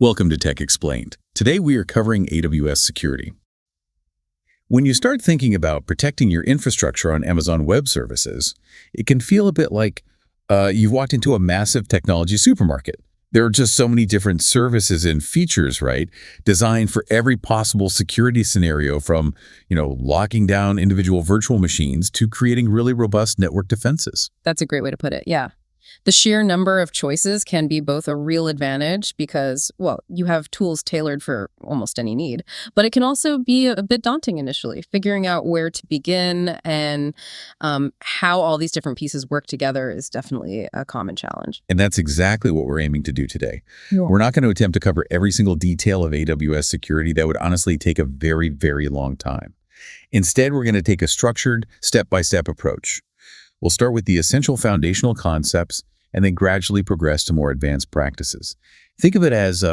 Welcome to Tech Explained. Today we are covering AWS security. When you start thinking about protecting your infrastructure on Amazon Web Services, it can feel a bit like you've walked into a massive technology supermarket. There are just so many different services and features, right? Designed for every possible security scenario from, locking down individual virtual machines to creating really robust network defenses. That's a great way to put it, yeah. The sheer number of choices can be both a real advantage because, you have tools tailored for almost any need, but it can also be a bit daunting initially, figuring out where to begin and how all these different pieces work together is definitely a common challenge. And that's exactly what we're aiming to do today. Yeah. We're not going to attempt to cover every single detail of AWS security. That would honestly take a very, very long time. Instead, we're going to take a structured, step-by-step approach. We'll start with the essential foundational concepts and then gradually progress to more advanced practices. Think of it as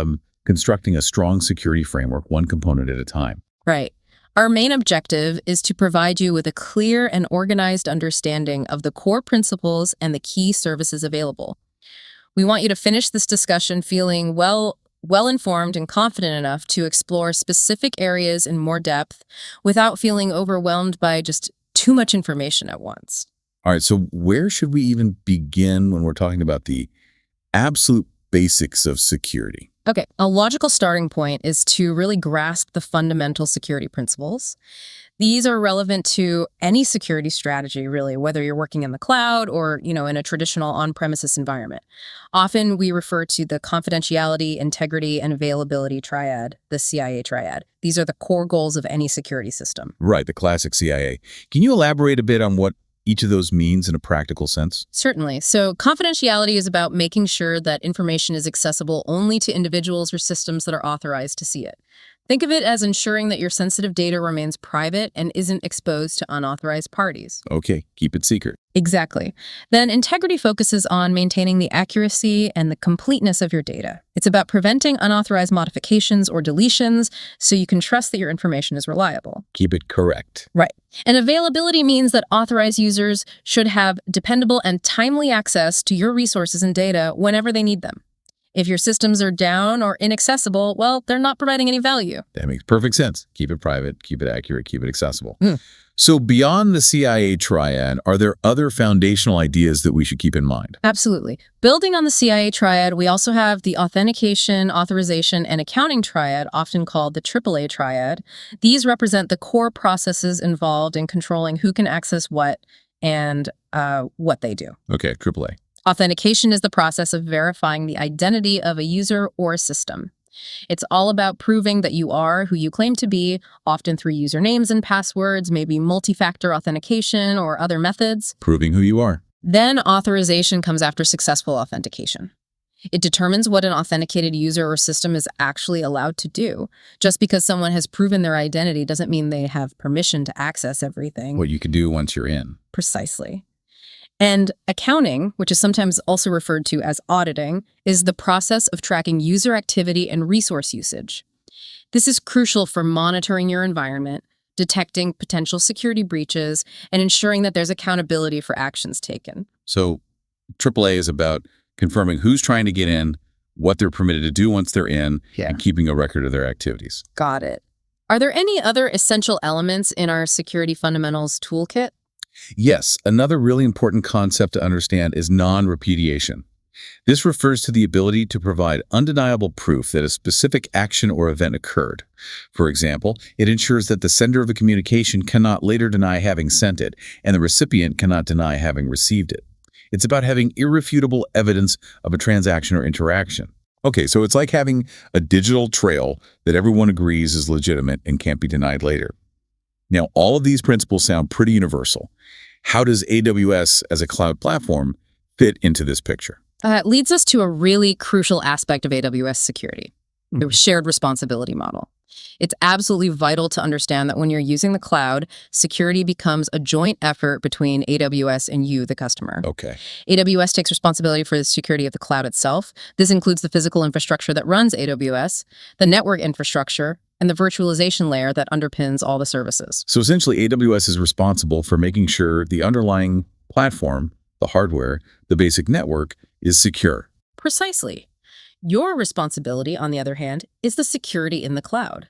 constructing a strong security framework, one component at a time. Right. Our main objective is to provide you with a clear and organized understanding of the core principles and the key services available. We want you to finish this discussion feeling well-informed and confident enough to explore specific areas in more depth without feeling overwhelmed by just too much information at once. All right, so where should we even begin when we're talking about the absolute basics of security? Okay, a logical starting point is to really grasp the fundamental security principles. These are relevant to any security strategy, really, whether you're working in the cloud or, in a traditional on-premises environment. Often we refer to the confidentiality, integrity, and availability triad, the CIA triad. These are the core goals of any security system. Right, the classic CIA. Can you elaborate a bit on what each of those means in a practical sense? Certainly. So confidentiality is about making sure that information is accessible only to individuals or systems that are authorized to see it. Think of it as ensuring that your sensitive data remains private and isn't exposed to unauthorized parties. Okay, keep it secret. Exactly. Then integrity focuses on maintaining the accuracy and the completeness of your data. It's about preventing unauthorized modifications or deletions so you can trust that your information is reliable. Keep it correct. Right. And availability means that authorized users should have dependable and timely access to your resources and data whenever they need them. If your systems are down or inaccessible, they're not providing any value. That makes perfect sense. Keep it private, keep it accurate, keep it accessible. So beyond the CIA triad, are there other foundational ideas that we should keep in mind? Absolutely. Building on the CIA triad, we also have the authentication, authorization, and accounting triad, often called the AAA triad. These represent the core processes involved in controlling who can access what and what they do. Okay, AAA. Authentication is the process of verifying the identity of a user or a system. It's all about proving that you are who you claim to be, often through usernames and passwords, maybe multi-factor authentication or other methods. Proving who you are. Then authorization comes after successful authentication. It determines what an authenticated user or system is actually allowed to do. Just because someone has proven their identity doesn't mean they have permission to access everything. What you can do once you're in. Precisely. And accounting, which is sometimes also referred to as auditing, is the process of tracking user activity and resource usage. This is crucial for monitoring your environment, detecting potential security breaches, and ensuring that there's accountability for actions taken. So AAA is about confirming who's trying to get in, what they're permitted to do once they're in, and keeping a record of their activities. Got it. Are there any other essential elements in our security fundamentals toolkit? Yes, another really important concept to understand is non-repudiation. This refers to the ability to provide undeniable proof that a specific action or event occurred. For example, it ensures that the sender of a communication cannot later deny having sent it, and the recipient cannot deny having received it. It's about having irrefutable evidence of a transaction or interaction. Okay, so it's like having a digital trail that everyone agrees is legitimate and can't be denied later. Now, all of these principles sound pretty universal. How does AWS as a cloud platform fit into this picture? It leads us to a really crucial aspect of AWS security, the shared responsibility model. It's absolutely vital to understand that when you're using the cloud, security becomes a joint effort between AWS and you, the customer. Okay. AWS takes responsibility for the security of the cloud itself. This includes the physical infrastructure that runs AWS, the network infrastructure, and the virtualization layer that underpins all the services. So essentially, AWS is responsible for making sure the underlying platform, the hardware, the basic network, is secure. Precisely. Your responsibility, on the other hand, is the security in the cloud.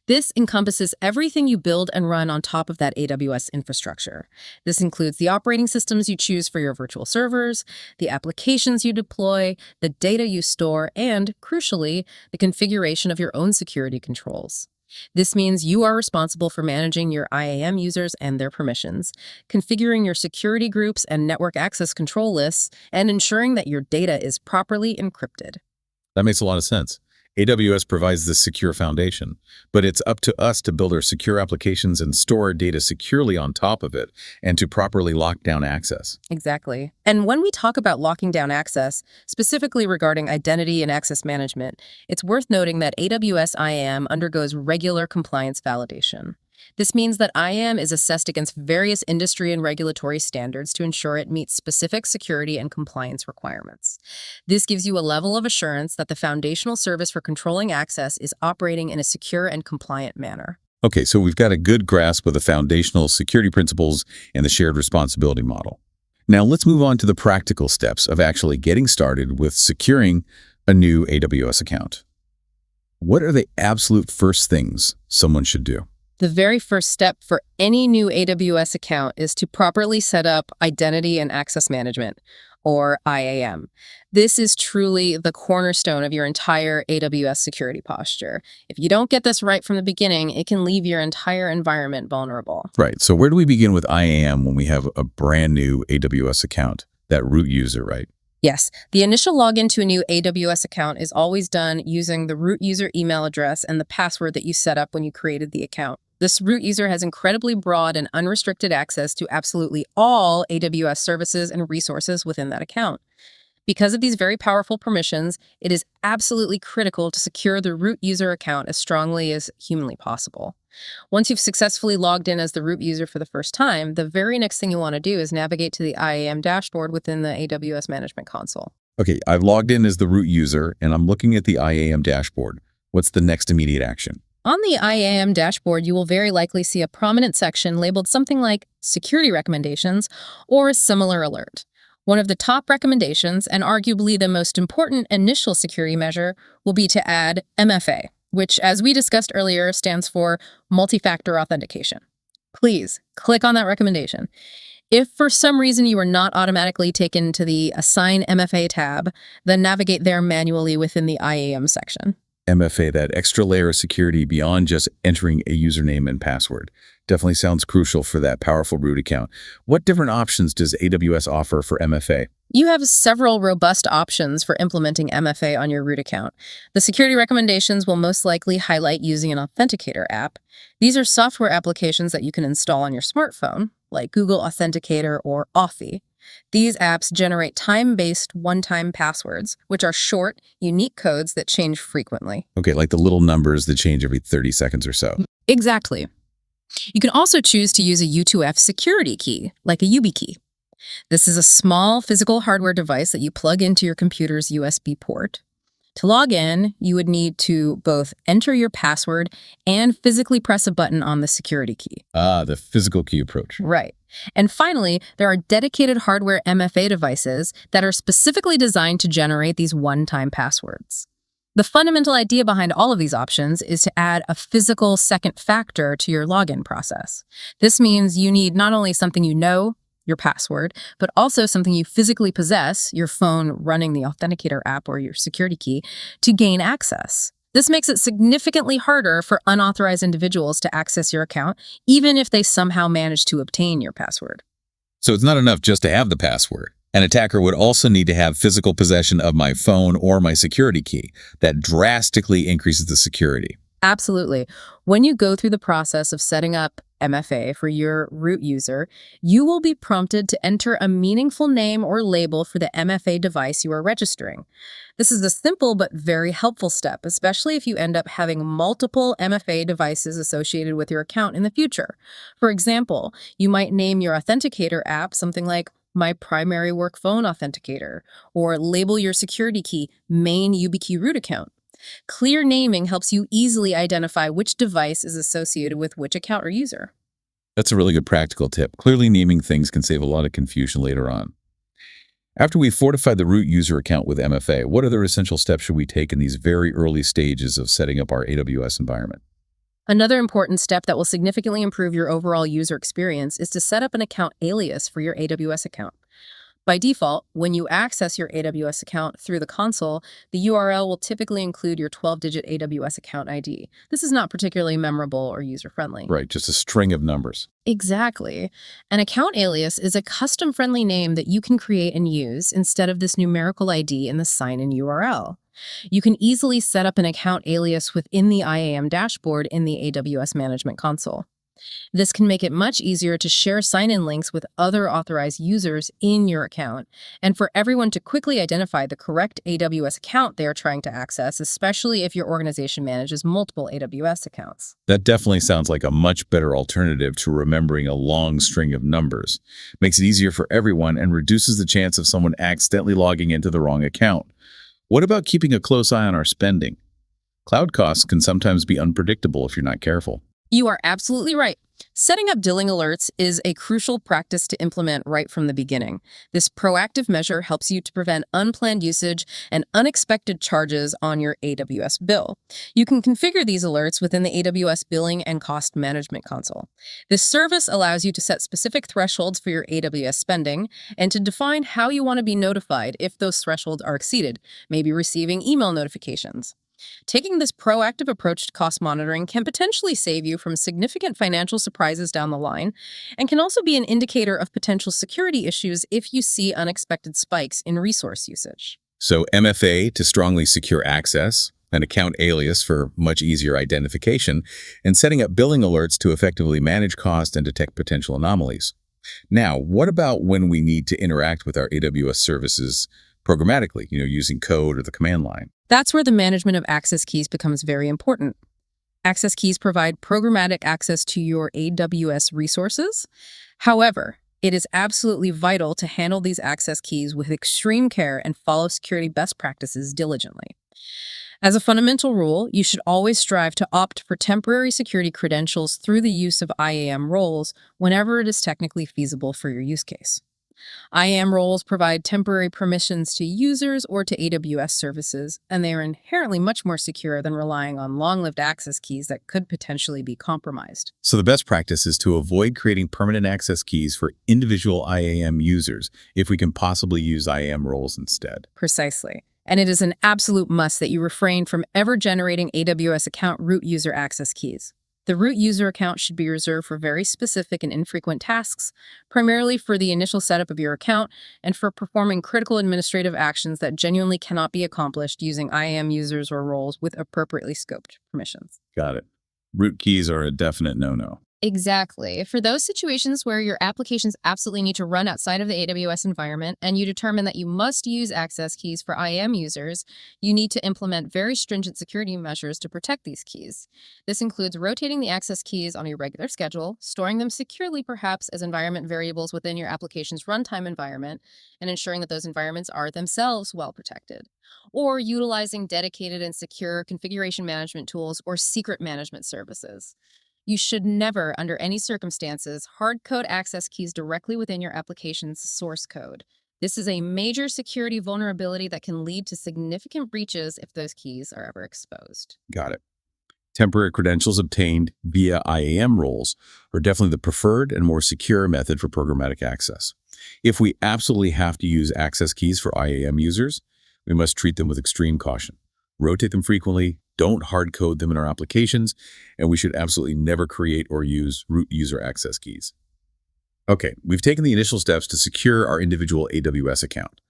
This encompasses everything you build and run on top of that AWS infrastructure. This includes the operating systems you choose for your virtual servers, the applications you deploy, the data you store, and, crucially, the configuration of your own security controls. This means you are responsible for managing your IAM users and their permissions, configuring your security groups and network access control lists, and ensuring that your data is properly encrypted. That makes a lot of sense. AWS provides this secure foundation, but it's up to us to build our secure applications and store our data securely on top of it and to properly lock down access. Exactly. And when we talk about locking down access, specifically regarding identity and access management, it's worth noting that AWS IAM undergoes regular compliance validation. This means that IAM is assessed against various industry and regulatory standards to ensure it meets specific security and compliance requirements. This gives you a level of assurance that the foundational service for controlling access is operating in a secure and compliant manner. Okay, so we've got a good grasp of the foundational security principles and the shared responsibility model. Now let's move on to the practical steps of actually getting started with securing a new AWS account. What are the absolute first things someone should do? The very first step for any new AWS account is to properly set up Identity and Access Management, or IAM. This is truly the cornerstone of your entire AWS security posture. If you don't get this right from the beginning, it can leave your entire environment vulnerable. Right, so where do we begin with IAM when we have a brand new AWS account, that root user, right? Yes, the initial login to a new AWS account is always done using the root user email address and the password that you set up when you created the account. This root user has incredibly broad and unrestricted access to absolutely all AWS services and resources within that account. Because of these very powerful permissions, it is absolutely critical to secure the root user account as strongly as humanly possible. Once you've successfully logged in as the root user for the first time, the very next thing you want to do is navigate to the IAM dashboard within the AWS Management Console. Okay, I've logged in as the root user and I'm looking at the IAM dashboard. What's the next immediate action? On the IAM dashboard, you will very likely see a prominent section labeled something like Security Recommendations or a similar alert. One of the top recommendations, and arguably the most important initial security measure, will be to add MFA, which, as we discussed earlier, stands for multi-factor authentication. Please click on that recommendation. If for some reason you are not automatically taken to the Assign MFA tab, then navigate there manually within the IAM section. MFA, that extra layer of security beyond just entering a username and password. Definitely sounds crucial for that powerful root account. What different options does AWS offer for MFA? You have several robust options for implementing MFA on your root account. The security recommendations will most likely highlight using an authenticator app. These are software applications that you can install on your smartphone, like Google Authenticator or Authy. These apps generate time-based one-time passwords, which are short, unique codes that change frequently. Okay, like the little numbers that change every 30 seconds or so. Exactly. You can also choose to use a U2F security key, like a YubiKey. This is a small physical hardware device that you plug into your computer's USB port. To log in, you would need to both enter your password and physically press a button on the security key. Ah, the physical key approach. Right. And finally, there are dedicated hardware MFA devices that are specifically designed to generate these one-time passwords. The fundamental idea behind all of these options is to add a physical second factor to your login process. This means you need not only something you know, your password, but also something you physically possess, your phone running the authenticator app or your security key, to gain access. This makes it significantly harder for unauthorized individuals to access your account, even if they somehow manage to obtain your password. So it's not enough just to have the password. An attacker would also need to have physical possession of my phone or my security key. That drastically increases the security. Absolutely. When you go through the process of setting up MFA for your root user, you will be prompted to enter a meaningful name or label for the MFA device you are registering. This is a simple but very helpful step, especially if you end up having multiple MFA devices associated with your account in the future. For example, you might name your authenticator app something like My Primary Work Phone Authenticator, or label your security key Main YubiKey Root Account. Clear naming helps you easily identify which device is associated with which account or user. That's a really good practical tip. Clearly naming things can save a lot of confusion later on. After we've fortified the root user account with MFA, what other essential steps should we take in these very early stages of setting up our AWS environment? Another important step that will significantly improve your overall user experience is to set up an account alias for your AWS account. By default, when you access your AWS account through the console, the URL will typically include your 12-digit AWS account ID. This is not particularly memorable or user-friendly. Right, just a string of numbers. Exactly. An account alias is a custom-friendly name that you can create and use instead of this numerical ID in the sign-in URL. You can easily set up an account alias within the IAM dashboard in the AWS Management Console. This can make it much easier to share sign-in links with other authorized users in your account, and for everyone to quickly identify the correct AWS account they are trying to access, especially if your organization manages multiple AWS accounts. That definitely sounds like a much better alternative to remembering a long string of numbers. Makes it easier for everyone and reduces the chance of someone accidentally logging into the wrong account. What about keeping a close eye on our spending? Cloud costs can sometimes be unpredictable if you're not careful. You are absolutely right. Setting up billing alerts is a crucial practice to implement right from the beginning. This proactive measure helps you to prevent unplanned usage and unexpected charges on your AWS bill. You can configure these alerts within the AWS Billing and Cost Management Console. This service allows you to set specific thresholds for your AWS spending and to define how you want to be notified if those thresholds are exceeded, maybe receiving email notifications. Taking this proactive approach to cost monitoring can potentially save you from significant financial surprises down the line and can also be an indicator of potential security issues if you see unexpected spikes in resource usage. So MFA to strongly secure access, an account alias for much easier identification, and setting up billing alerts to effectively manage cost and detect potential anomalies. Now, what about when we need to interact with our AWS services programmatically, using code or the command line? That's where the management of access keys becomes very important. Access keys provide programmatic access to your AWS resources. However, it is absolutely vital to handle these access keys with extreme care and follow security best practices diligently. As a fundamental rule, you should always strive to opt for temporary security credentials through the use of IAM roles whenever it is technically feasible for your use case. IAM roles provide temporary permissions to users or to AWS services, and they are inherently much more secure than relying on long-lived access keys that could potentially be compromised. So the best practice is to avoid creating permanent access keys for individual IAM users if we can possibly use IAM roles instead. Precisely. And it is an absolute must that you refrain from ever generating AWS account root user access keys. The root user account should be reserved for very specific and infrequent tasks, primarily for the initial setup of your account and for performing critical administrative actions that genuinely cannot be accomplished using IAM users or roles with appropriately scoped permissions. Got it. Root keys are a definite no-no. Exactly. For those situations where your applications absolutely need to run outside of the AWS environment and you determine that you must use access keys for IAM users, you need to implement very stringent security measures to protect these keys. This includes rotating the access keys on a regular schedule, storing them securely perhaps as environment variables within your application's runtime environment, and ensuring that those environments are themselves well protected, or utilizing dedicated and secure configuration management tools or secret management services. You should never, under any circumstances, hard code access keys directly within your application's source code. This is a major security vulnerability that can lead to significant breaches if those keys are ever exposed. Got it. Temporary credentials obtained via IAM roles are definitely the preferred and more secure method for programmatic access. If we absolutely have to use access keys for IAM users, we must treat them with extreme caution. Rotate them frequently, don't hard code them in our applications, and we should absolutely never create or use root user access keys. Okay, we've taken the initial steps to secure our individual AWS account.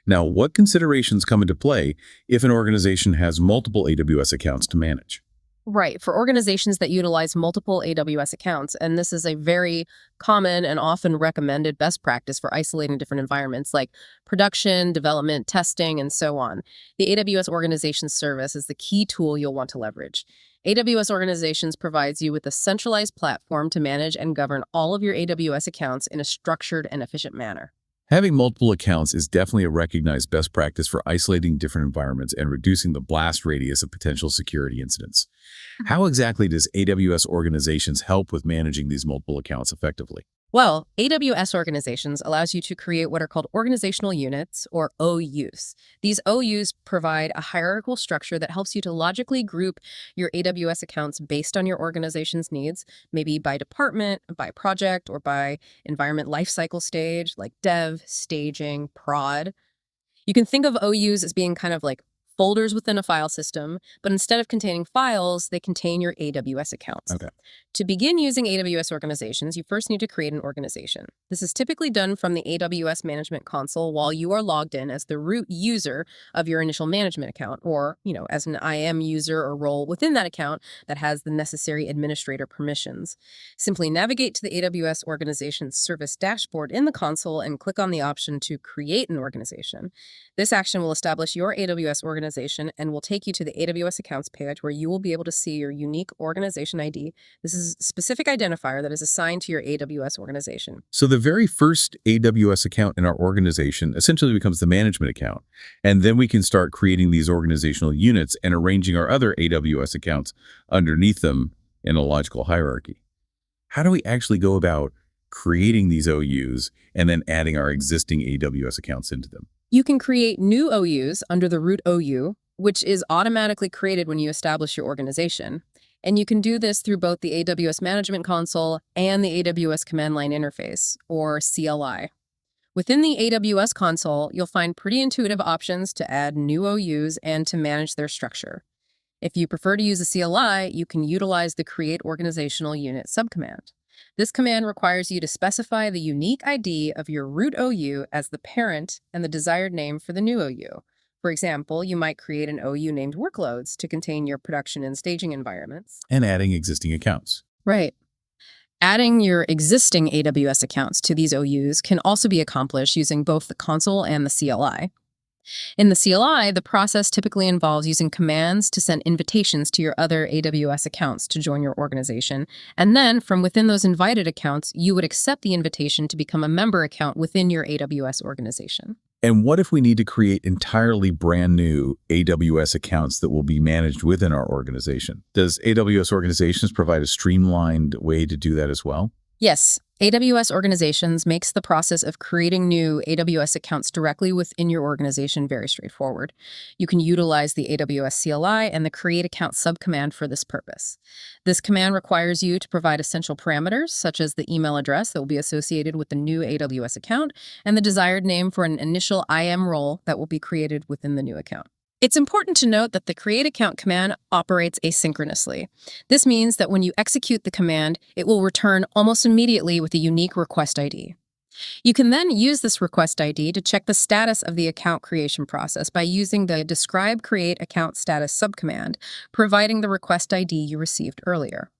Now, what considerations come into play if an organization has multiple AWS accounts to manage? Right. For organizations that utilize multiple AWS accounts, and this is a very common and often recommended best practice for isolating different environments like production, development, testing, and so on. The AWS Organization Service is the key tool you'll want to leverage. AWS Organizations provides you with a centralized platform to manage and govern all of your AWS accounts in a structured and efficient manner. Having multiple accounts is definitely a recognized best practice for isolating different environments and reducing the blast radius of potential security incidents. How exactly does AWS Organizations help with managing these multiple accounts effectively? Well, AWS Organizations allows you to create what are called organizational units, or OUs. These OUs provide a hierarchical structure that helps you to logically group your AWS accounts based on your organization's needs, maybe by department, by project, or by environment lifecycle stage, like dev, staging, prod. You can think of OUs as being kind of like folders within a file system, but instead of containing files, they contain your AWS accounts. Okay. To begin using AWS organizations, you first need to create an organization. This is typically done from the AWS Management Console while you are logged in as the root user of your initial management account, or, as an IAM user or role within that account that has the necessary administrator permissions. Simply navigate to the AWS Organizations Service dashboard in the console and click on the option to create an organization. This action will establish your AWS organization and will take you to the AWS Accounts page where you will be able to see your unique organization ID. This is a specific identifier that is assigned to your AWS organization. So the very first AWS account in our organization essentially becomes the management account. And then we can start creating these organizational units and arranging our other AWS accounts underneath them in a logical hierarchy. How do we actually go about creating these OUs and then adding our existing AWS accounts into them? You can create new OUs under the root OU, which is automatically created when you establish your organization. And you can do this through both the AWS Management Console and the AWS Command Line Interface, or CLI. Within the AWS console, you'll find pretty intuitive options to add new OUs and to manage their structure. If you prefer to use a CLI, you can utilize the Create Organizational Unit subcommand. This command requires you to specify the unique ID of your root OU as the parent and the desired name for the new OU. For example, you might create an OU named Workloads to contain your production and staging environments. And adding existing accounts. Right. Adding your existing AWS accounts to these OUs can also be accomplished using both the console and the CLI. In the CLI, the process typically involves using commands to send invitations to your other AWS accounts to join your organization, and then from within those invited accounts, you would accept the invitation to become a member account within your AWS organization. And what if we need to create entirely brand new AWS accounts that will be managed within our organization? Does AWS Organizations provide a streamlined way to do that as well? Yes, AWS Organizations makes the process of creating new AWS accounts directly within your organization very straightforward. You can utilize the AWS CLI and the Create Account subcommand for this purpose. This command requires you to provide essential parameters, such as the email address that will be associated with the new AWS account and the desired name for an initial IAM role that will be created within the new account. It's important to note that the Create Account command operates asynchronously. This means that when you execute the command, it will return almost immediately with a unique request ID. You can then use this request ID to check the status of the account creation process by using the Describe Create Account Status subcommand, providing the request ID you received earlier.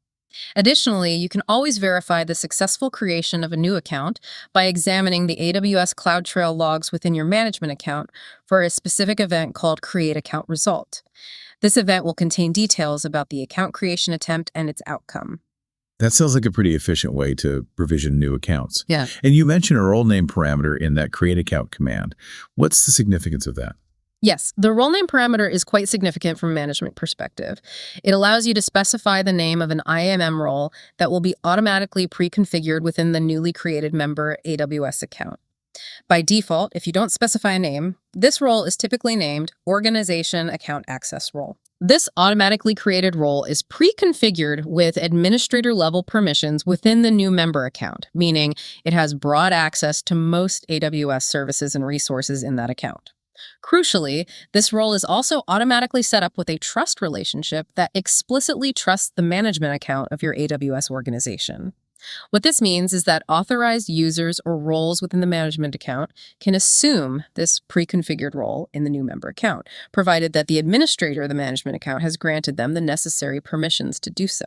Additionally, you can always verify the successful creation of a new account by examining the AWS CloudTrail logs within your management account for a specific event called Create Account Result. This event will contain details about the account creation attempt and its outcome. That sounds like a pretty efficient way to provision new accounts. Yeah. And you mentioned a role name parameter in that Create Account command. What's the significance of that? Yes, the role name parameter is quite significant from a management perspective. It allows you to specify the name of an IAM role that will be automatically pre-configured within the newly created member AWS account. By default, if you don't specify a name, this role is typically named Organization Account Access Role. This automatically created role is pre-configured with administrator-level permissions within the new member account, meaning it has broad access to most AWS services and resources in that account. Crucially, this role is also automatically set up with a trust relationship that explicitly trusts the management account of your AWS organization. What this means is that authorized users or roles within the management account can assume this pre-configured role in the new member account, provided that the administrator of the management account has granted them the necessary permissions to do so.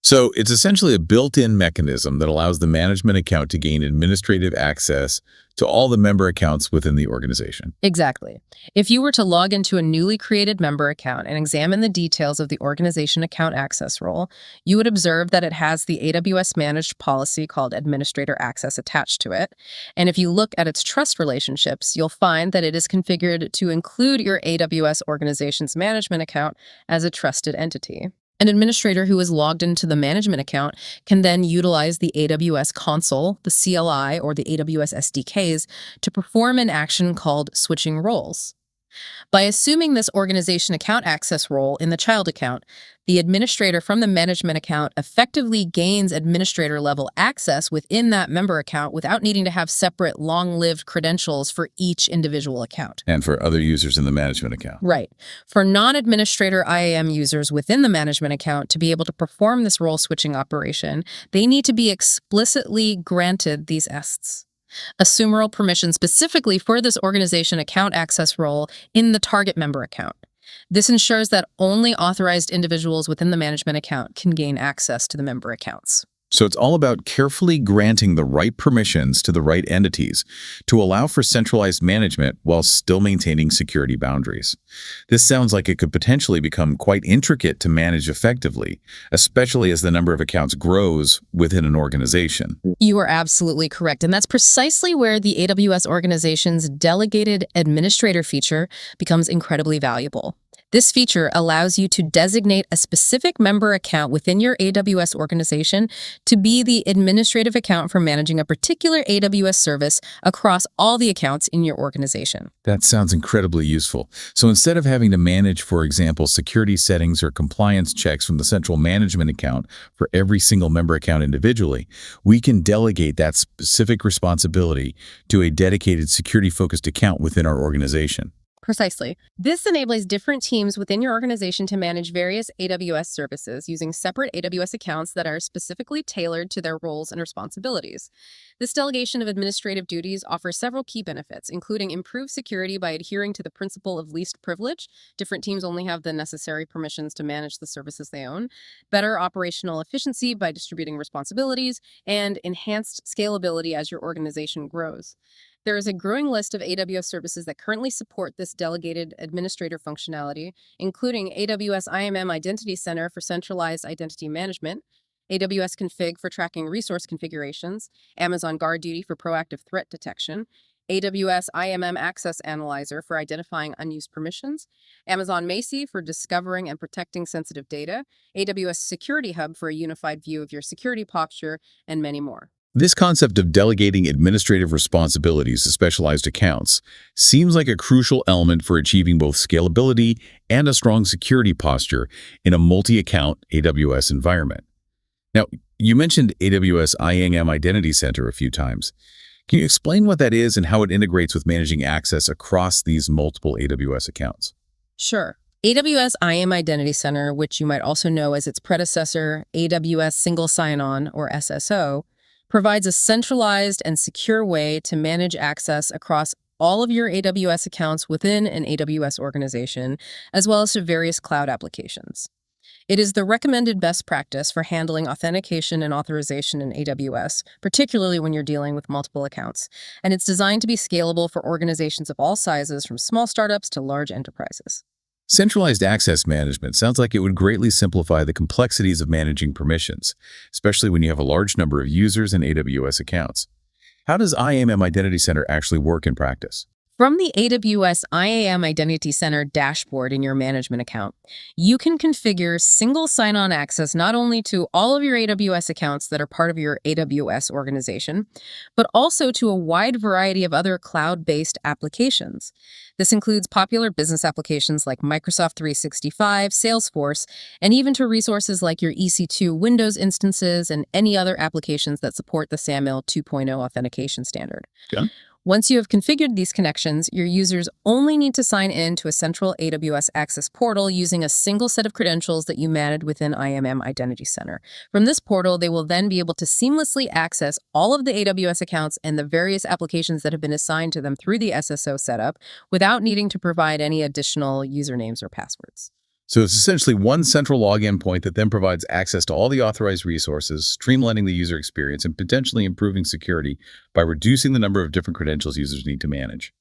So it's essentially a built-in mechanism that allows the management account to gain administrative access to all the member accounts within the organization. Exactly. If you were to log into a newly created member account and examine the details of the organization account access role, you would observe that it has the AWS managed policy called administrator access attached to it. And if you look at its trust relationships, you'll find that it is configured to include your AWS organization's management account as a trusted entity. An administrator who is logged into the management account can then utilize the AWS console, the CLI, or the AWS SDKs to perform an action called switching roles. By assuming this organization account access role in the child account, the administrator from the management account effectively gains administrator-level access within that member account without needing to have separate long-lived credentials for each individual account. And for other users in the management account. Right. For non-administrator IAM users within the management account to be able to perform this role switching operation, they need to be explicitly granted these ESTs. Assume role permission specifically for this organization account access role in the target member account. This ensures that only authorized individuals within the management account can gain access to the member accounts. So it's all about carefully granting the right permissions to the right entities to allow for centralized management while still maintaining security boundaries. This sounds like it could potentially become quite intricate to manage effectively, especially as the number of accounts grows within an organization. You are absolutely correct, and that's precisely where the AWS organization's delegated administrator feature becomes incredibly valuable. This feature allows you to designate a specific member account within your AWS organization to be the administrative account for managing a particular AWS service across all the accounts in your organization. That sounds incredibly useful. So instead of having to manage, for example, security settings or compliance checks from the central management account for every single member account individually, we can delegate that specific responsibility to a dedicated security-focused account within our organization. Precisely. This enables different teams within your organization to manage various AWS services using separate AWS accounts that are specifically tailored to their roles and responsibilities. This delegation of administrative duties offers several key benefits, including improved security by adhering to the principle of least privilege. Different teams only have the necessary permissions to manage the services they own, better operational efficiency by distributing responsibilities, and enhanced scalability as your organization grows. There is a growing list of AWS services that currently support this delegated administrator functionality, including AWS IAM Identity Center for centralized identity management, AWS Config for tracking resource configurations, Amazon GuardDuty for proactive threat detection, AWS IAM Access Analyzer for identifying unused permissions, Amazon Macie for discovering and protecting sensitive data, AWS Security Hub for a unified view of your security posture, and many more. This concept of delegating administrative responsibilities to specialized accounts seems like a crucial element for achieving both scalability and a strong security posture in a multi-account AWS environment. Now, you mentioned AWS IAM Identity Center a few times. Can you explain what that is and how it integrates with managing access across these multiple AWS accounts? Sure. AWS IAM Identity Center, which you might also know as its predecessor, AWS Single Sign-On, or SSO, provides a centralized and secure way to manage access across all of your AWS accounts within an AWS organization, as well as to various cloud applications. It is the recommended best practice for handling authentication and authorization in AWS, particularly when you're dealing with multiple accounts, and it's designed to be scalable for organizations of all sizes, from small startups to large enterprises. Centralized access management sounds like it would greatly simplify the complexities of managing permissions, especially when you have a large number of users and AWS accounts. How does IAM Identity Center actually work in practice? From the AWS IAM Identity Center dashboard in your management account, you can configure single sign-on access not only to all of your AWS accounts that are part of your AWS organization, but also to a wide variety of other cloud-based applications. This includes popular business applications like Microsoft 365, Salesforce, and even to resources like your EC2 Windows instances and any other applications that support the SAML 2.0 authentication standard. Okay. Once you have configured these connections, your users only need to sign in to a central AWS Access portal using a single set of credentials that you manage within IAM Identity Center. From this portal, they will then be able to seamlessly access all of the AWS accounts and the various applications that have been assigned to them through the SSO setup without needing to provide any additional usernames or passwords. So it's essentially one central login point that then provides access to all the authorized resources, streamlining the user experience, and potentially improving security by reducing the number of different credentials users need to manage.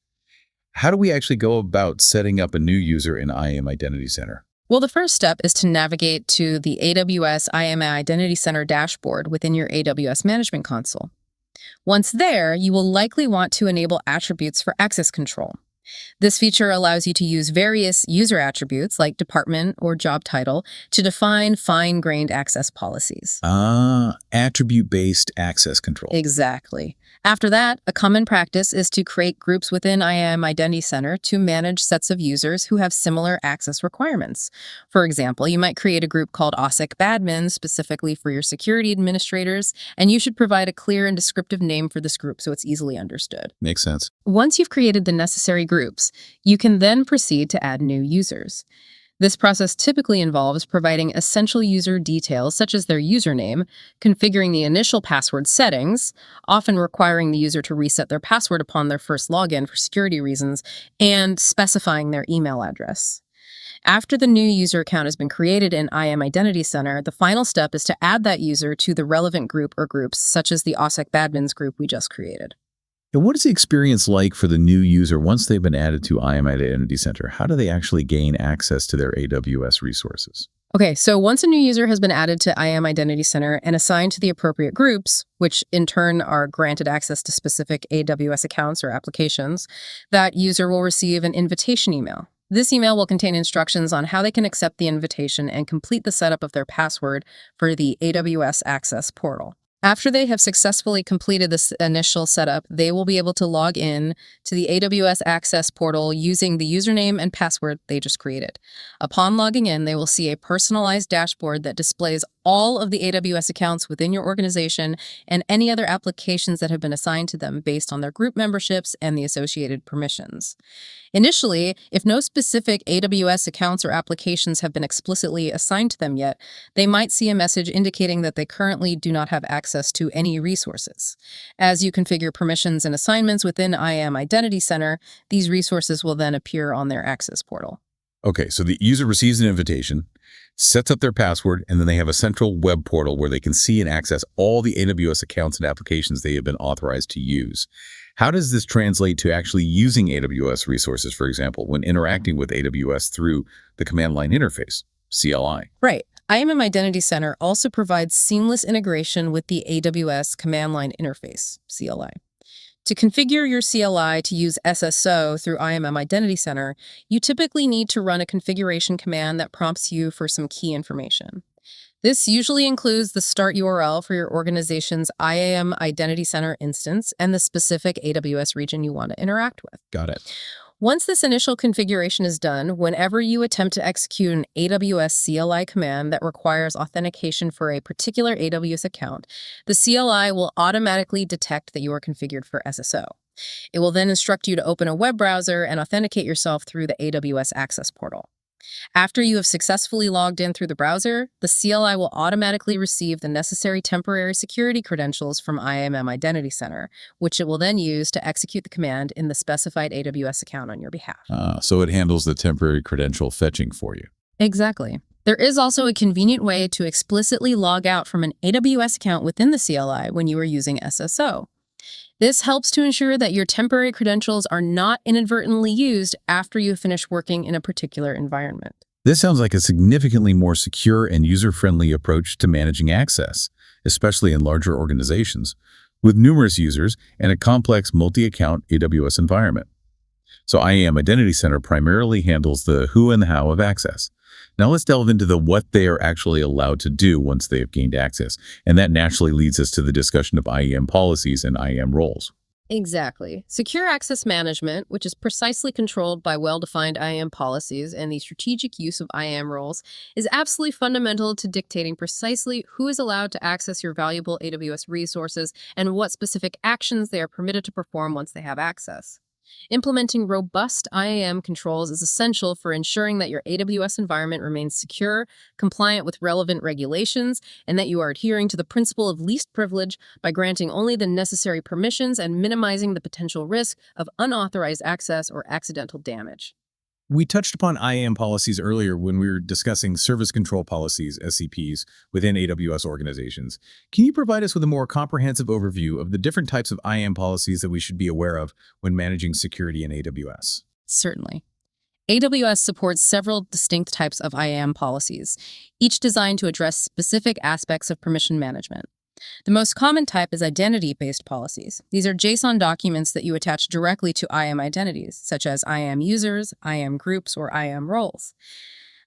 How do we actually go about setting up a new user in IAM Identity Center? Well, the first step is to navigate to the AWS IAM Identity Center dashboard within your AWS Management Console. Once there, you will likely want to enable attributes for access control. This feature allows you to use various user attributes like department or job title to define fine-grained access policies. Attribute-based access control. Exactly. After that, a common practice is to create groups within IAM Identity Center to manage sets of users who have similar access requirements. For example, you might create a group called OSIC Badmin specifically for your security administrators, and you should provide a clear and descriptive name for this group so it's easily understood. Makes sense. Once you've created the necessary groups, you can then proceed to add new users. This process typically involves providing essential user details such as their username, configuring the initial password settings, often requiring the user to reset their password upon their first login for security reasons, and specifying their email address. After the new user account has been created in IAM Identity Center, the final step is to add that user to the relevant group or groups, such as the OSIC Badmins group we just created. And what is the experience like for the new user once they've been added to IAM Identity Center? How do they actually gain access to their AWS resources? Okay, so once a new user has been added to IAM Identity Center and assigned to the appropriate groups, which in turn are granted access to specific AWS accounts or applications, that user will receive an invitation email. This email will contain instructions on how they can accept the invitation and complete the setup of their password for the AWS Access portal. After they have successfully completed this initial setup, they will be able to log in to the AWS Access portal using the username and password they just created. Upon logging in, they will see a personalized dashboard that displays all of the AWS accounts within your organization and any other applications that have been assigned to them based on their group memberships and the associated permissions. Initially, if no specific AWS accounts or applications have been explicitly assigned to them yet, they might see a message indicating that they currently do not have access to any resources. As you configure permissions and assignments within IAM Identity Center, these resources will then appear on their access portal. Okay, so the user receives an invitation, sets up their password, and then they have a central web portal where they can see and access all the AWS accounts and applications they have been authorized to use. How does this translate to actually using AWS resources, for example, when interacting with AWS through the command line interface, CLI? Right. IAM Identity Center also provides seamless integration with the AWS command line interface, CLI. To configure your CLI to use SSO through IAM Identity Center, you typically need to run a configuration command that prompts you for some key information. This usually includes the start URL for your organization's IAM Identity Center instance and the specific AWS region you want to interact with. Got it. Once this initial configuration is done, whenever you attempt to execute an AWS CLI command that requires authentication for a particular AWS account, the CLI will automatically detect that you are configured for SSO. It will then instruct you to open a web browser and authenticate yourself through the AWS Access portal. After you have successfully logged in through the browser, the CLI will automatically receive the necessary temporary security credentials from IAM Identity Center, which it will then use to execute the command in the specified AWS account on your behalf. So it handles the temporary credential fetching for you. Exactly. There is also a convenient way to explicitly log out from an AWS account within the CLI when you are using SSO. This helps to ensure that your temporary credentials are not inadvertently used after you finish working in a particular environment. This sounds like a significantly more secure and user-friendly approach to managing access, especially in larger organizations, with numerous users and a complex multi-account AWS environment. So IAM Identity Center primarily handles the who and the how of access. Now let's delve into the what they are actually allowed to do once they have gained access. And that naturally leads us to the discussion of IAM policies and IAM roles. Exactly. Secure access management, which is precisely controlled by well-defined IAM policies and the strategic use of IAM roles, is absolutely fundamental to dictating precisely who is allowed to access your valuable AWS resources and what specific actions they are permitted to perform once they have access. Implementing robust IAM controls is essential for ensuring that your AWS environment remains secure, compliant with relevant regulations, and that you are adhering to the principle of least privilege by granting only the necessary permissions and minimizing the potential risk of unauthorized access or accidental damage. We touched upon IAM policies earlier when we were discussing service control policies, SCPs, within AWS organizations. Can you provide us with a more comprehensive overview of the different types of IAM policies that we should be aware of when managing security in AWS? Certainly. AWS supports several distinct types of IAM policies, each designed to address specific aspects of permission management. The most common type is identity-based policies. These are JSON documents that you attach directly to IAM identities, such as IAM users, IAM groups, or IAM roles.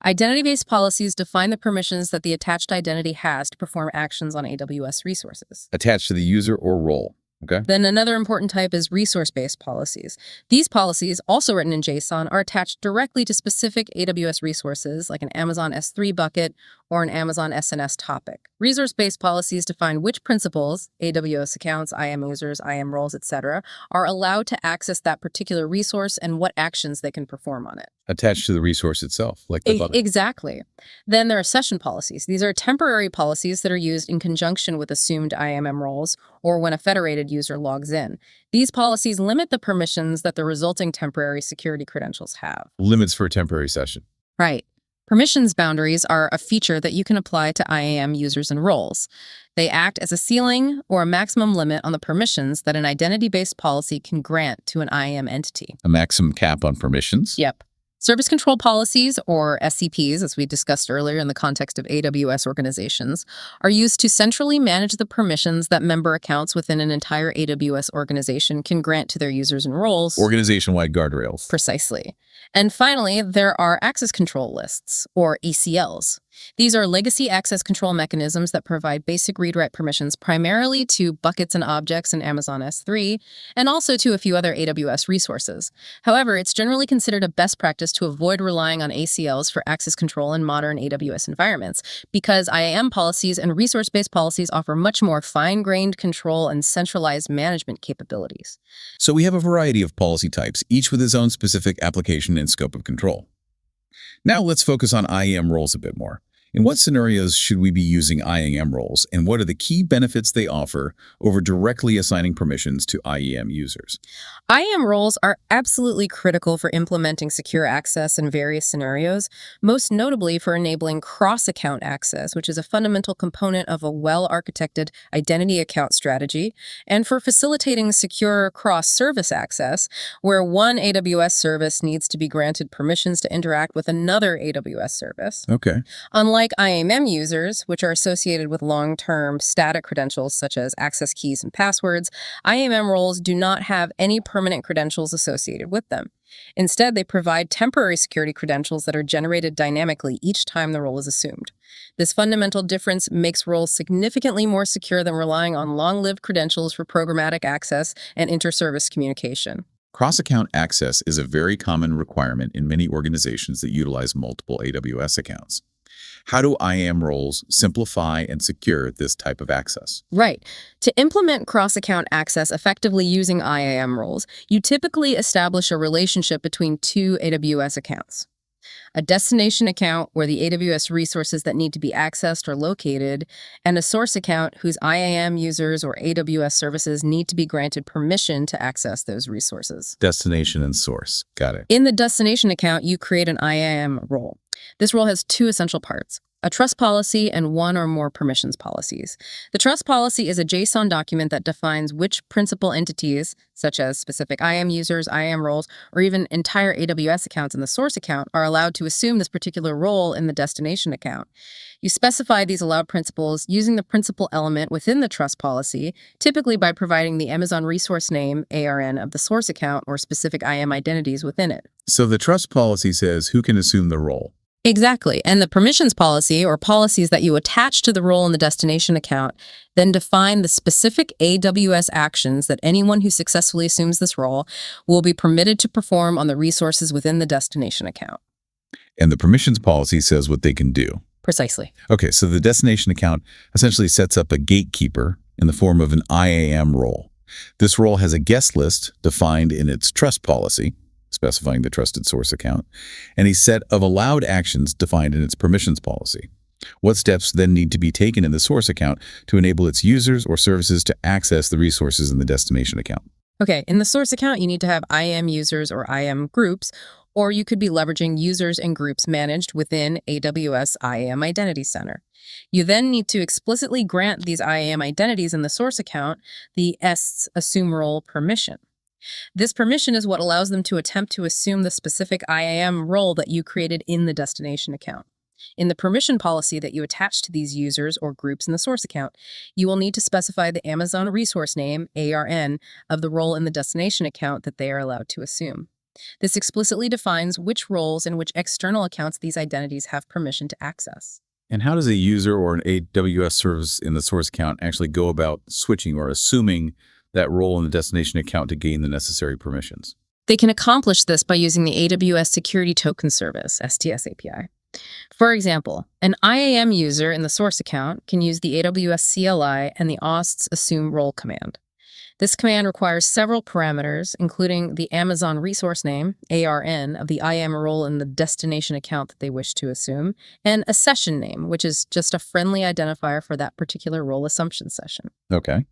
Identity-based policies define the permissions that the attached identity has to perform actions on AWS resources. Attached to the user or role. Okay. Then another important type is resource-based policies. These policies, also written in JSON, are attached directly to specific AWS resources like an Amazon S3 bucket or an Amazon SNS topic. Resource-based policies define which principals, AWS accounts, IAM users, IAM roles, etc., are allowed to access that particular resource and what actions they can perform on it. Attached to the resource itself, like the bucket. Exactly. Then there are session policies. These are temporary policies that are used in conjunction with assumed IAM roles or when a federated user logs in. These policies limit the permissions that the resulting temporary security credentials have. Limits for a temporary session. Right. Permissions boundaries are a feature that you can apply to IAM users and roles. They act as a ceiling or a maximum limit on the permissions that an identity-based policy can grant to an IAM entity. A maximum cap on permissions? Yep. Service control policies, or SCPs, as we discussed earlier in the context of AWS organizations, are used to centrally manage the permissions that member accounts within an entire AWS organization can grant to their users and roles. Organization-wide guardrails. Precisely. And finally, there are access control lists, or ACLs. These are legacy access control mechanisms that provide basic read-write permissions primarily to buckets and objects in Amazon S3, and also to a few other AWS resources. However, it's generally considered a best practice to avoid relying on ACLs for access control in modern AWS environments, because IAM policies and resource-based policies offer much more fine-grained control and centralized management capabilities. So we have a variety of policy types, each with its own specific application and scope of control. Now let's focus on IAM roles a bit more. In what scenarios should we be using IAM roles, and what are the key benefits they offer over directly assigning permissions to IAM users? IAM roles are absolutely critical for implementing secure access in various scenarios, most notably for enabling cross-account access, which is a fundamental component of a well-architected identity account strategy, and for facilitating secure cross-service access, where one AWS service needs to be granted permissions to interact with another AWS service. Okay. Unlike IAM users, which are associated with long-term static credentials such as access keys and passwords, IAM roles do not have any permanent credentials associated with them. Instead, they provide temporary security credentials that are generated dynamically each time the role is assumed. This fundamental difference makes roles significantly more secure than relying on long-lived credentials for programmatic access and inter-service communication. Cross-account access is a very common requirement in many organizations that utilize multiple AWS accounts. How do IAM roles simplify and secure this type of access? Right. To implement cross-account access effectively using IAM roles, you typically establish a relationship between two AWS accounts. A destination account where the AWS resources that need to be accessed are located, and a source account whose IAM users or AWS services need to be granted permission to access those resources. Destination and source. Got it. In the destination account, you create an IAM role. This role has two essential parts: a trust policy and one or more permissions policies. The trust policy is a JSON document that defines which principal entities, such as specific IAM users, IAM roles, or even entire AWS accounts in the source account, are allowed to assume this particular role in the destination account. You specify these allowed principals using the principal element within the trust policy, typically by providing the Amazon resource name, ARN, of the source account or specific IAM identities within it. So the trust policy says who can assume the role. Exactly. And the permissions policy, or policies that you attach to the role in the destination account, then define the specific AWS actions that anyone who successfully assumes this role will be permitted to perform on the resources within the destination account. And the permissions policy says what they can do. Precisely. Okay, so the destination account essentially sets up a gatekeeper in the form of an IAM role. This role has a guest list defined in its trust policy, specifying the trusted source account, and a set of allowed actions defined in its permissions policy. What steps then need to be taken in the source account to enable its users or services to access the resources in the destination account? Okay, in the source account, you need to have IAM users or IAM groups, or you could be leveraging users and groups managed within AWS IAM Identity Center. You then need to explicitly grant these IAM identities in the source account the assume role permission. This permission is what allows them to attempt to assume the specific IAM role that you created in the destination account. In the permission policy that you attach to these users or groups in the source account, you will need to specify the Amazon resource name, ARN, of the role in the destination account that they are allowed to assume. This explicitly defines which roles and which external accounts these identities have permission to access. And how does a user or an AWS service in the source account actually go about switching or assuming that role in the destination account to gain the necessary permissions? They can accomplish this by using the AWS Security Token Service, STS API. For example, an IAM user in the source account can use the AWS CLI and the OST's assume role command. This command requires several parameters, including the Amazon resource name, ARN, of the IAM role in the destination account that they wish to assume, and a session name, which is just a friendly identifier for that particular role assumption session. Okay.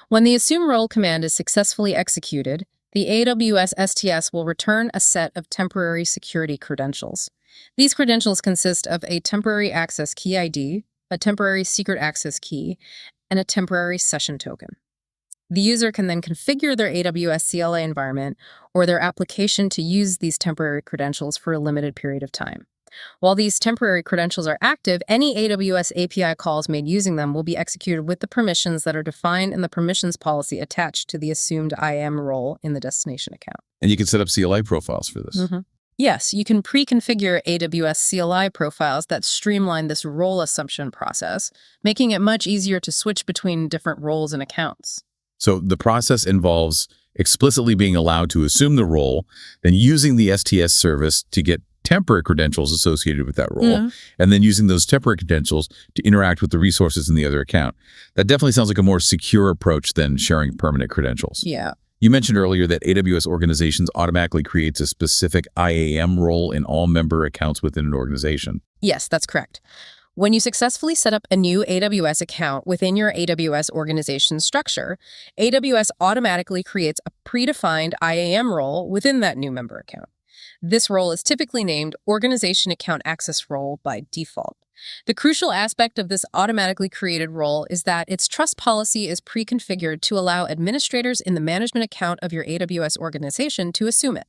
When the assume role command is successfully executed, the AWS STS will return a set of temporary security credentials. These credentials consist of a temporary access key ID, a temporary secret access key, and a temporary session token. The user can then configure their AWS CLI environment or their application to use these temporary credentials for a limited period of time. While these temporary credentials are active, any AWS API calls made using them will be executed with the permissions that are defined in the permissions policy attached to the assumed IAM role in the destination account. And you can set up CLI profiles for this. Yes, you can pre-configure AWS CLI profiles that streamline this role assumption process, making it much easier to switch between different roles and accounts. So the process involves explicitly being allowed to assume the role, then using the STS service to get temporary credentials associated with that role, and then using those temporary credentials to interact with the resources in the other account. That definitely sounds like a more secure approach than sharing permanent credentials. Yeah. You mentioned earlier that AWS organizations automatically creates a specific IAM role in all member accounts within an organization. Yes, that's correct. When you successfully set up a new AWS account within your AWS organization structure, AWS automatically creates a predefined IAM role within that new member account. This role is typically named Organization Account Access Role by default. The crucial aspect of this automatically created role is that its trust policy is pre-configured to allow administrators in the management account of your AWS organization to assume it.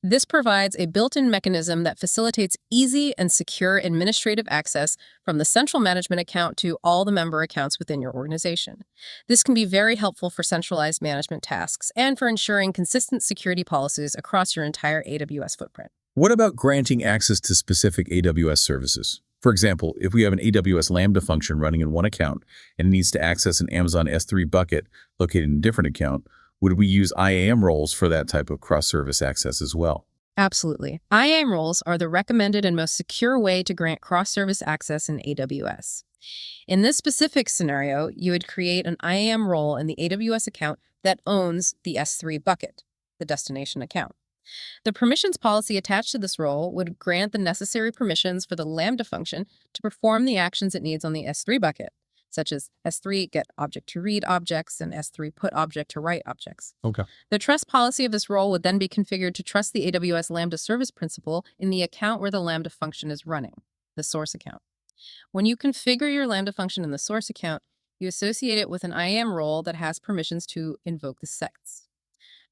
This provides a built-in mechanism that facilitates easy and secure administrative access from the central management account to all the member accounts within your organization. This can be very helpful for centralized management tasks and for ensuring consistent security policies across your entire AWS footprint. What about granting access to specific AWS services? For example, if we have an AWS Lambda function running in one account and it needs to access an Amazon S3 bucket located in a different account, would we use IAM roles for that type of cross-service access as well? Absolutely. IAM roles are the recommended and most secure way to grant cross-service access in AWS. In this specific scenario, you would create an IAM role in the AWS account that owns the S3 bucket, the destination account. The permissions policy attached to this role would grant the necessary permissions for the Lambda function to perform the actions it needs on the S3 bucket, such as S3 get object to read objects and S3 put object to write objects. Okay. The trust policy of this role would then be configured to trust the AWS Lambda service principal in the account where the Lambda function is running, the source account. When you configure your Lambda function in the source account, you associate it with an IAM role that has permissions to invoke the sets.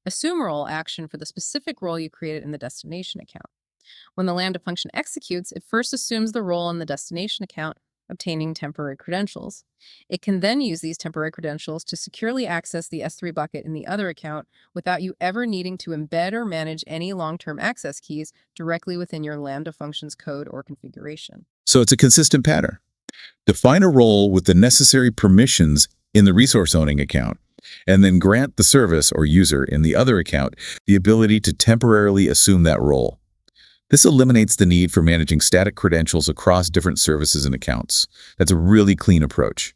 Assume role action for the specific role you created in the destination account. When the Lambda function executes, it first assumes the role in the destination account, obtaining temporary credentials. It can then use these temporary credentials to securely access the S3 bucket in the other account without you ever needing to embed or manage any long-term access keys directly within your Lambda function's code or configuration. So it's a consistent pattern. Define a role with the necessary permissions in the resource owning account, and then grant the service or user in the other account the ability to temporarily assume that role. This eliminates the need for managing static credentials across different services and accounts. That's a really clean approach.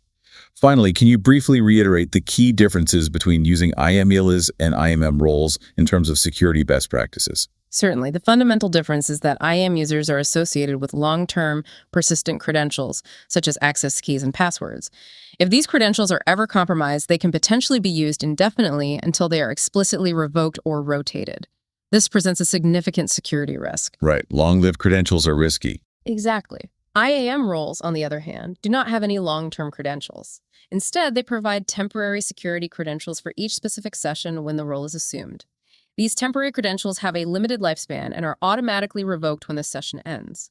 Finally, can you briefly reiterate the key differences between using IAM ELAs and IAM roles in terms of security best practices? Certainly. The fundamental difference is that IAM users are associated with long-term, persistent credentials, such as access keys and passwords. If these credentials are ever compromised, they can potentially be used indefinitely until they are explicitly revoked or rotated. This presents a significant security risk. Right. Long-lived credentials are risky. Exactly. IAM roles, on the other hand, do not have any long-term credentials. Instead, they provide temporary security credentials for each specific session when the role is assumed. These temporary credentials have a limited lifespan and are automatically revoked when the session ends.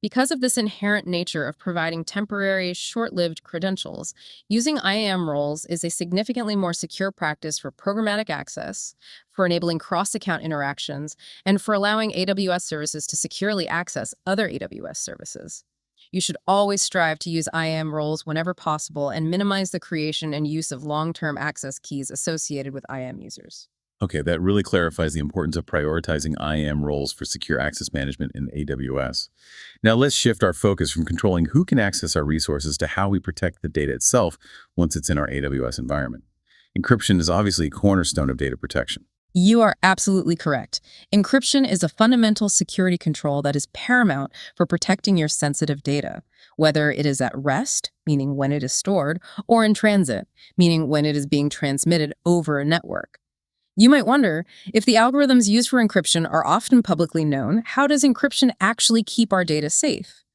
Because of this inherent nature of providing temporary, short-lived credentials, using IAM roles is a significantly more secure practice for programmatic access, for enabling cross-account interactions, and for allowing AWS services to securely access other AWS services. You should always strive to use IAM roles whenever possible and minimize the creation and use of long-term access keys associated with IAM users. Okay, that really clarifies the importance of prioritizing IAM roles for secure access management in AWS. Now let's shift our focus from controlling who can access our resources to how we protect the data itself once it's in our AWS environment. Encryption is obviously a cornerstone of data protection. You are absolutely correct. Encryption is a fundamental security control that is paramount for protecting your sensitive data, whether it is at rest, meaning when it is stored, or in transit, meaning when it is being transmitted over a network. You might wonder, if the algorithms used for encryption are often publicly known, how does encryption actually keep our data safe?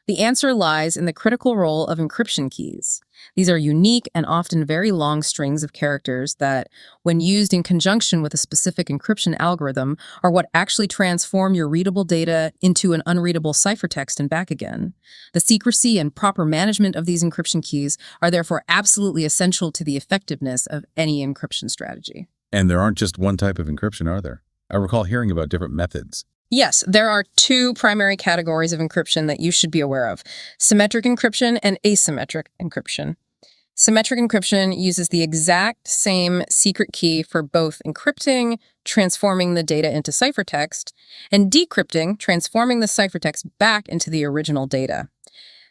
The answer lies in the critical role of encryption keys. These are unique and often very long strings of characters that, when used in conjunction with a specific encryption algorithm, are what actually transform your readable data into an unreadable ciphertext and back again. The secrecy and proper management of these encryption keys are therefore absolutely essential to the effectiveness of any encryption strategy. And there aren't just one type of encryption, are there? I recall hearing about different methods. Yes, there are two primary categories of encryption that you should be aware of: symmetric encryption and asymmetric encryption. Symmetric encryption uses the exact same secret key for both encrypting, transforming the data into ciphertext, and decrypting, transforming the ciphertext back into the original data.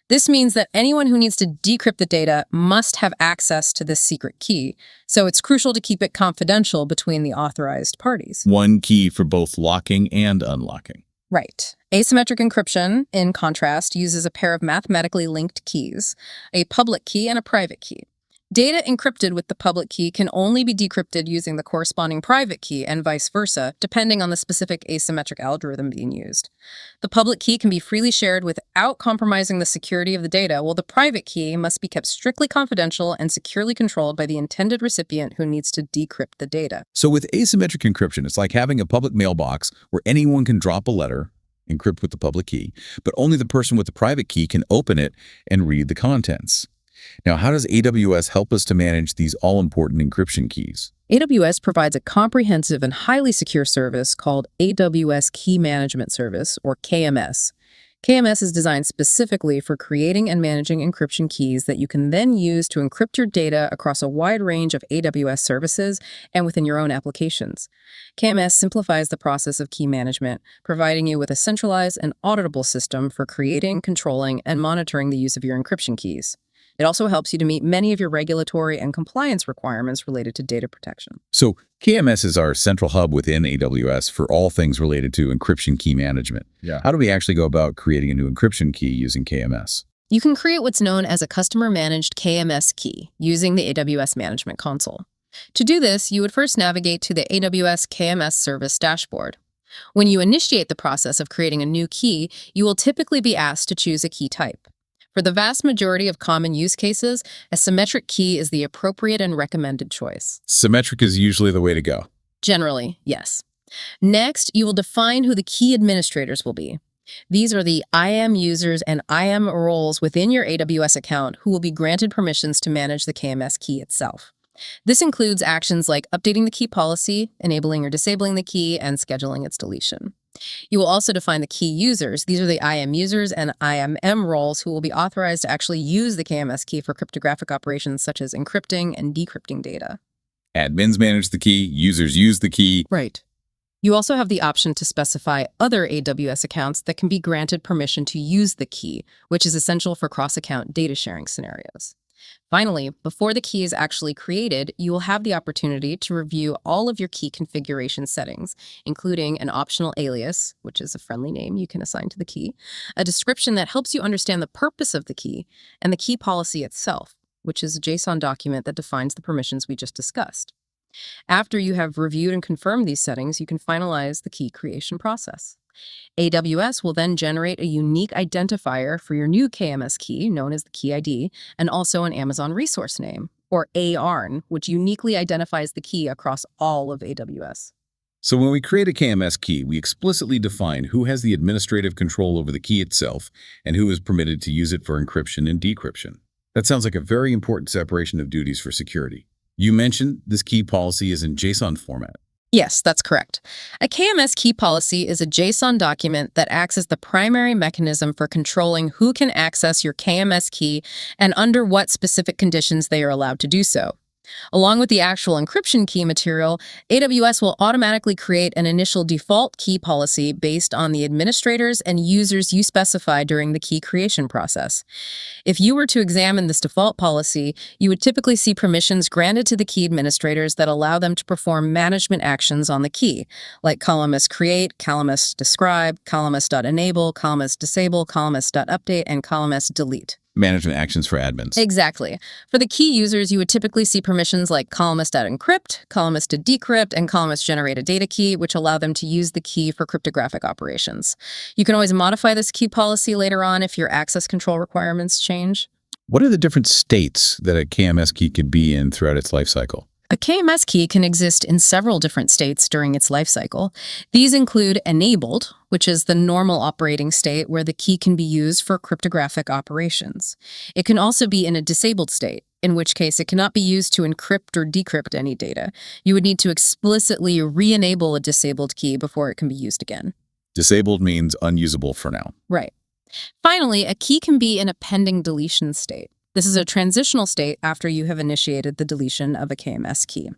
This means that anyone who needs to decrypt the data must have access to this secret key, so it's crucial to keep it confidential between the authorized parties. One key for both locking and unlocking. Right. Asymmetric encryption, in contrast, uses a pair of mathematically linked keys, a public key and a private key. Data encrypted with the public key can only be decrypted using the corresponding private key and vice versa, depending on the specific asymmetric algorithm being used. The public key can be freely shared without compromising the security of the data, while the private key must be kept strictly confidential and securely controlled by the intended recipient who needs to decrypt the data. So with asymmetric encryption, it's like having a public mailbox where anyone can drop a letter, encrypt with the public key, but only the person with the private key can open it and read the contents. Now, how does AWS help us to manage these all-important encryption keys? AWS provides a comprehensive and highly secure service called AWS Key Management Service, or KMS. KMS is designed specifically for creating and managing encryption keys that you can then use to encrypt your data across a wide range of AWS services and within your own applications. KMS simplifies the process of key management, providing you with a centralized and auditable system for creating, controlling, and monitoring the use of your encryption keys. It also helps you to meet many of your regulatory and compliance requirements related to data protection. So KMS is our central hub within AWS for all things related to encryption key management. Yeah. How do we actually go about creating a new encryption key using KMS? You can create what's known as a customer-managed KMS key using the AWS Management Console. To do this, you would first navigate to the AWS KMS Service dashboard. When you initiate the process of creating a new key, you will typically be asked to choose a key type. For the vast majority of common use cases, a symmetric key is the appropriate and recommended choice. Symmetric is usually the way to go. Generally, yes. Next, you will define who the key administrators will be. These are the IAM users and IAM roles within your AWS account who will be granted permissions to manage the KMS key itself. This includes actions like updating the key policy, enabling or disabling the key, and scheduling its deletion. You will also define the key users. These are the IAM users and IAM roles who will be authorized to actually use the KMS key for cryptographic operations such as encrypting and decrypting data. Admins manage the key, users use the key. Right. You also have the option to specify other AWS accounts that can be granted permission to use the key, which is essential for cross-account data sharing scenarios. Finally, before the key is actually created, you will have the opportunity to review all of your key configuration settings, including an optional alias, which is a friendly name you can assign to the key, a description that helps you understand the purpose of the key, and the key policy itself, which is a JSON document that defines the permissions we just discussed. After you have reviewed and confirmed these settings, you can finalize the key creation process. AWS will then generate a unique identifier for your new KMS key, known as the key ID, and also an Amazon resource name, or ARN, which uniquely identifies the key across all of AWS. So when we create a KMS key, we explicitly define who has the administrative control over the key itself and who is permitted to use it for encryption and decryption. That sounds like a very important separation of duties for security. You mentioned this key policy is in JSON format. Yes, that's correct. A KMS key policy is a JSON document that acts as the primary mechanism for controlling who can access your KMS key and under what specific conditions they are allowed to do so. Along with the actual encryption key material, AWS will automatically create an initial default key policy based on the administrators and users you specify during the key creation process. If you were to examine this default policy, you would typically see permissions granted to the key administrators that allow them to perform management actions on the key, like column create, column describe, column.enable, column disable, column.update, and column delete. Management actions for admins. Exactly. For the key users, you would typically see permissions like column.encrypt, column.decrypt, and column.generate a data key, which allow them to use the key for cryptographic operations. You can always modify this key policy later on if your access control requirements change. What are the different states that a KMS key could be in throughout its lifecycle? A KMS key can exist in several different states during its lifecycle. These include enabled, which is the normal operating state where the key can be used for cryptographic operations. It can also be in a disabled state, in which case it cannot be used to encrypt or decrypt any data. You would need to explicitly re-enable a disabled key before it can be used again. Disabled means unusable for now. Right. Finally, a key can be in a pending deletion state. This is a transitional state after you have initiated the deletion of a KMS key.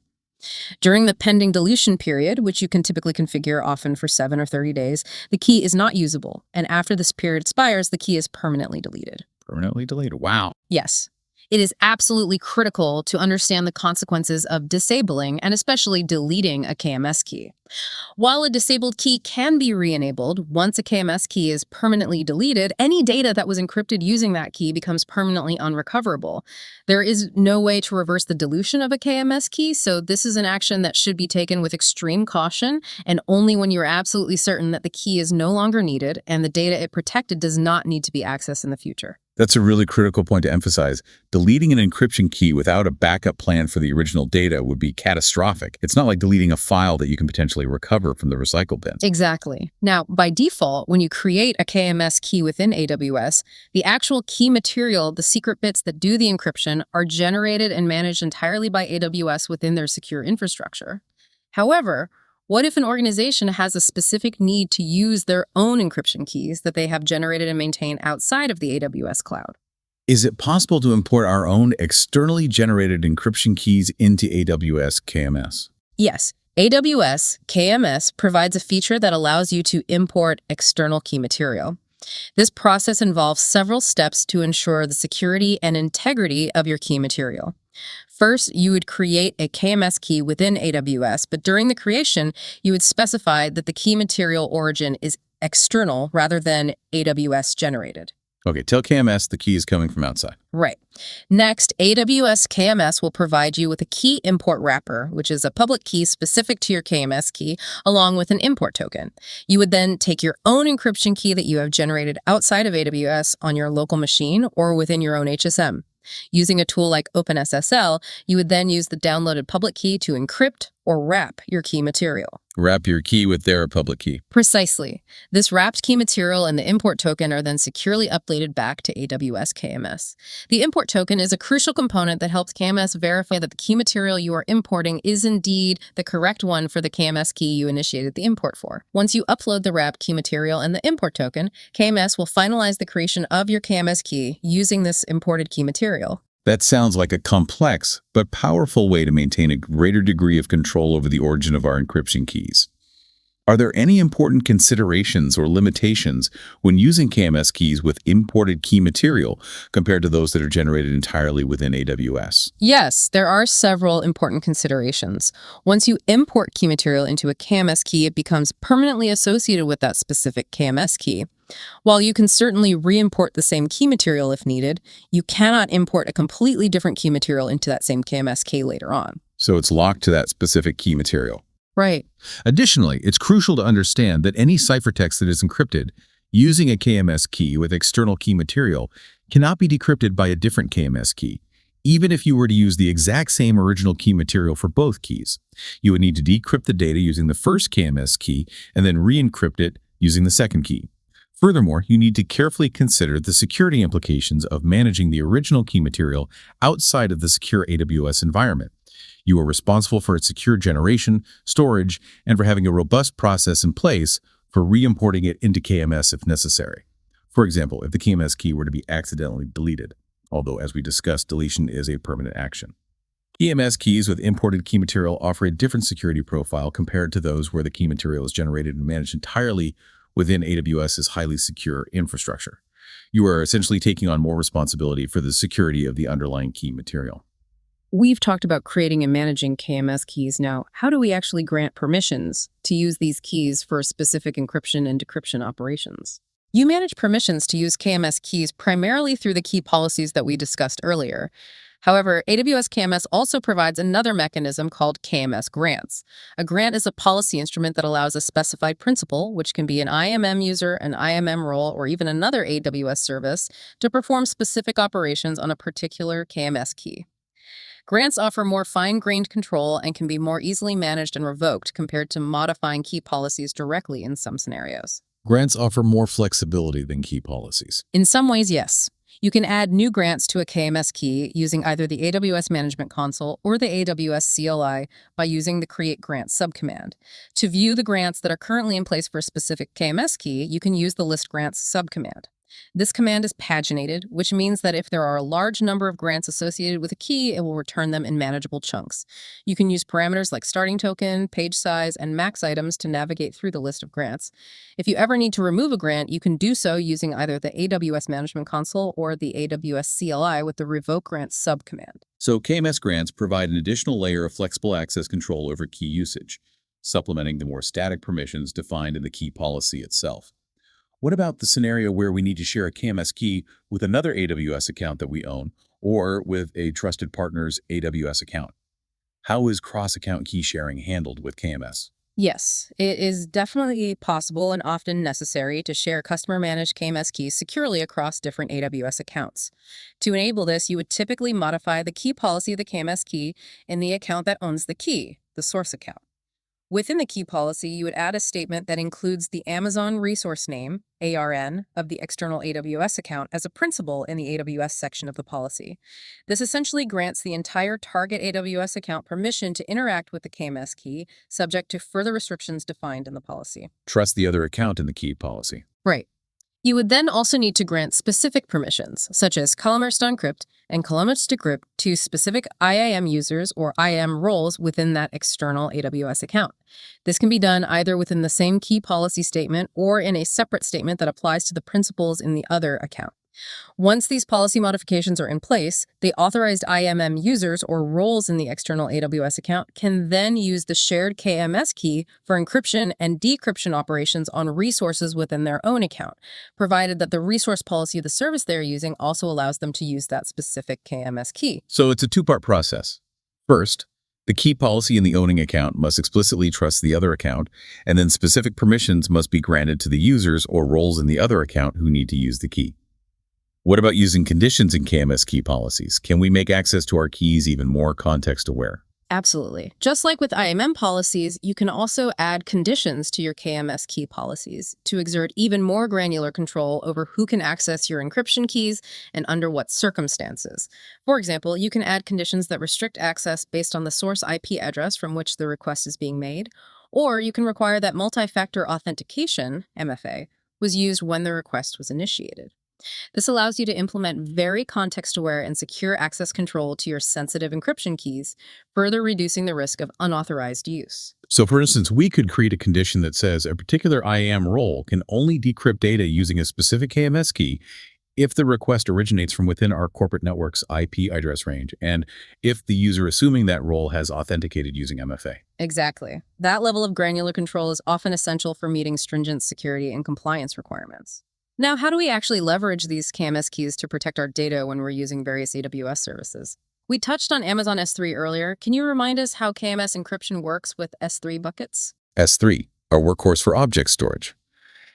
During the pending deletion period, which you can typically configure often for 7 or 30 days, the key is not usable, and after this period expires, the key is permanently deleted. Permanently deleted. Wow. Yes. It is absolutely critical to understand the consequences of disabling and especially deleting a KMS key. While a disabled key can be re-enabled, once a KMS key is permanently deleted, any data that was encrypted using that key becomes permanently unrecoverable. There is no way to reverse the dilution of a KMS key, so this is an action that should be taken with extreme caution and only when you're absolutely certain that the key is no longer needed and the data it protected does not need to be accessed in the future. That's a really critical point to emphasize. Deleting an encryption key without a backup plan for the original data would be catastrophic. It's not like deleting a file that you can potentially recover from the recycle bin. Exactly. Now, by default, when you create a KMS key within AWS, the actual key material, the secret bits that do the encryption, are generated and managed entirely by AWS within their secure infrastructure. However, what if an organization has a specific need to use their own encryption keys that they have generated and maintained outside of the AWS cloud? Is it possible to import our own externally generated encryption keys into AWS KMS? Yes. AWS KMS provides a feature that allows you to import external key material. This process involves several steps to ensure the security and integrity of your key material. First, you would create a KMS key within AWS, but during the creation, you would specify that the key material origin is external rather than AWS generated. Okay, tell KMS the key is coming from outside. Right. Next, AWS KMS will provide you with a key import wrapper, which is a public key specific to your KMS key, along with an import token. You would then take your own encryption key that you have generated outside of AWS on your local machine or within your own HSM. Using a tool like OpenSSL, you would then use the downloaded public key to encrypt or wrap your key material. Wrap your key with their public key. Precisely. This wrapped key material and the import token are then securely uploaded back to AWS KMS. The import token is a crucial component that helps KMS verify that the key material you are importing is indeed the correct one for the KMS key you initiated the import for. Once you upload the wrapped key material and the import token, KMS will finalize the creation of your KMS key using this imported key material. That sounds like a complex but powerful way to maintain a greater degree of control over the origin of our encryption keys. Are there any important considerations or limitations when using KMS keys with imported key material compared to those that are generated entirely within AWS? Yes, there are several important considerations. Once you import key material into a KMS key, it becomes permanently associated with that specific KMS key. While you can certainly re-import the same key material if needed, you cannot import a completely different key material into that same KMS key later on. So it's locked to that specific key material. Right. Additionally, it's crucial to understand that any ciphertext that is encrypted using a KMS key with external key material cannot be decrypted by a different KMS key, even if you were to use the exact same original key material for both keys. You would need to decrypt the data using the first KMS key and then re-encrypt it using the second key. Furthermore, you need to carefully consider the security implications of managing the original key material outside of the secure AWS environment. You are responsible for its secure generation, storage, and for having a robust process in place for re-importing it into KMS if necessary. For example, if the KMS key were to be accidentally deleted, although as we discussed, deletion is a permanent action. KMS keys with imported key material offer a different security profile compared to those where the key material is generated and managed entirely within AWS's highly secure infrastructure. You are essentially taking on more responsibility for the security of the underlying key material. We've talked about creating and managing KMS keys. Now, how do we actually grant permissions to use these keys for specific encryption and decryption operations? You manage permissions to use KMS keys primarily through the key policies that we discussed earlier. However, AWS KMS also provides another mechanism called KMS grants. A grant is a policy instrument that allows a specified principal, which can be an IAM user, an IAM role, or even another AWS service, to perform specific operations on a particular KMS key. Grants offer more fine-grained control and can be more easily managed and revoked compared to modifying key policies directly in some scenarios. Grants offer more flexibility than key policies. In some ways, yes. You can add new grants to a KMS key using either the AWS Management Console or the AWS CLI by using the Create Grant subcommand. To view the grants that are currently in place for a specific KMS key, you can use the List Grants subcommand. This command is paginated, which means that if there are a large number of grants associated with a key, it will return them in manageable chunks. You can use parameters like starting token, page size, and max items to navigate through the list of grants. If you ever need to remove a grant, you can do so using either the AWS Management Console or the AWS CLI with the Revoke Grants subcommand. So KMS grants provide an additional layer of flexible access control over key usage, supplementing the more static permissions defined in the key policy itself. What about the scenario where we need to share a KMS key with another AWS account that we own or with a trusted partner's AWS account? How is cross-account key sharing handled with KMS? Yes, it is definitely possible and often necessary to share customer-managed KMS keys securely across different AWS accounts. To enable this, you would typically modify the key policy of the KMS key in the account that owns the key, the source account. Within the key policy, you would add a statement that includes the Amazon resource name, ARN, of the external AWS account as a principal in the AWS section of the policy. This essentially grants the entire target AWS account permission to interact with the KMS key, subject to further restrictions defined in the policy. Trust the other account in the key policy. Right. You would then also need to grant specific permissions, such as columns to encrypt and columns to decrypt to specific IAM users or IAM roles within that external AWS account. This can be done either within the same key policy statement or in a separate statement that applies to the principals in the other account. Once these policy modifications are in place, the authorized IAM users or roles in the external AWS account can then use the shared KMS key for encryption and decryption operations on resources within their own account, provided that the resource policy of the service they're using also allows them to use that specific KMS key. So it's a two-part process. First, the key policy in the owning account must explicitly trust the other account, and then specific permissions must be granted to the users or roles in the other account who need to use the key. What about using conditions in KMS key policies? Can we make access to our keys even more context-aware? Absolutely. Just like with IAM policies, you can also add conditions to your KMS key policies to exert even more granular control over who can access your encryption keys and under what circumstances. For example, you can add conditions that restrict access based on the source IP address from which the request is being made, or you can require that multi-factor authentication, MFA, was used when the request was initiated. This allows you to implement very context-aware and secure access control to your sensitive encryption keys, further reducing the risk of unauthorized use. So for instance, we could create a condition that says a particular IAM role can only decrypt data using a specific KMS key if the request originates from within our corporate network's IP address range, and if the user assuming that role has authenticated using MFA. Exactly. That level of granular control is often essential for meeting stringent security and compliance requirements. Now, how do we actually leverage these KMS keys to protect our data when we're using various AWS services? We touched on Amazon S3 earlier. Can you remind us how KMS encryption works with S3 buckets? S3, our workhorse for object storage.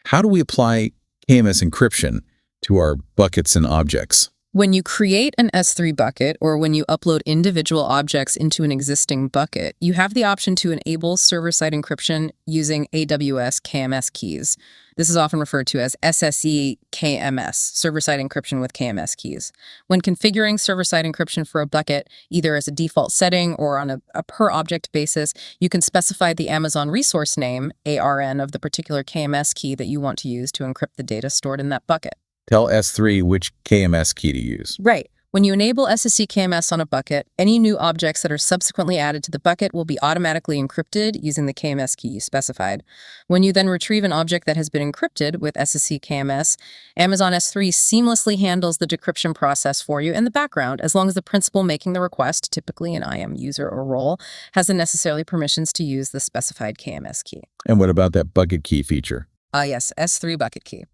How do we apply KMS encryption to our buckets and objects? When you create an S3 bucket or when you upload individual objects into an existing bucket, you have the option to enable server-side encryption using AWS KMS keys. This is often referred to as SSE KMS, server-side encryption with KMS keys. When configuring server-side encryption for a bucket, either as a default setting or on a per-object basis, you can specify the Amazon resource name, ARN, of the particular KMS key that you want to use to encrypt the data stored in that bucket. Tell S3 which KMS key to use. Right. When you enable SSE KMS on a bucket, any new objects that are subsequently added to the bucket will be automatically encrypted using the KMS key you specified. When you then retrieve an object that has been encrypted with SSE KMS, Amazon S3 seamlessly handles the decryption process for you in the background, as long as the principal making the request, typically an IAM user or role, has the necessary permissions to use the specified KMS key. And what about that bucket key feature? Yes, S3 bucket key.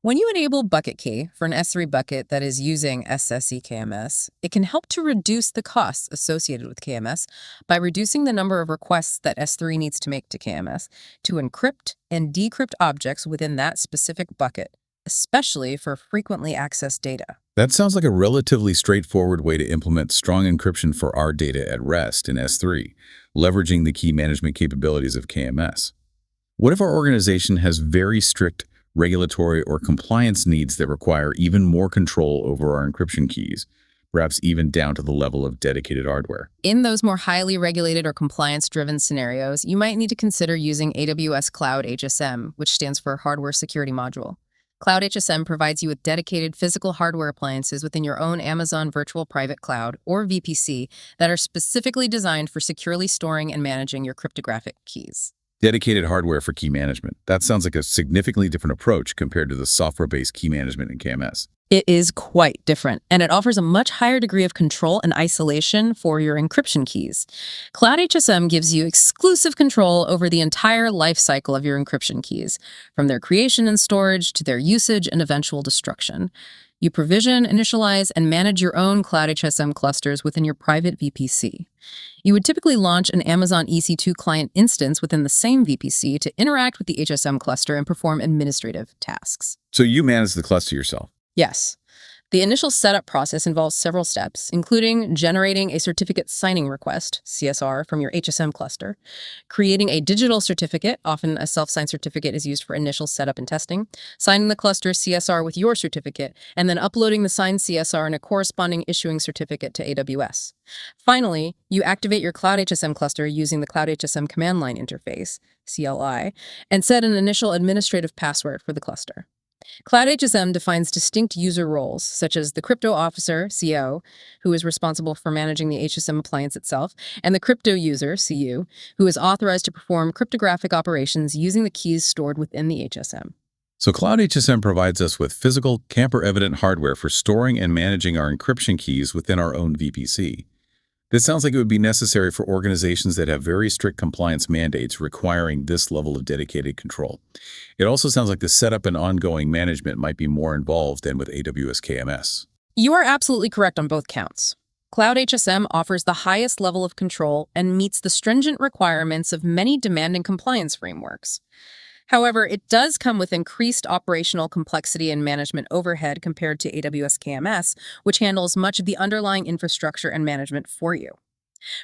When you enable bucket key for an S3 bucket that is using SSE KMS, it can help to reduce the costs associated with KMS by reducing the number of requests that S3 needs to make to KMS to encrypt and decrypt objects within that specific bucket, especially for frequently accessed data. That sounds like a relatively straightforward way to implement strong encryption for our data at rest in S3, leveraging the key management capabilities of KMS. What if our organization has very strict regulatory or compliance needs that require even more control over our encryption keys, perhaps even down to the level of dedicated hardware? In those more highly regulated or compliance-driven scenarios, you might need to consider using AWS Cloud HSM, which stands for Hardware Security Module. Cloud HSM provides you with dedicated physical hardware appliances within your own Amazon Virtual Private Cloud, or VPC, that are specifically designed for securely storing and managing your cryptographic keys. Dedicated hardware for key management. That sounds like a significantly different approach compared to the software-based key management in KMS. It is quite different, and it offers a much higher degree of control and isolation for your encryption keys. Cloud HSM gives you exclusive control over the entire life cycle of your encryption keys, from their creation and storage to their usage and eventual destruction. You provision, initialize, and manage your own Cloud HSM clusters within your private VPC. You would typically launch an Amazon EC2 client instance within the same VPC to interact with the HSM cluster and perform administrative tasks. So you manage the cluster yourself? Yes. The initial setup process involves several steps, including generating a certificate signing request, CSR, from your HSM cluster, creating a digital certificate, often a self-signed certificate is used for initial setup and testing, signing the cluster CSR with your certificate, and then uploading the signed CSR and a corresponding issuing certificate to AWS. Finally, you activate your Cloud HSM cluster using the Cloud HSM command line interface, CLI, and set an initial administrative password for the cluster. Cloud HSM defines distinct user roles, such as the crypto officer, CO, who is responsible for managing the HSM appliance itself, and the crypto user, CU, who is authorized to perform cryptographic operations using the keys stored within the HSM. So Cloud HSM provides us with physical, tamper-evident hardware for storing and managing our encryption keys within our own VPC. This sounds like it would be necessary for organizations that have very strict compliance mandates requiring this level of dedicated control. It also sounds like the setup and ongoing management might be more involved than with AWS KMS. You are absolutely correct on both counts. Cloud HSM offers the highest level of control and meets the stringent requirements of many demanding compliance frameworks. However, it does come with increased operational complexity and management overhead compared to AWS KMS, which handles much of the underlying infrastructure and management for you.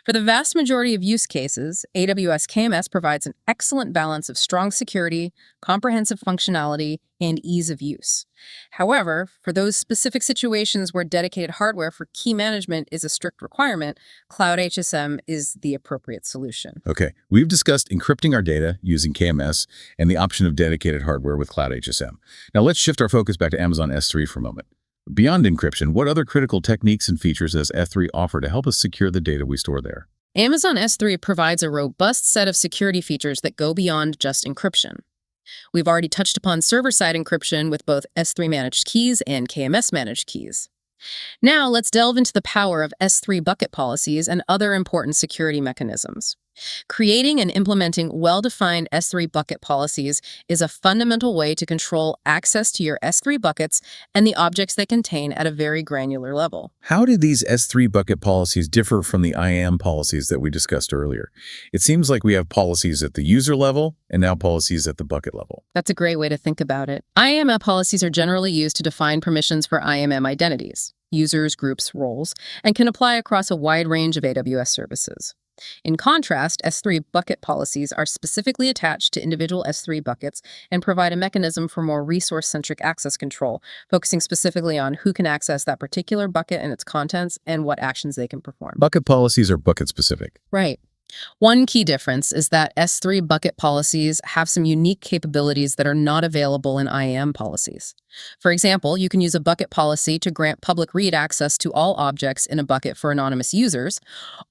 For the vast majority of use cases, AWS KMS provides an excellent balance of strong security, comprehensive functionality, and ease of use. However, for those specific situations where dedicated hardware for key management is a strict requirement, Cloud HSM is the appropriate solution. Okay, we've discussed encrypting our data using KMS and the option of dedicated hardware with Cloud HSM. Now let's shift our focus back to Amazon S3 for a moment. Beyond encryption, what other critical techniques and features does S3 offer to help us secure the data we store there? Amazon S3 provides a robust set of security features that go beyond just encryption. We've already touched upon server-side encryption with both S3 managed keys and KMS managed keys. Now let's delve into the power of S3 bucket policies and other important security mechanisms. Creating and implementing well-defined S3 bucket policies is a fundamental way to control access to your S3 buckets and the objects they contain at a very granular level. How do these S3 bucket policies differ from the IAM policies that we discussed earlier? It seems like we have policies at the user level and now policies at the bucket level. That's a great way to think about it. IAM policies are generally used to define permissions for IAM identities. users, groups, roles, and can apply across a wide range of AWS services. In contrast, S3 bucket policies are specifically attached to individual S3 buckets and provide a mechanism for more resource-centric access control, focusing specifically on who can access that particular bucket and its contents and what actions they can perform. Bucket policies are bucket-specific. Right. One key difference is that S3 bucket policies have some unique capabilities that are not available in IAM policies. For example, you can use a bucket policy to grant public read access to all objects in a bucket for anonymous users,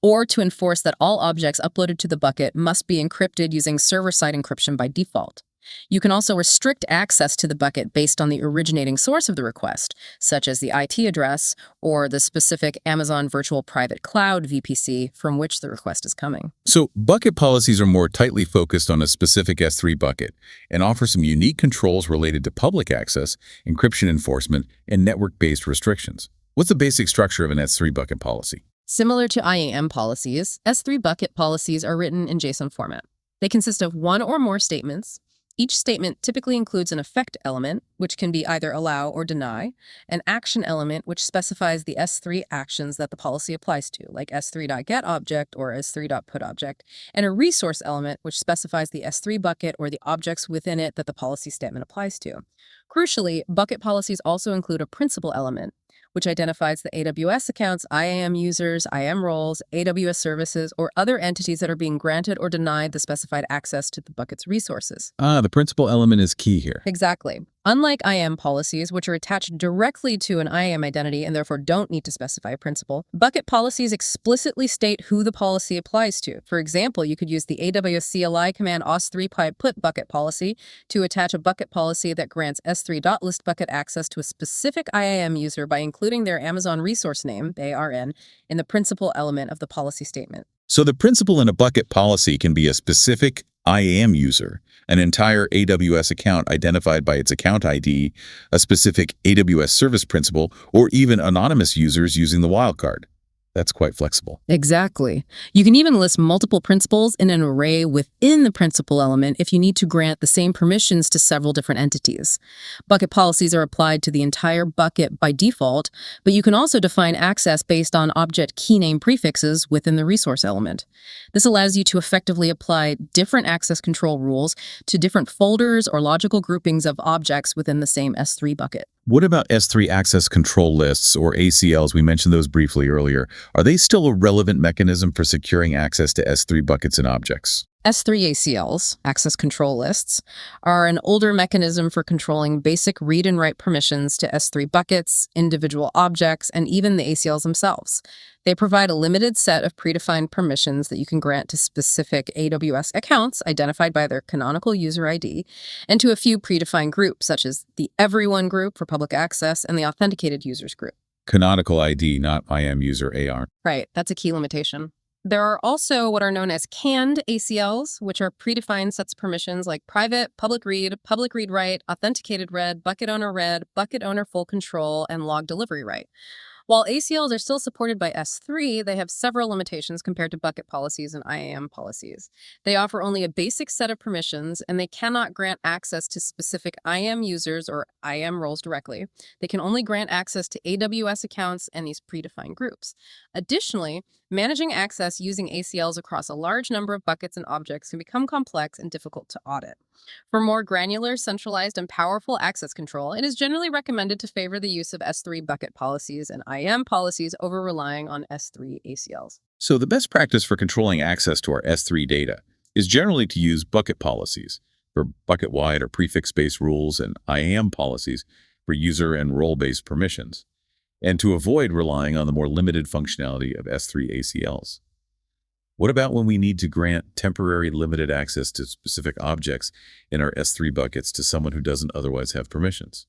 or to enforce that all objects uploaded to the bucket must be encrypted using server-side encryption by default. You can also restrict access to the bucket based on the originating source of the request, such as the IP address or the specific Amazon Virtual Private Cloud VPC from which the request is coming. So bucket policies are more tightly focused on a specific S3 bucket and offer some unique controls related to public access, encryption enforcement, and network-based restrictions. What's the basic structure of an S3 bucket policy? Similar to IAM policies, S3 bucket policies are written in JSON format. They consist of one or more statements. Each statement typically includes an effect element, which can be either allow or deny, an action element, which specifies the S3 actions that the policy applies to, like s3.getObject or s3.putObject, and a resource element, which specifies the S3 bucket or the objects within it that the policy statement applies to. Crucially, bucket policies also include a principal element, which identifies the AWS accounts, IAM users, IAM roles, AWS services, or other entities that are being granted or denied the specified access to the bucket's resources. The principal element is key here. Exactly. Unlike IAM policies, which are attached directly to an IAM identity and therefore don't need to specify a principal, bucket policies explicitly state who the policy applies to. For example, you could use the AWS CLI command os3.put bucket policy to attach a bucket policy that grants s3.listBucket access to a specific IAM user by including their Amazon resource name, ARN, in the principal element of the policy statement. So the principal in a bucket policy can be a specific IAM user, an entire AWS account identified by its account ID, a specific AWS service principal, or even anonymous users using the wildcard. That's quite flexible. Exactly. You can even list multiple principals in an array within the principal element if you need to grant the same permissions to several different entities. Bucket policies are applied to the entire bucket by default, but you can also define access based on object key name prefixes within the resource element. This allows you to effectively apply different access control rules to different folders or logical groupings of objects within the same S3 bucket. What about S3 access control lists, or ACLs? We mentioned those briefly earlier. Are they still a relevant mechanism for securing access to S3 buckets and objects? S3 ACLs, access control lists, are an older mechanism for controlling basic read and write permissions to S3 buckets, individual objects, and even the ACLs themselves. They provide a limited set of predefined permissions that you can grant to specific AWS accounts identified by their canonical user ID, and to a few predefined groups, such as the Everyone group for public access and the Authenticated Users group. Canonical ID, not IAM user AR. Right, that's a key limitation. There are also what are known as canned ACLs, which are predefined sets of permissions like private, public read write, authenticated read, bucket owner full control, and log delivery write. While ACLs are still supported by S3, they have several limitations compared to bucket policies and IAM policies. They offer only a basic set of permissions, and they cannot grant access to specific IAM users or IAM roles directly. They can only grant access to AWS accounts and these predefined groups. Additionally, managing access using ACLs across a large number of buckets and objects can become complex and difficult to audit. For more granular, centralized, and powerful access control, it is generally recommended to favor the use of S3 bucket policies and IAM policies over relying on S3 ACLs. So the best practice for controlling access to our S3 data is generally to use bucket policies for bucket-wide or prefix-based rules and IAM policies for user and role-based permissions, and to avoid relying on the more limited functionality of S3 ACLs. What about when we need to grant temporary limited access to specific objects in our S3 buckets to someone who doesn't otherwise have permissions?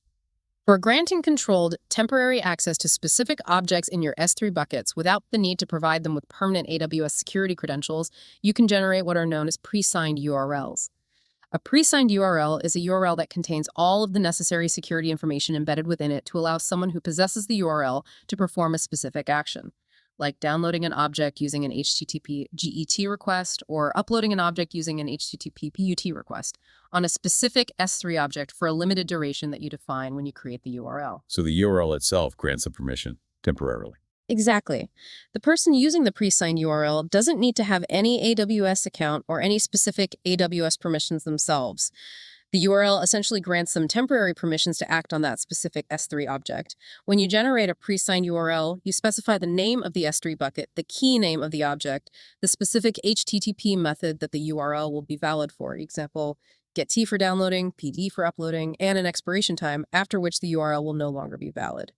For granting controlled temporary access to specific objects in your S3 buckets without the need to provide them with permanent AWS security credentials, you can generate what are known as pre-signed URLs. A pre-signed URL is a URL that contains all of the necessary security information embedded within it to allow someone who possesses the URL to perform a specific action, like downloading an object using an HTTP GET request or uploading an object using an HTTP PUT request on a specific S3 object for a limited duration that you define when you create the URL. So the URL itself grants a permission temporarily. Exactly. The person using the pre-signed URL doesn't need to have any AWS account or any specific AWS permissions themselves. The URL essentially grants them temporary permissions to act on that specific S3 object. When you generate a pre-signed URL, you specify the name of the S3 bucket, the key name of the object, the specific HTTP method that the URL will be valid for. Example, GET for downloading, PD for uploading, and an expiration time, after which the URL will no longer be valid.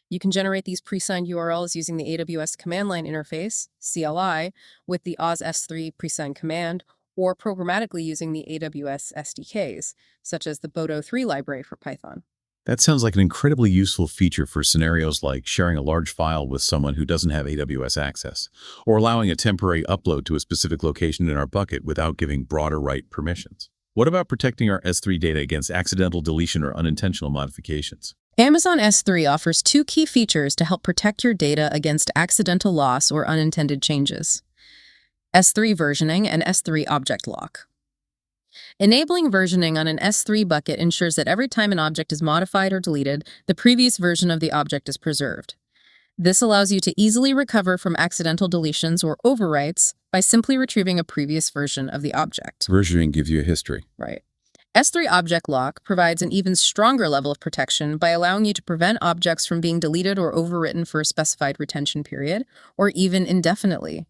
You can generate these pre-signed URLs using the AWS command line interface, CLI, with the Oz S3 pre-signed command, or programmatically using the AWS SDKs, such as the Bodo3 library for Python. That sounds like an incredibly useful feature for scenarios like sharing a large file with someone who doesn't have AWS access, or allowing a temporary upload to a specific location in our bucket without giving broader write permissions. What about protecting our S3 data against accidental deletion or unintentional modifications? Amazon S3 offers two key features to help protect your data against accidental loss or unintended changes: S3 versioning and S3 object lock. Enabling versioning on an S3 bucket ensures that every time an object is modified or deleted, the previous version of the object is preserved. This allows you to easily recover from accidental deletions or overwrites by simply retrieving a previous version of the object. Versioning gives you a history. Right. S3 Object Lock provides an even stronger level of protection by allowing you to prevent objects from being deleted or overwritten for a specified retention period, or even indefinitely.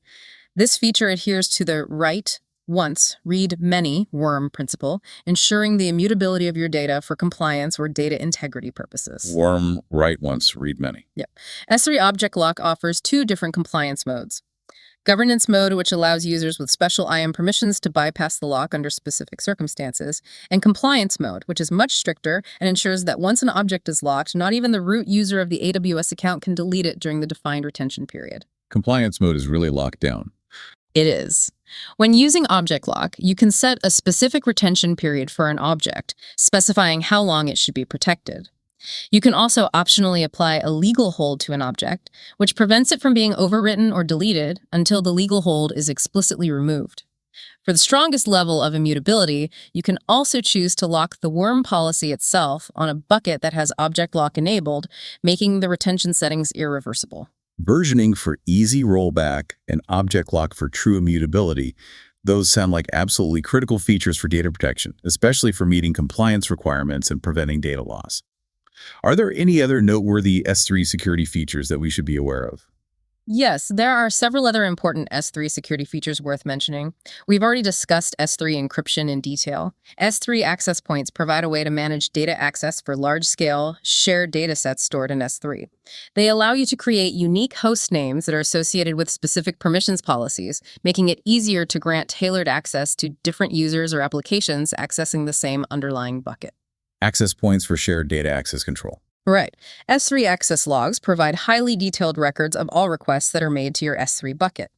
This feature adheres to the write once, read many worm principle, ensuring the immutability of your data for compliance or data integrity purposes. Worm, write once, read many. Yep. S3 Object Lock offers two different compliance modes. Governance mode, which allows users with special IAM permissions to bypass the lock under specific circumstances, and compliance mode, which is much stricter and ensures that once an object is locked, not even the root user of the AWS account can delete it during the defined retention period. Compliance mode is really locked down. It is. When using Object Lock, you can set a specific retention period for an object, specifying how long it should be protected. You can also optionally apply a legal hold to an object, which prevents it from being overwritten or deleted until the legal hold is explicitly removed. For the strongest level of immutability, you can also choose to lock the worm policy itself on a bucket that has Object Lock enabled, making the retention settings irreversible. Versioning for easy rollback and object lock for true immutability, those sound like absolutely critical features for data protection, especially for meeting compliance requirements and preventing data loss. Are there any other noteworthy S3 security features that we should be aware of? Yes, there are several other important S3 security features worth mentioning. We've already discussed S3 encryption in detail. S3 access points provide a way to manage data access for large-scale, shared data sets stored in S3. They allow you to create unique host names that are associated with specific permissions policies, making it easier to grant tailored access to different users or applications accessing the same underlying bucket. Access points for shared data access control. Right. S3 access logs provide highly detailed records of all requests that are made to your S3 bucket.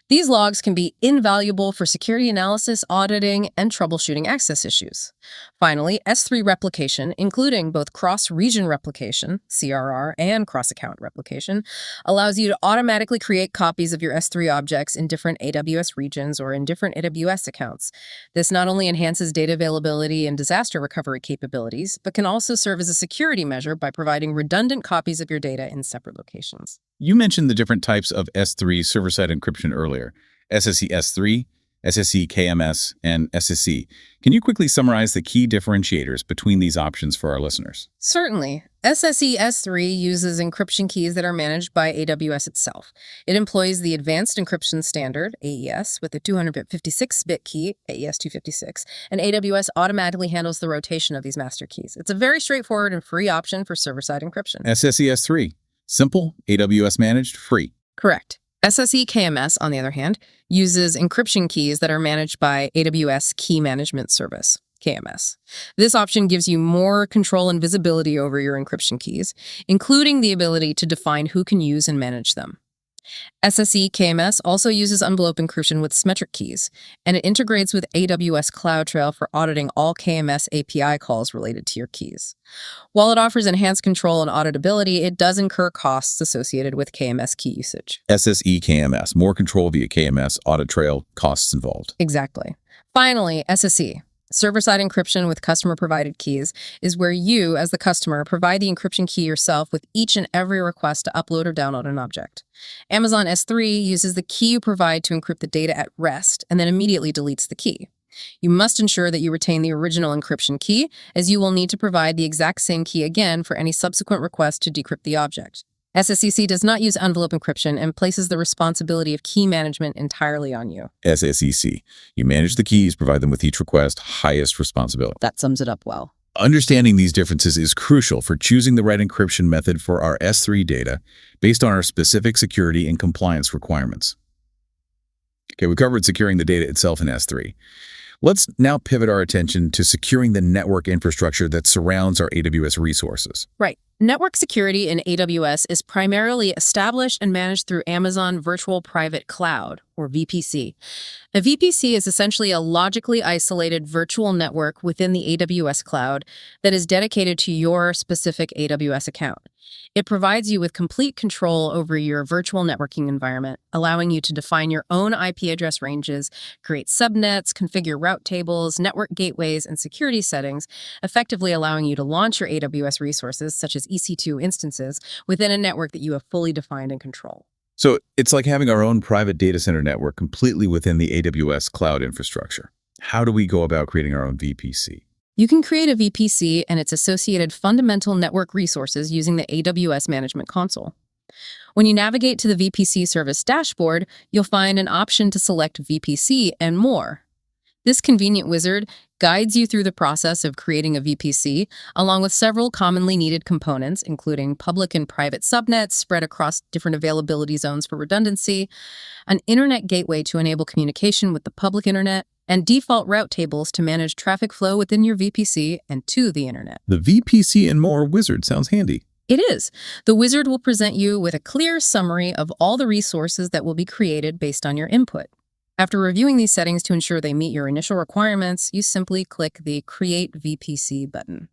These logs can be invaluable for security analysis, auditing, and troubleshooting access issues. Finally, S3 replication, including both cross-region replication, CRR, and cross-account replication, allows you to automatically create copies of your S3 objects in different AWS regions or in different AWS accounts. This not only enhances data availability and disaster recovery capabilities, but can also serve as a security measure by providing redundant copies of your data in separate locations. You mentioned the different types of S3 server-side encryption earlier: SSE S3, SSE KMS, and SSE. Can you quickly summarize the key differentiators between these options for our listeners? Certainly. SSE S3 uses encryption keys that are managed by AWS itself. It employs the Advanced Encryption Standard, AES, with a 256-bit key, AES 256, and AWS automatically handles the rotation of these master keys. It's a very straightforward and free option for server-side encryption. SSE S3. Simple, AWS managed, free. Correct. SSE KMS, on the other hand, uses encryption keys that are managed by AWS Key Management Service, KMS. This option gives you more control and visibility over your encryption keys, including the ability to define who can use and manage them. SSE KMS also uses envelope encryption with symmetric keys, and it integrates with AWS CloudTrail for auditing all KMS API calls related to your keys. While it offers enhanced control and auditability, it does incur costs associated with KMS key usage. SSE KMS, more control via KMS, audit trail, costs involved. Exactly. Finally, SSE. Server-side encryption with customer-provided keys is where you, as the customer, provide the encryption key yourself with each and every request to upload or download an object. Amazon S3 uses the key you provide to encrypt the data at rest and then immediately deletes the key. You must ensure that you retain the original encryption key, as you will need to provide the exact same key again for any subsequent request to decrypt the object. SSEC does not use envelope encryption and places the responsibility of key management entirely on you. SSEC. You manage the keys, provide them with each request, highest responsibility. That sums it up well. Understanding these differences is crucial for choosing the right encryption method for our S3 data based on our specific security and compliance requirements. Okay, we covered securing the data itself in S3. Let's now pivot our attention to securing the network infrastructure that surrounds our AWS resources. Right. Network security in AWS is primarily established and managed through Amazon Virtual Private Cloud, or VPC. A VPC is essentially a logically isolated virtual network within the AWS cloud that is dedicated to your specific AWS account. It provides you with complete control over your virtual networking environment, allowing you to define your own IP address ranges, create subnets, configure route tables, network gateways, and security settings, effectively allowing you to launch your AWS resources, such as EC2 instances, within a network that you have fully defined and control. So it's like having our own private data center network completely within the AWS cloud infrastructure. How do we go about creating our own VPC? You can create a VPC and its associated fundamental network resources using the AWS Management Console. When you navigate to the VPC service dashboard, you'll find an option to select VPC and more. This convenient wizard guides you through the process of creating a VPC, along with several commonly needed components, including public and private subnets spread across different availability zones for redundancy, an internet gateway to enable communication with the public internet, and default route tables to manage traffic flow within your VPC and to the internet. The VPC and more wizard sounds handy. It is. The wizard will present you with a clear summary of all the resources that will be created based on your input. After reviewing these settings to ensure they meet your initial requirements, you simply click the Create VPC button.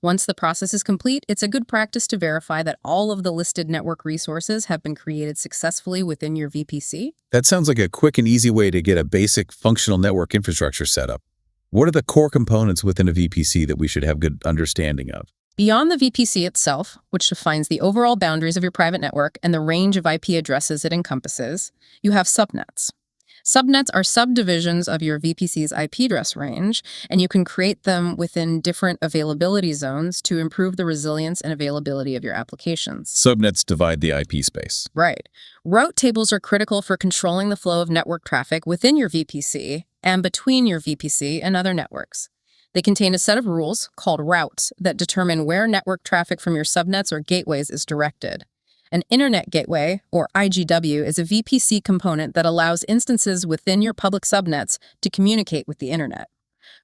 Once the process is complete, it's a good practice to verify that all of the listed network resources have been created successfully within your VPC. That sounds like a quick and easy way to get a basic functional network infrastructure set up. What are the core components within a VPC that we should have good understanding of? Beyond the VPC itself, which defines the overall boundaries of your private network and the range of IP addresses it encompasses, you have subnets. Subnets are subdivisions of your VPC's IP address range, and you can create them within different availability zones to improve the resilience and availability of your applications. Subnets divide the IP space. Right. Route tables are critical for controlling the flow of network traffic within your VPC and between your VPC and other networks. They contain a set of rules, called routes, that determine where network traffic from your subnets or gateways is directed. An Internet Gateway, or IGW, is a VPC component that allows instances within your public subnets to communicate with the Internet.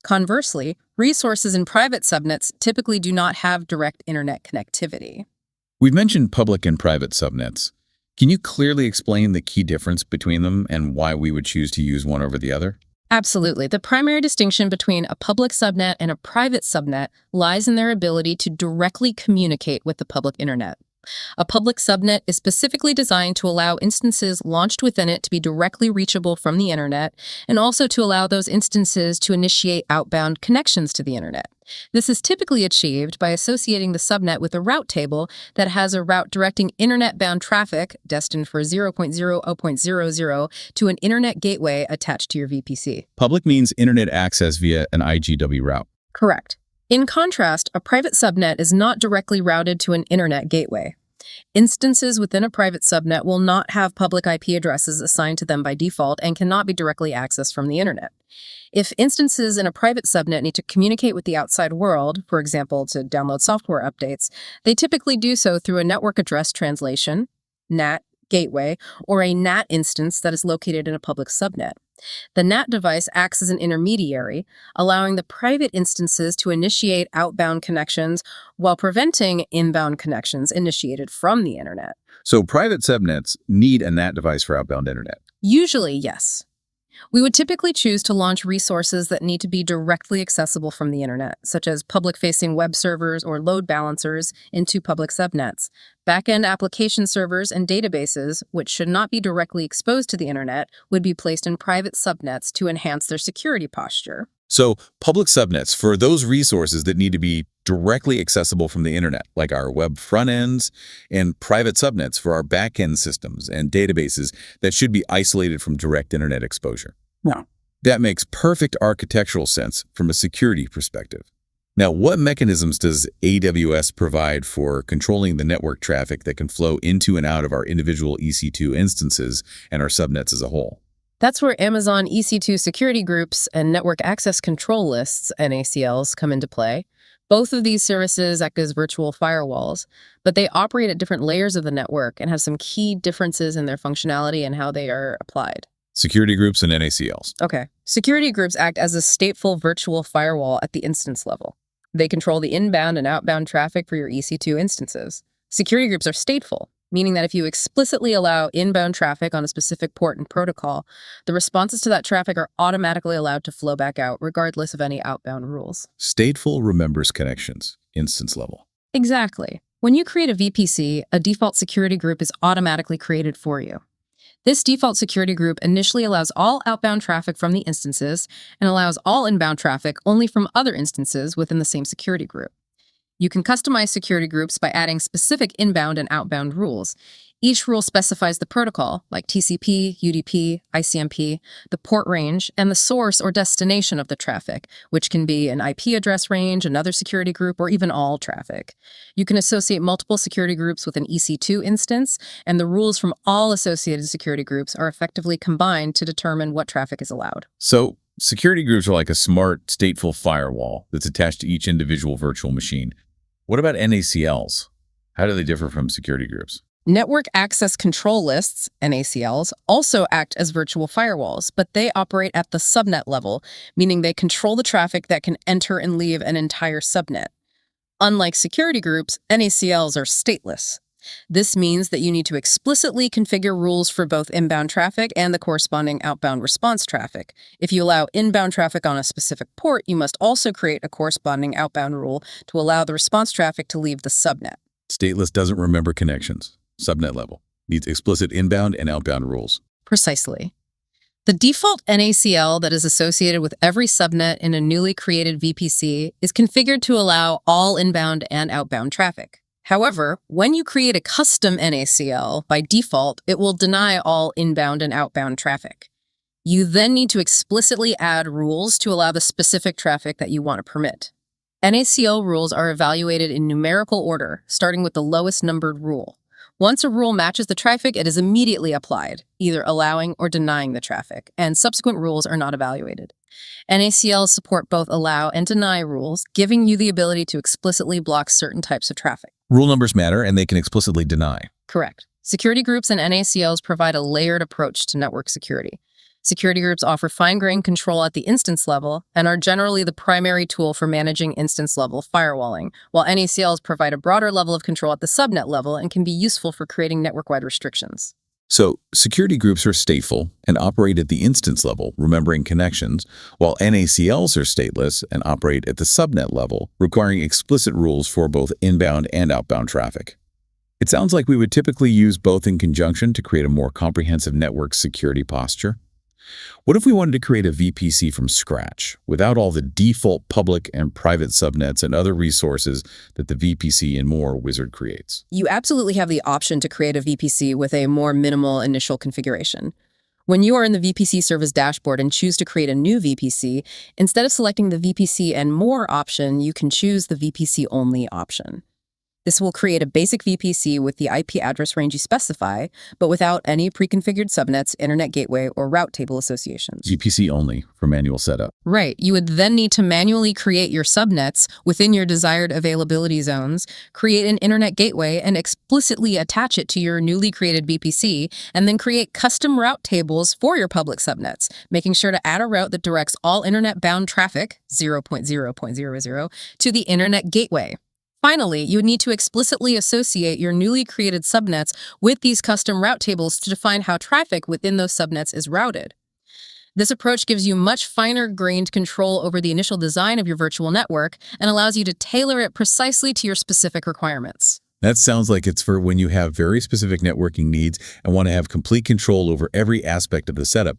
Conversely, resources in private subnets typically do not have direct Internet connectivity. We've mentioned public and private subnets. Can you clearly explain the key difference between them and why we would choose to use one over the other? Absolutely. The primary distinction between a public subnet and a private subnet lies in their ability to directly communicate with the public Internet. A public subnet is specifically designed to allow instances launched within it to be directly reachable from the Internet, and also to allow those instances to initiate outbound connections to the Internet. This is typically achieved by associating the subnet with a route table that has a route directing Internet-bound traffic, destined for 0.0.00, to an Internet gateway attached to your VPC. Public means Internet access via an IGW route. Correct. In contrast, a private subnet is not directly routed to an Internet gateway. Instances within a private subnet will not have public IP addresses assigned to them by default and cannot be directly accessed from the Internet. If instances in a private subnet need to communicate with the outside world, for example, to download software updates, they typically do so through a network address translation, NAT, gateway, or a NAT instance that is located in a public subnet. The NAT device acts as an intermediary, allowing the private instances to initiate outbound connections while preventing inbound connections initiated from the Internet. So private subnets need a NAT device for outbound Internet. Usually, yes. We would typically choose to launch resources that need to be directly accessible from the Internet, such as public-facing web servers or load balancers, into public subnets. Back-end application servers and databases, which should not be directly exposed to the Internet, would be placed in private subnets to enhance their security posture. So public subnets for those resources that need to be directly accessible from the internet, like our web front ends, and private subnets for our back-end systems and databases that should be isolated from direct internet exposure. Yeah. That makes perfect architectural sense from a security perspective. Now, what mechanisms does AWS provide for controlling the network traffic that can flow into and out of our individual EC2 instances and our subnets as a whole? That's where Amazon EC2 security groups and network access control lists, NACLs, come into play. Both of these services act as virtual firewalls, but they operate at different layers of the network and have some key differences in their functionality and how they are applied. Security groups and NACLs. Okay. Security groups act as a stateful virtual firewall at the instance level. They control the inbound and outbound traffic for your EC2 instances. Security groups are stateful, meaning that if you explicitly allow inbound traffic on a specific port and protocol, the responses to that traffic are automatically allowed to flow back out, regardless of any outbound rules. Stateful remembers connections, instance level. Exactly. When you create a VPC, a default security group is automatically created for you. This default security group initially allows all outbound traffic from the instances and allows all inbound traffic only from other instances within the same security group. You can customize security groups by adding specific inbound and outbound rules. Each rule specifies the protocol, like TCP, UDP, ICMP, the port range, and the source or destination of the traffic, which can be an IP address range, another security group, or even all traffic. You can associate multiple security groups with an EC2 instance, and the rules from all associated security groups are effectively combined to determine what traffic is allowed. So security groups are like a smart, stateful firewall that's attached to each individual virtual machine. What about NACLs? How do they differ from security groups? Network access control lists, NACLs, also act as virtual firewalls, but they operate at the subnet level, meaning they control the traffic that can enter and leave an entire subnet. Unlike security groups, NACLs are stateless. This means that you need to explicitly configure rules for both inbound traffic and the corresponding outbound response traffic. If you allow inbound traffic on a specific port, you must also create a corresponding outbound rule to allow the response traffic to leave the subnet. Stateless doesn't remember connections. Subnet level. Needs explicit inbound and outbound rules. Precisely. The default NACL that is associated with every subnet in a newly created VPC is configured to allow all inbound and outbound traffic. However, when you create a custom NACL, by default, it will deny all inbound and outbound traffic. You then need to explicitly add rules to allow the specific traffic that you want to permit. NACL rules are evaluated in numerical order, starting with the lowest numbered rule. Once a rule matches the traffic, it is immediately applied, either allowing or denying the traffic, and subsequent rules are not evaluated. NACLs support both allow and deny rules, giving you the ability to explicitly block certain types of traffic. Rule numbers matter, and they can explicitly deny. Correct. Security groups and NACLs provide a layered approach to network security. Security groups offer fine-grained control at the instance level and are generally the primary tool for managing instance-level firewalling, while NACLs provide a broader level of control at the subnet level and can be useful for creating network-wide restrictions. So, security groups are stateful and operate at the instance level, remembering connections, while NACLs are stateless and operate at the subnet level, requiring explicit rules for both inbound and outbound traffic. It sounds like we would typically use both in conjunction to create a more comprehensive network security posture. What if we wanted to create a VPC from scratch, without all the default public and private subnets and other resources that the VPC and more wizard creates? You absolutely have the option to create a VPC with a more minimal initial configuration. When you are in the VPC service dashboard and choose to create a new VPC, instead of selecting the VPC and more option, you can choose the VPC only option. This will create a basic VPC with the IP address range you specify, but without any pre-configured subnets, internet gateway, or route table associations. VPC only for manual setup. Right. You would then need to manually create your subnets within your desired availability zones, create an internet gateway, and explicitly attach it to your newly created VPC, and then create custom route tables for your public subnets, making sure to add a route that directs all internet-bound traffic, 0.0.00, to the internet gateway. Finally, you would need to explicitly associate your newly created subnets with these custom route tables to define how traffic within those subnets is routed. This approach gives you much finer-grained control over the initial design of your virtual network and allows you to tailor it precisely to your specific requirements. That sounds like it's for when you have very specific networking needs and want to have complete control over every aspect of the setup.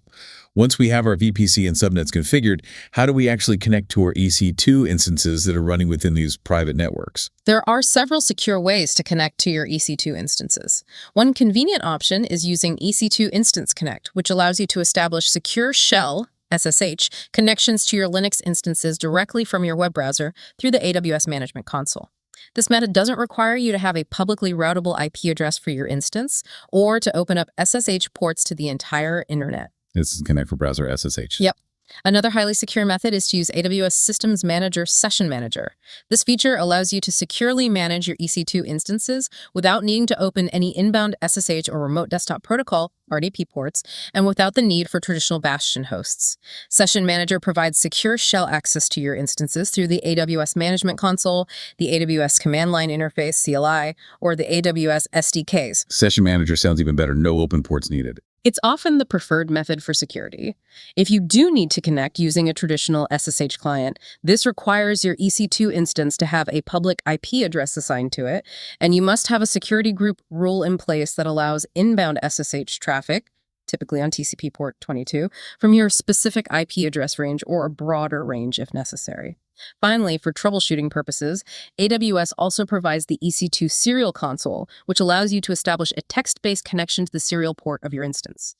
Once we have our VPC and subnets configured, how do we actually connect to our EC2 instances that are running within these private networks? There are several secure ways to connect to your EC2 instances. One convenient option is using EC2 Instance Connect, which allows you to establish secure shell SSH connections to your Linux instances directly from your web browser through the AWS Management Console. This method doesn't require you to have a publicly routable IP address for your instance or to open up SSH ports to the entire internet. This is Connect for Browser SSH. Yep. Another highly secure method is to use AWS Systems Manager Session Manager. This feature allows you to securely manage your EC2 instances without needing to open any inbound SSH or Remote Desktop Protocol (RDP) ports and without the need for traditional Bastion hosts. Session Manager provides secure shell access to your instances through the AWS Management Console, the AWS Command Line Interface (CLI), or the AWS SDKs. Session Manager sounds even better. No open ports needed. It's often the preferred method for security. If you do need to connect using a traditional SSH client, this requires your EC2 instance to have a public IP address assigned to it, and you must have a security group rule in place that allows inbound SSH traffic, typically on TCP port 22, from your specific IP address range or a broader range if necessary. Finally, for troubleshooting purposes, AWS also provides the EC2 Serial Console, which allows you to establish a text-based connection to the serial port of your instance.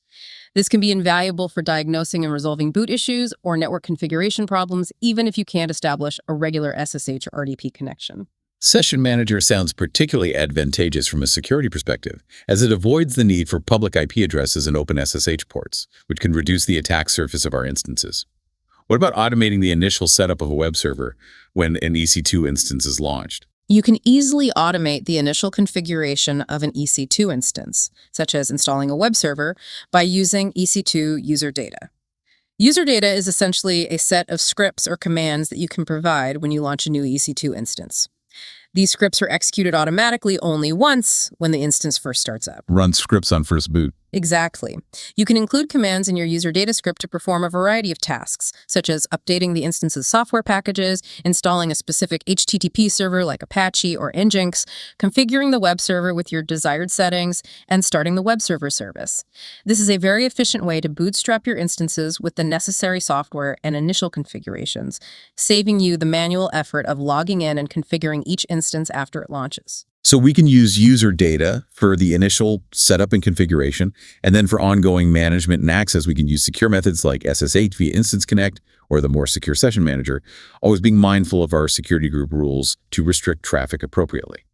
This can be invaluable for diagnosing and resolving boot issues or network configuration problems, even if you can't establish a regular SSH or RDP connection. Session Manager sounds particularly advantageous from a security perspective, as it avoids the need for public IP addresses and open SSH ports, which can reduce the attack surface of our instances. What about automating the initial setup of a web server when an EC2 instance is launched? You can easily automate the initial configuration of an EC2 instance, such as installing a web server, by using EC2 user data. User data is essentially a set of scripts or commands that you can provide when you launch a new EC2 instance. These scripts are executed automatically only once when the instance first starts up. Run scripts on first boot. Exactly. You can include commands in your user data script to perform a variety of tasks, such as updating the instance's software packages, installing a specific HTTP server like Apache or Nginx, configuring the web server with your desired settings, and starting the web server service. This is a very efficient way to bootstrap your instances with the necessary software and initial configurations, saving you the manual effort of logging in and configuring each instance after it launches. So we can use user data for the initial setup and configuration, and then for ongoing management and access, we can use secure methods like SSH via Instance Connect or the more secure Session Manager, always being mindful of our security group rules to restrict traffic appropriately.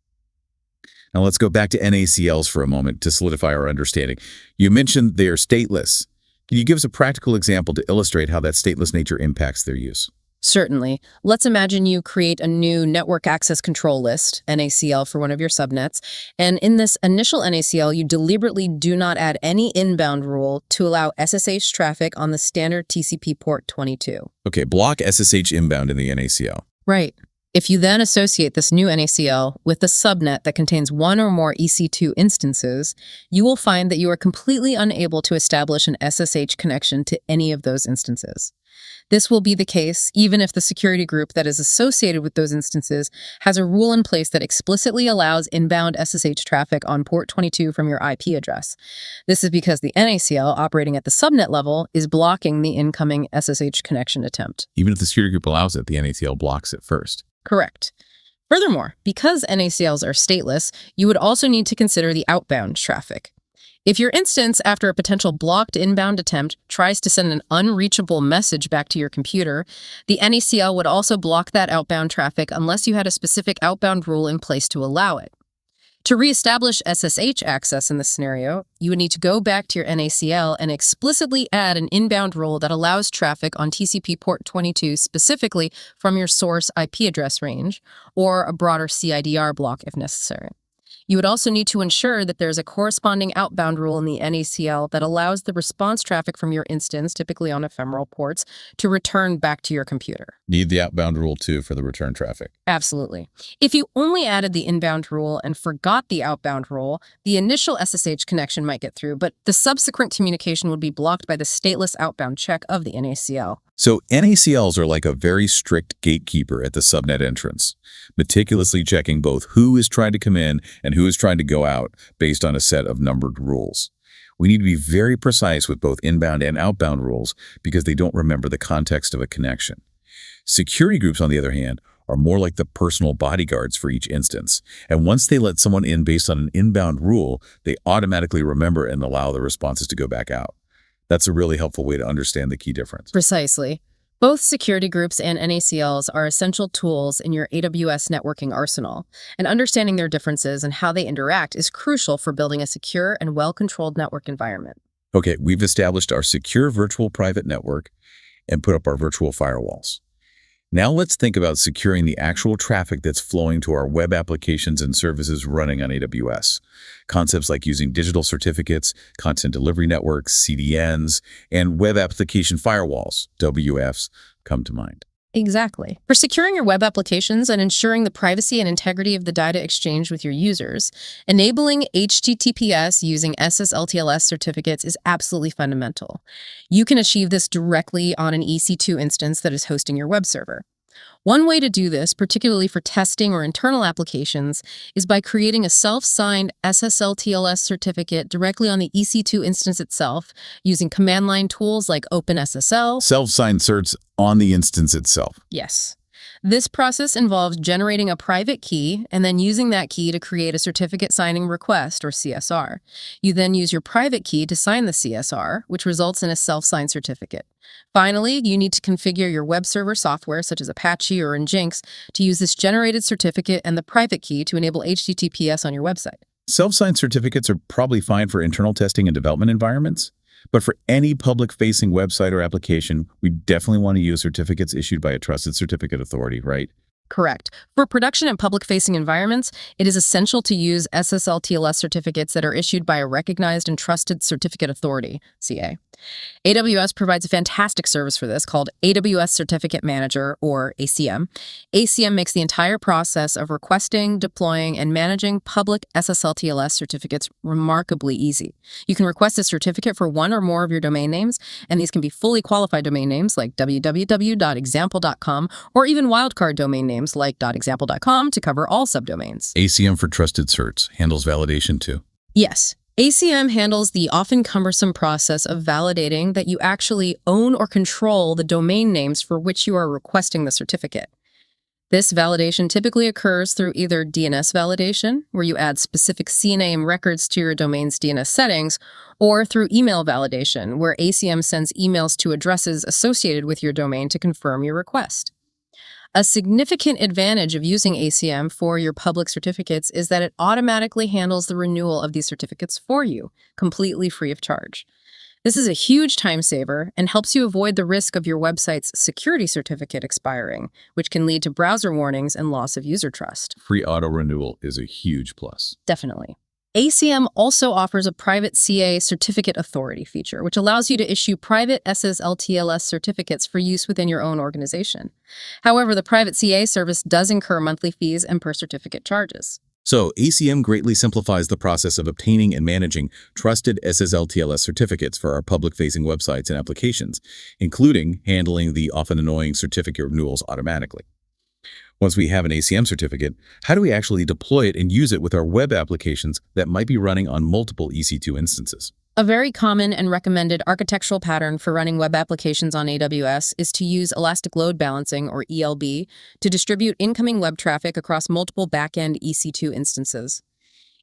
Now let's go back to NACLs for a moment to solidify our understanding. You mentioned they are stateless. Can you give us a practical example to illustrate how that stateless nature impacts their use? Certainly. Let's imagine you create a new network access control list, NACL, for one of your subnets, and in this initial NACL, you deliberately do not add any inbound rule to allow SSH traffic on the standard TCP port 22. Okay, block SSH inbound in the NACL. Right. If you then associate this new NACL with a subnet that contains one or more EC2 instances, you will find that you are completely unable to establish an SSH connection to any of those instances. This will be the case even if the security group that is associated with those instances has a rule in place that explicitly allows inbound SSH traffic on port 22 from your IP address. This is because the NACL operating at the subnet level is blocking the incoming SSH connection attempt. Even if the security group allows it, the NACL blocks it first. Correct. Furthermore, because NACLs are stateless, you would also need to consider the outbound traffic. If your instance, after a potential blocked inbound attempt, tries to send an unreachable message back to your computer, the NACL would also block that outbound traffic unless you had a specific outbound rule in place to allow it. To reestablish SSH access in this scenario, you would need to go back to your NACL and explicitly add an inbound rule that allows traffic on TCP port 22 specifically from your source IP address range, or a broader CIDR block if necessary. You would also need to ensure that there's a corresponding outbound rule in the NACL that allows the response traffic from your instance, typically on ephemeral ports, to return back to your computer. Need the outbound rule too for the return traffic. Absolutely. If you only added the inbound rule and forgot the outbound rule, the initial SSH connection might get through, but the subsequent communication would be blocked by the stateless outbound check of the NACL. So NACLs are like a very strict gatekeeper at the subnet entrance. meticulously checking both who is trying to come in and who is trying to go out based on a set of numbered rules. We need to be very precise with both inbound and outbound rules because they don't remember the context of a connection. Security groups, on the other hand, are more like the personal bodyguards for each instance. And once they let someone in based on an inbound rule, they automatically remember and allow the responses to go back out. That's a really helpful way to understand the key difference. Precisely. Both security groups and NACLs are essential tools in your AWS networking arsenal, and understanding their differences and how they interact is crucial for building a secure and well-controlled network environment. Okay, we've established our secure virtual private network and put up our virtual firewalls. Now let's think about securing the actual traffic that's flowing to our web applications and services running on AWS. Concepts like using digital certificates, content delivery networks, CDNs, and web application firewalls, WAFs, come to mind. Exactly. For securing your web applications and ensuring the privacy and integrity of the data exchanged with your users, enabling HTTPS using SSL/TLS certificates is absolutely fundamental. You can achieve this directly on an EC2 instance that is hosting your web server. One way to do this, particularly for testing or internal applications, is by creating a self-signed SSL/TLS certificate directly on the EC2 instance itself using command line tools like OpenSSL. Self-signed certs on the instance itself. Yes. This process involves generating a private key and then using that key to create a certificate signing request, or CSR. You then use your private key to sign the CSR, which results in a self-signed certificate. Finally, you need to configure your web server software, such as Apache or Nginx, to use this generated certificate and the private key to enable HTTPS on your website. Self-signed certificates are probably fine for internal testing and development environments, but for any public-facing website or application, we definitely want to use certificates issued by a trusted certificate authority, right? Correct. For production and public-facing environments, it is essential to use SSL/TLS certificates that are issued by a recognized and trusted certificate authority, CA. AWS provides a fantastic service for this called AWS Certificate Manager, or ACM. ACM makes the entire process of requesting, deploying, and managing public SSL/TLS certificates remarkably easy. You can request a certificate for one or more of your domain names, and these can be fully qualified domain names like www.example.com or even wildcard domain names like .example.com to cover all subdomains. ACM for trusted certs handles validation too. Yes. ACM handles the often cumbersome process of validating that you actually own or control the domain names for which you are requesting the certificate. This validation typically occurs through either DNS validation, where you add specific CNAME records to your domain's DNS settings, or through email validation, where ACM sends emails to addresses associated with your domain to confirm your request. A significant advantage of using ACM for your public certificates is that it automatically handles the renewal of these certificates for you, completely free of charge. This is a huge time saver and helps you avoid the risk of your website's security certificate expiring, which can lead to browser warnings and loss of user trust. Free auto renewal is a huge plus. Definitely. ACM also offers a private CA certificate authority feature, which allows you to issue private SSL/TLS certificates for use within your own organization. However, the private CA service does incur monthly fees and per certificate charges. So ACM greatly simplifies the process of obtaining and managing trusted SSL/TLS certificates for our public-facing websites and applications, including handling the often annoying certificate renewals automatically. Once we have an ACM certificate, how do we actually deploy it and use it with our web applications that might be running on multiple EC2 instances? A very common and recommended architectural pattern for running web applications on AWS is to use elastic load balancing, or ELB, to distribute incoming web traffic across multiple back-end EC2 instances.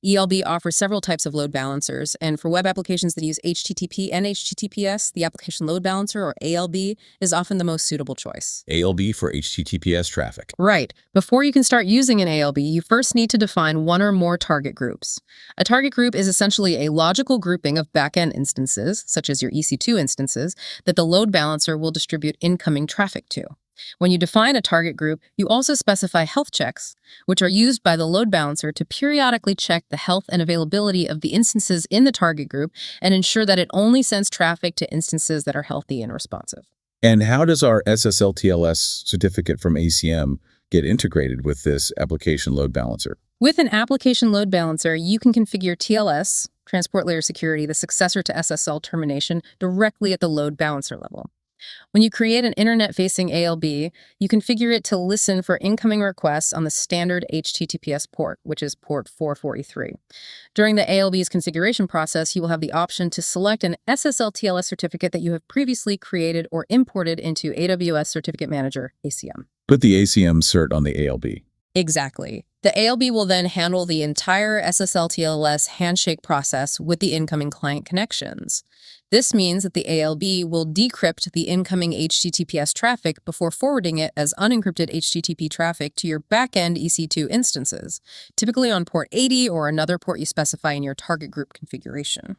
ELB offers several types of load balancers, and for web applications that use HTTP and HTTPS, the Application Load Balancer, or ALB, is often the most suitable choice. ALB for HTTPS traffic. Right. Before you can start using an ALB, you first need to define one or more target groups. A target group is essentially a logical grouping of back-end instances, such as your EC2 instances, that the load balancer will distribute incoming traffic to. When you define a target group, you also specify health checks, which are used by the load balancer to periodically check the health and availability of the instances in the target group and ensure that it only sends traffic to instances that are healthy and responsive. And how does our SSL/TLS certificate from ACM get integrated with this application load balancer? With an application load balancer, you can configure TLS, Transport Layer Security, the successor to SSL termination, directly at the load balancer level. When you create an internet-facing ALB, you configure it to listen for incoming requests on the standard HTTPS port, which is port 443. During the ALB's configuration process, you will have the option to select an SSL/TLS certificate that you have previously created or imported into AWS Certificate Manager, ACM. Put the ACM cert on the ALB. Exactly. The ALB will then handle the entire SSL/TLS handshake process with the incoming client connections. This means that the ALB will decrypt the incoming HTTPS traffic before forwarding it as unencrypted HTTP traffic to your backend EC2 instances, typically on port 80 or another port you specify in your target group configuration.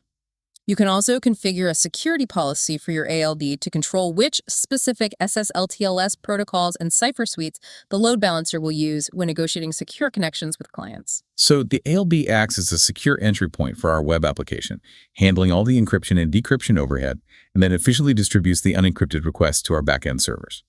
You can also configure a security policy for your ALB to control which specific SSL/TLS protocols and cipher suites the load balancer will use when negotiating secure connections with clients. So the ALB acts as a secure entry point for our web application, handling all the encryption and decryption overhead, and then efficiently distributes the unencrypted requests to our backend servers.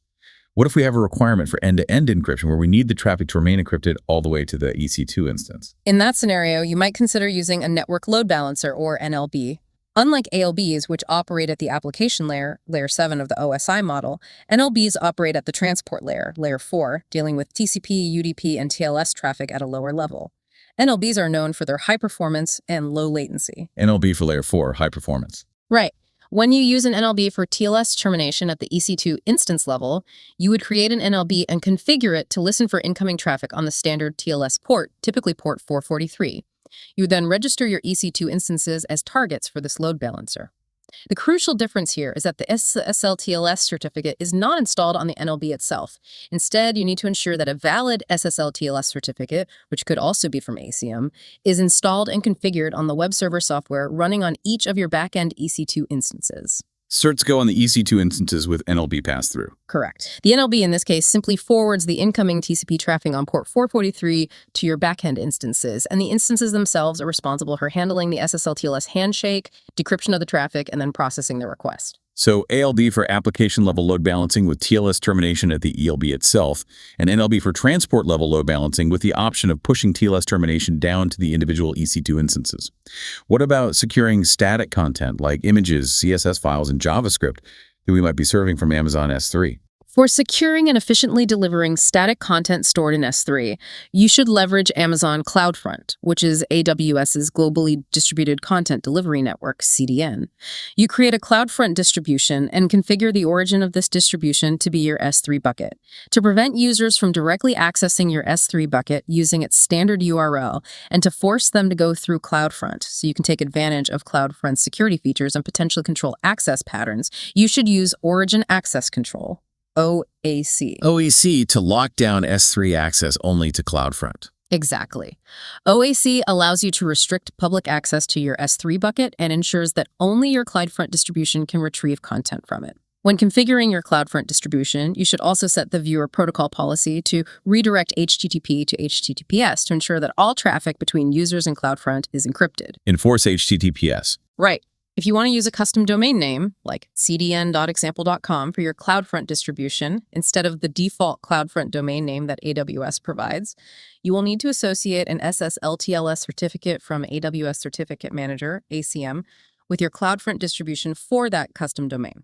What if we have a requirement for end-to-end encryption where we need the traffic to remain encrypted all the way to the EC2 instance? In that scenario, you might consider using a network load balancer, or NLB. Unlike ALBs, which operate at the application layer, layer 7 of the OSI model, NLBs operate at the transport layer, layer 4, dealing with TCP, UDP, and TLS traffic at a lower level. NLBs are known for their high performance and low latency. NLB for layer 4, high performance. Right. When you use an NLB for TLS termination at the EC2 instance level, you would create an NLB and configure it to listen for incoming traffic on the standard TLS port, typically port 443. You would then register your EC2 instances as targets for this load balancer. The crucial difference here is that the SSL/TLS certificate is not installed on the NLB itself. Instead, you need to ensure that a valid SSL/TLS certificate, which could also be from ACM, is installed and configured on the web server software running on each of your backend EC2 instances. Certs go on the EC2 instances with NLB pass-through. Correct. The NLB in this case simply forwards the incoming TCP traffic on port 443 to your backend instances, and the instances themselves are responsible for handling the SSL/TLS handshake, decryption of the traffic, and then processing the request. So ALB for application-level load balancing with TLS termination at the ELB itself, and NLB for transport-level load balancing with the option of pushing TLS termination down to the individual EC2 instances. What about securing static content like images, CSS files, and JavaScript that we might be serving from Amazon S3? For securing and efficiently delivering static content stored in S3, you should leverage Amazon CloudFront, which is AWS's globally distributed content delivery network, CDN. You create a CloudFront distribution and configure the origin of this distribution to be your S3 bucket. To prevent users from directly accessing your S3 bucket using its standard URL and to force them to go through CloudFront so you can take advantage of CloudFront's security features and potentially control access patterns, you should use Origin Access Control. OAC. OAC to lock down S3 access only to CloudFront. Exactly. OAC allows you to restrict public access to your S3 bucket and ensures that only your CloudFront distribution can retrieve content from it. When configuring your CloudFront distribution, you should also set the viewer protocol policy to redirect HTTP to HTTPS to ensure that all traffic between users and CloudFront is encrypted. Enforce HTTPS. Right. If you want to use a custom domain name, like cdn.example.com for your CloudFront distribution, instead of the default CloudFront domain name that AWS provides, you will need to associate an SSL/TLS certificate from AWS Certificate Manager, ACM, with your CloudFront distribution for that custom domain.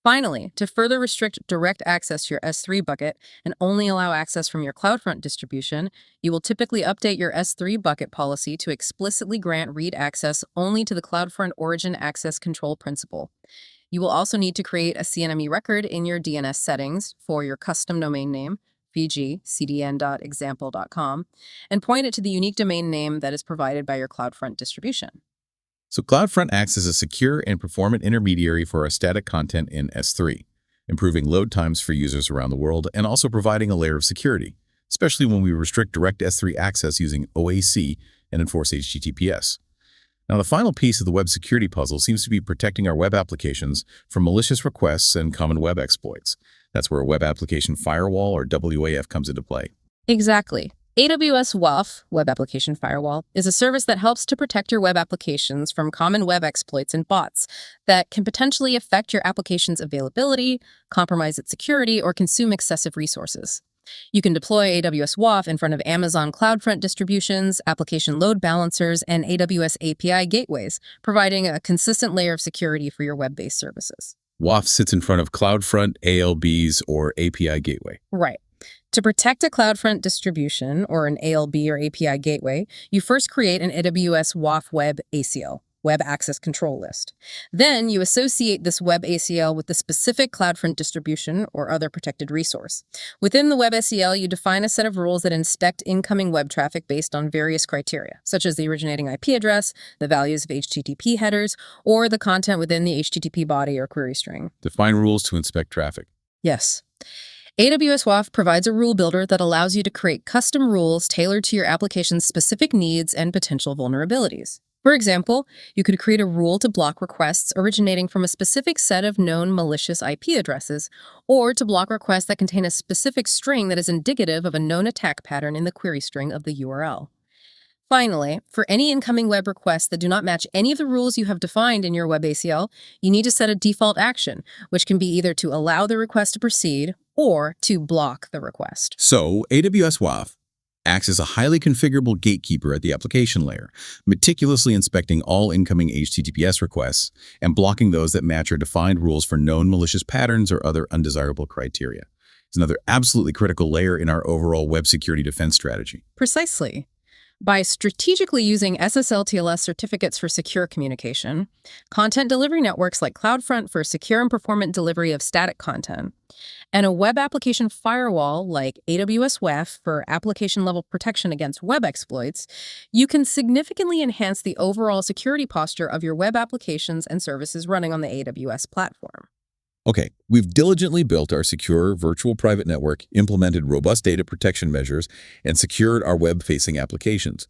Finally, to further restrict direct access to your S3 bucket and only allow access from your CloudFront distribution, you will typically update your S3 bucket policy to explicitly grant read access only to the CloudFront Origin Access Control principle. You will also need to create a CNME record in your DNS settings for your custom domain name, vg cdn.example.com, and point it to the unique domain name that is provided by your CloudFront distribution. So CloudFront acts as a secure and performant intermediary for our static content in S3, improving load times for users around the world and also providing a layer of security, especially when we restrict direct S3 access using OAC and enforce HTTPS. Now, the final piece of the web security puzzle seems to be protecting our web applications from malicious requests and common web exploits. That's where a web application firewall, or WAF, comes into play. Exactly. AWS WAF, Web Application Firewall, is a service that helps to protect your web applications from common web exploits and bots that can potentially affect your application's availability, compromise its security, or consume excessive resources. You can deploy AWS WAF in front of Amazon CloudFront distributions, application load balancers, and AWS API gateways, providing a consistent layer of security for your web-based services. WAF sits in front of CloudFront, ALBs, or API gateway. Right. To protect a CloudFront distribution, or an ALB or API gateway, you first create an AWS WAF Web ACL, Web Access Control List. Then you associate this Web ACL with the specific CloudFront distribution or other protected resource. Within the Web ACL, you define a set of rules that inspect incoming web traffic based on various criteria, such as the originating IP address, the values of HTTP headers, or the content within the HTTP body or query string. Define rules to inspect traffic. Yes. AWS WAF provides a rule builder that allows you to create custom rules tailored to your application's specific needs and potential vulnerabilities. For example, you could create a rule to block requests originating from a specific set of known malicious IP addresses, or to block requests that contain a specific string that is indicative of a known attack pattern in the query string of the URL. Finally, for any incoming web requests that do not match any of the rules you have defined in your Web ACL, you need to set a default action, which can be either to allow the request to proceed or to block the request. So, AWS WAF acts as a highly configurable gatekeeper at the application layer, meticulously inspecting all incoming HTTPS requests and blocking those that match our defined rules for known malicious patterns or other undesirable criteria. It's another absolutely critical layer in our overall web security defense strategy. Precisely. By strategically using SSL/TLS certificates for secure communication, content delivery networks like CloudFront for secure and performant delivery of static content, and a web application firewall like AWS WAF for application-level protection against web exploits, you can significantly enhance the overall security posture of your web applications and services running on the AWS platform. Okay, we've diligently built our secure virtual private network, implemented robust data protection measures, and secured our web-facing applications.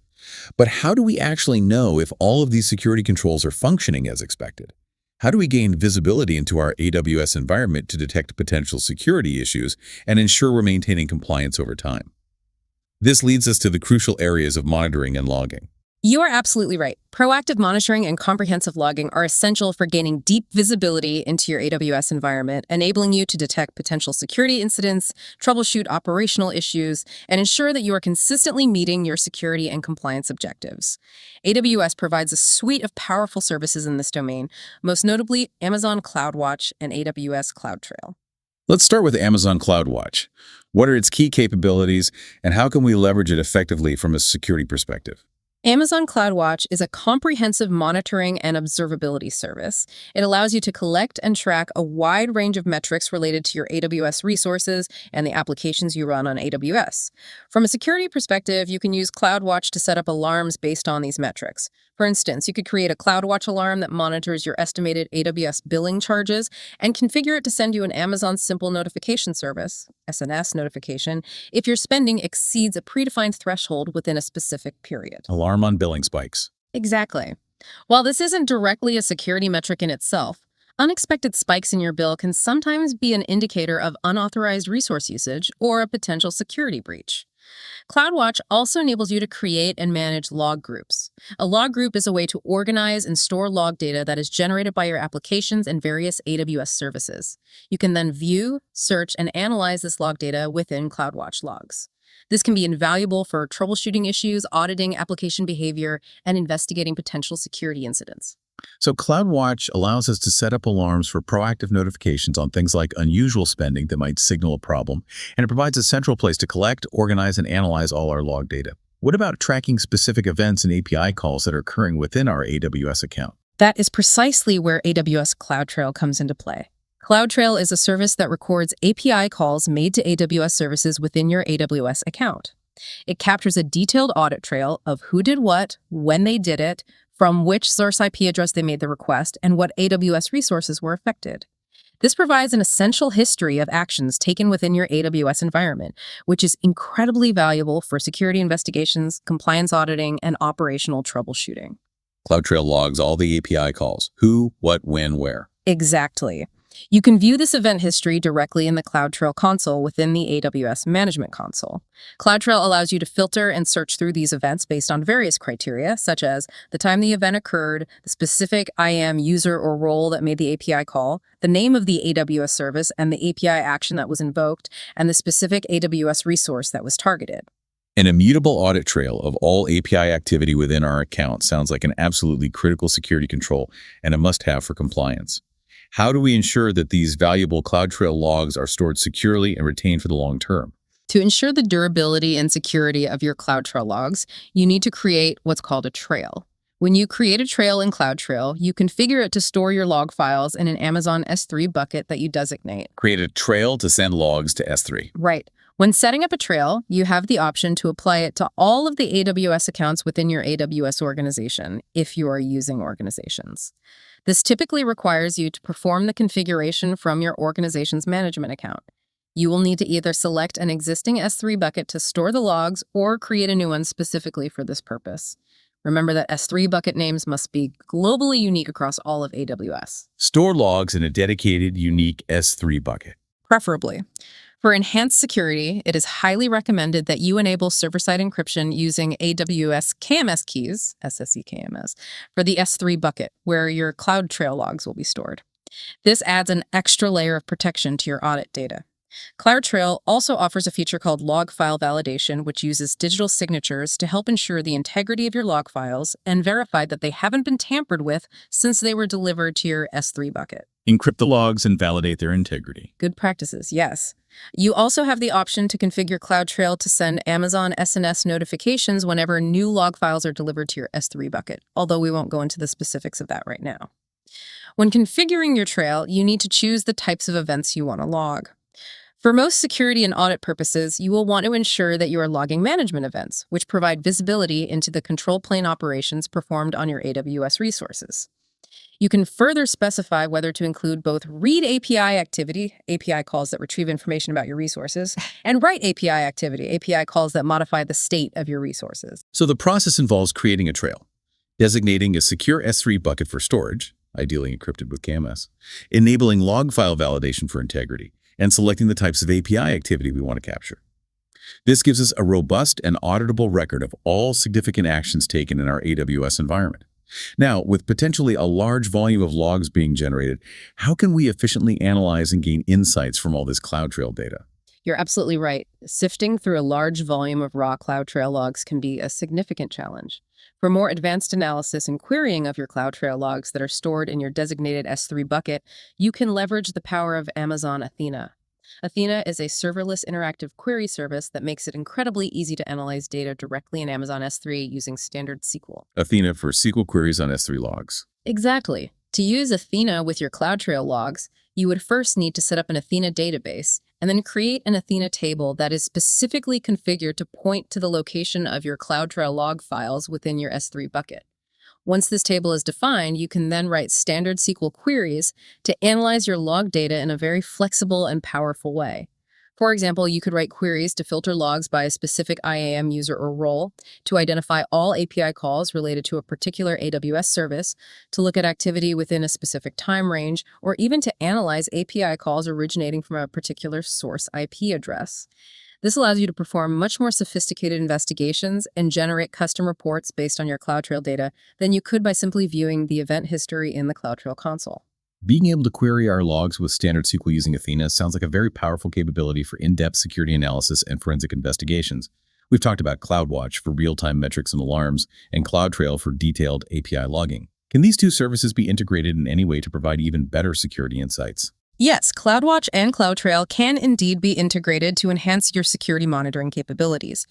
But how do we actually know if all of these security controls are functioning as expected? How do we gain visibility into our AWS environment to detect potential security issues and ensure we're maintaining compliance over time? This leads us to the crucial areas of monitoring and logging. You are absolutely right. Proactive monitoring and comprehensive logging are essential for gaining deep visibility into your AWS environment, enabling you to detect potential security incidents, troubleshoot operational issues, and ensure that you are consistently meeting your security and compliance objectives. AWS provides a suite of powerful services in this domain, most notably Amazon CloudWatch and AWS CloudTrail. Let's start with Amazon CloudWatch. What are its key capabilities, and how can we leverage it effectively from a security perspective? Amazon CloudWatch is a comprehensive monitoring and observability service. It allows you to collect and track a wide range of metrics related to your AWS resources and the applications you run on AWS. From a security perspective, you can use CloudWatch to set up alarms based on these metrics. For instance, you could create a CloudWatch alarm that monitors your estimated AWS billing charges and configure it to send you an Amazon Simple Notification Service, SNS notification, if your spending exceeds a predefined threshold within a specific period. Alarm on billing spikes. Exactly. While this isn't directly a security metric in itself, unexpected spikes in your bill can sometimes be an indicator of unauthorized resource usage or a potential security breach. CloudWatch also enables you to create and manage log groups. A log group is a way to organize and store log data that is generated by your applications and various AWS services. You can then view, search, and analyze this log data within CloudWatch logs. This can be invaluable for troubleshooting issues, auditing application behavior, and investigating potential security incidents. So CloudWatch allows us to set up alarms for proactive notifications on things like unusual spending that might signal a problem, and it provides a central place to collect, organize, and analyze all our log data. What about tracking specific events and API calls that are occurring within our AWS account? That is precisely where AWS CloudTrail comes into play. CloudTrail is a service that records API calls made to AWS services within your AWS account. It captures a detailed audit trail of who did what, when they did it, from which source IP address they made the request, and what AWS resources were affected. This provides an essential history of actions taken within your AWS environment, which is incredibly valuable for security investigations, compliance auditing, and operational troubleshooting. CloudTrail logs all the API calls: who, what, when, where. Exactly. You can view this event history directly in the CloudTrail console within the AWS Management Console. CloudTrail allows you to filter and search through these events based on various criteria, such as the time the event occurred, the specific IAM user or role that made the API call, the name of the AWS service and the API action that was invoked, and the specific AWS resource that was targeted. An immutable audit trail of all API activity within our account sounds like an absolutely critical security control and a must-have for compliance. How do we ensure that these valuable CloudTrail logs are stored securely and retained for the long term? To ensure the durability and security of your CloudTrail logs, you need to create what's called a trail. When you create a trail in CloudTrail, you configure it to store your log files in an Amazon S3 bucket that you designate. Create a trail to send logs to S3. Right. When setting up a trail, you have the option to apply it to all of the AWS accounts within your AWS organization, if you are using organizations. This typically requires you to perform the configuration from your organization's management account. You will need to either select an existing S3 bucket to store the logs or create a new one specifically for this purpose. Remember that S3 bucket names must be globally unique across all of AWS. Store logs in a dedicated, unique S3 bucket. Preferably. For enhanced security, it is highly recommended that you enable server-side encryption using AWS KMS keys, SSE KMS, for the S3 bucket, where your CloudTrail logs will be stored. This adds an extra layer of protection to your audit data. CloudTrail also offers a feature called log file validation, which uses digital signatures to help ensure the integrity of your log files and verify that they haven't been tampered with since they were delivered to your S3 bucket. Encrypt the logs and validate their integrity. Good practices, yes. You also have the option to configure CloudTrail to send Amazon SNS notifications whenever new log files are delivered to your S3 bucket, although we won't go into the specifics of that right now. When configuring your trail, you need to choose the types of events you want to log. For most security and audit purposes, you will want to ensure that you are logging management events, which provide visibility into the control plane operations performed on your AWS resources. You can further specify whether to include both read API activity, API calls that retrieve information about your resources, and write API activity, API calls that modify the state of your resources. So the process involves creating a trail, designating a secure S3 bucket for storage, ideally encrypted with KMS, enabling log file validation for integrity, and selecting the types of API activity we want to capture. This gives us a robust and auditable record of all significant actions taken in our AWS environment. Now, with potentially a large volume of logs being generated, how can we efficiently analyze and gain insights from all this CloudTrail data? You're absolutely right. Sifting through a large volume of raw CloudTrail logs can be a significant challenge. For more advanced analysis and querying of your CloudTrail logs that are stored in your designated S3 bucket, you can leverage the power of Amazon Athena. Athena is a serverless interactive query service that makes it incredibly easy to analyze data directly in Amazon S3 using standard SQL. Athena for SQL queries on S3 logs. Exactly. To use Athena with your CloudTrail logs, you would first need to set up an Athena database and then create an Athena table that is specifically configured to point to the location of your CloudTrail log files within your S3 bucket. Once this table is defined, you can then write standard SQL queries to analyze your log data in a very flexible and powerful way. For example, you could write queries to filter logs by a specific IAM user or role, to identify all API calls related to a particular AWS service, to look at activity within a specific time range, or even to analyze API calls originating from a particular source IP address. This allows you to perform much more sophisticated investigations and generate custom reports based on your CloudTrail data than you could by simply viewing the event history in the CloudTrail console. Being able to query our logs with standard SQL using Athena sounds like a very powerful capability for in-depth security analysis and forensic investigations. We've talked about CloudWatch for real-time metrics and alarms, and CloudTrail for detailed API logging. Can these two services be integrated in any way to provide even better security insights? Yes, CloudWatch and CloudTrail can indeed be integrated to enhance your security monitoring capabilities.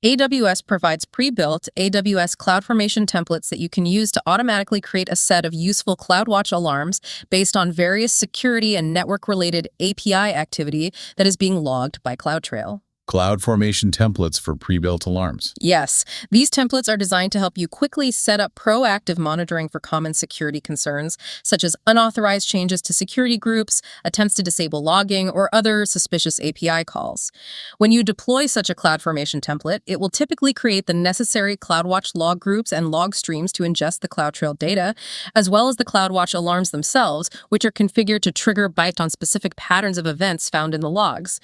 AWS provides pre-built AWS CloudFormation templates that you can use to automatically create a set of useful CloudWatch alarms based on various security and network-related API activity that is being logged by CloudTrail. CloudFormation templates for pre-built alarms. Yes, these templates are designed to help you quickly set up proactive monitoring for common security concerns, such as unauthorized changes to security groups, attempts to disable logging, or other suspicious API calls. When you deploy such a CloudFormation template, it will typically create the necessary CloudWatch log groups and log streams to ingest the CloudTrail data, as well as the CloudWatch alarms themselves, which are configured to trigger based on specific patterns of events found in the logs.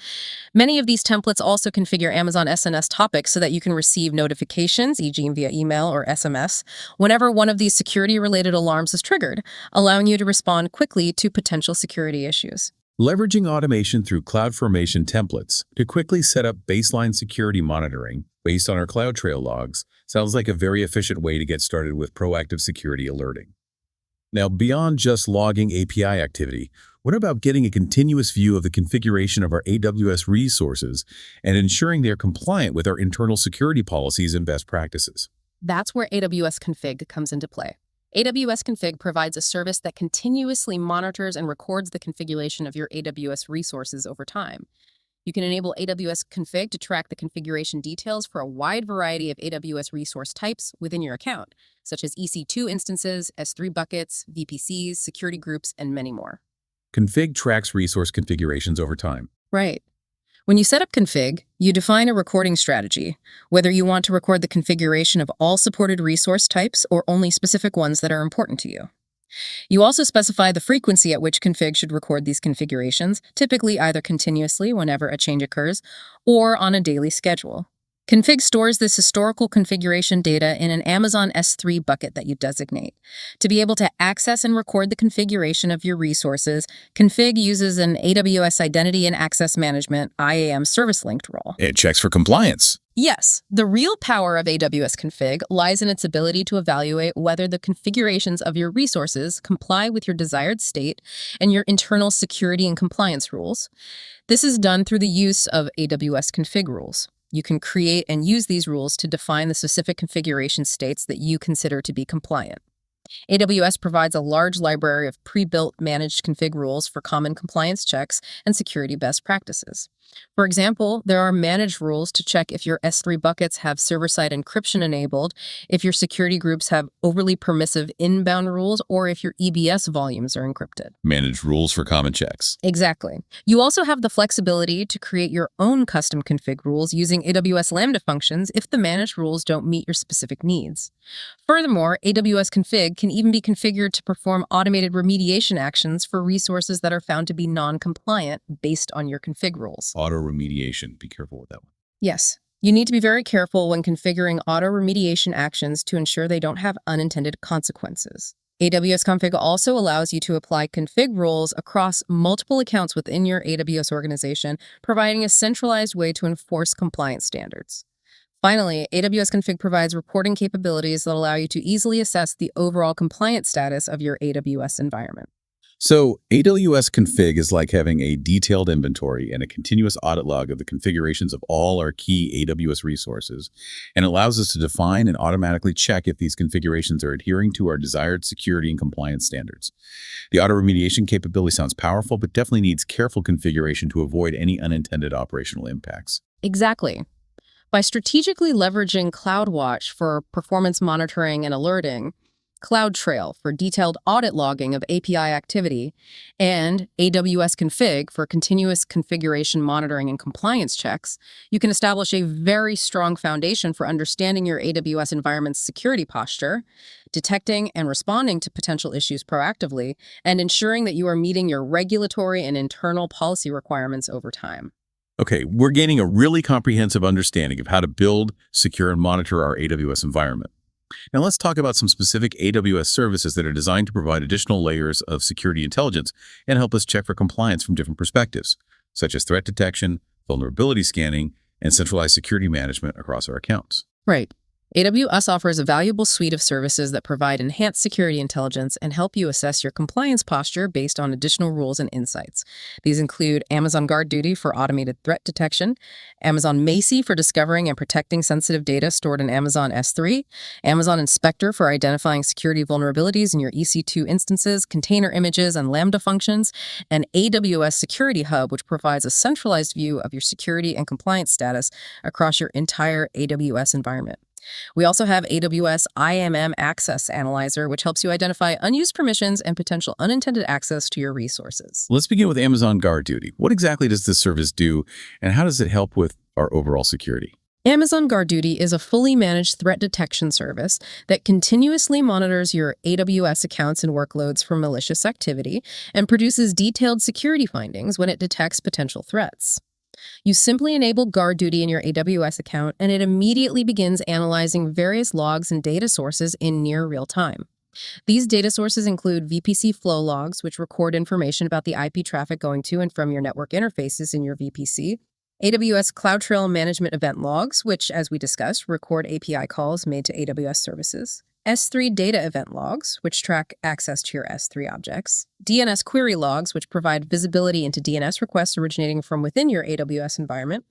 Many of these templates also configure Amazon SNS topics so that you can receive notifications, e.g. via email or SMS, whenever one of these security-related alarms is triggered, allowing you to respond quickly to potential security issues. Leveraging automation through CloudFormation templates to quickly set up baseline security monitoring based on our CloudTrail logs sounds like a very efficient way to get started with proactive security alerting. Now, beyond just logging API activity, what about getting a continuous view of the configuration of our AWS resources and ensuring they're compliant with our internal security policies and best practices? That's where AWS Config comes into play. AWS Config provides a service that continuously monitors and records the configuration of your AWS resources over time. You can enable AWS Config to track the configuration details for a wide variety of AWS resource types within your account, such as EC2 instances, S3 buckets, VPCs, security groups, and many more. Config tracks resource configurations over time. Right. When you set up Config, you define a recording strategy, whether you want to record the configuration of all supported resource types or only specific ones that are important to you. You also specify the frequency at which Config should record these configurations, typically either continuously whenever a change occurs or on a daily schedule. Config stores this historical configuration data in an Amazon S3 bucket that you designate. To be able to access and record the configuration of your resources, Config uses an AWS Identity and Access Management IAM service-linked role. It checks for compliance. Yes, the real power of AWS Config lies in its ability to evaluate whether the configurations of your resources comply with your desired state and your internal security and compliance rules. This is done through the use of AWS Config rules. You can create and use these rules to define the specific configuration states that you consider to be compliant. AWS provides a large library of pre-built managed config rules for common compliance checks and security best practices. For example, there are managed rules to check if your S3 buckets have server-side encryption enabled, if your security groups have overly permissive inbound rules, or if your EBS volumes are encrypted. Managed rules for common checks. Exactly. You also have the flexibility to create your own custom config rules using AWS Lambda functions if the managed rules don't meet your specific needs. Furthermore, AWS Config can even be configured to perform automated remediation actions for resources that are found to be non-compliant based on your config rules. Auto remediation. Be careful with that one. Yes, you need to be very careful when configuring auto remediation actions to ensure they don't have unintended consequences. AWS Config also allows you to apply config rules across multiple accounts within your AWS organization, providing a centralized way to enforce compliance standards. Finally, AWS Config provides reporting capabilities that allow you to easily assess the overall compliance status of your AWS environment. So, AWS Config is like having a detailed inventory and a continuous audit log of the configurations of all our key AWS resources, and allows us to define and automatically check if these configurations are adhering to our desired security and compliance standards. The auto remediation capability sounds powerful, but definitely needs careful configuration to avoid any unintended operational impacts. Exactly. By strategically leveraging CloudWatch for performance monitoring and alerting, CloudTrail for detailed audit logging of API activity, and AWS Config for continuous configuration monitoring and compliance checks, you can establish a very strong foundation for understanding your AWS environment's security posture, detecting and responding to potential issues proactively, and ensuring that you are meeting your regulatory and internal policy requirements over time. Okay, we're gaining a really comprehensive understanding of how to build, secure, and monitor our AWS environment. Now let's talk about some specific AWS services that are designed to provide additional layers of security intelligence and help us check for compliance from different perspectives, such as threat detection, vulnerability scanning, and centralized security management across our accounts. Right. AWS offers a valuable suite of services that provide enhanced security intelligence and help you assess your compliance posture based on additional rules and insights. These include Amazon GuardDuty for automated threat detection, Amazon Macie for discovering and protecting sensitive data stored in Amazon S3, Amazon Inspector for identifying security vulnerabilities in your EC2 instances, container images, and Lambda functions, and AWS Security Hub, which provides a centralized view of your security and compliance status across your entire AWS environment. We also have AWS IAM and Access Analyzer, which helps you identify unused permissions and potential unintended access to your resources. Let's begin with Amazon GuardDuty. What exactly does this service do, and how does it help with our overall security? Amazon GuardDuty is a fully managed threat detection service that continuously monitors your AWS accounts and workloads for malicious activity and produces detailed security findings when it detects potential threats. You simply enable GuardDuty in your AWS account, and it immediately begins analyzing various logs and data sources in near real time. These data sources include VPC flow logs, which record information about the IP traffic going to and from your network interfaces in your VPC, AWS CloudTrail management event logs, which, as we discussed, record API calls made to AWS services, S3 data event logs, which track access to your S3 objects, DNS query logs, which provide visibility into DNS requests originating from within your AWS environment,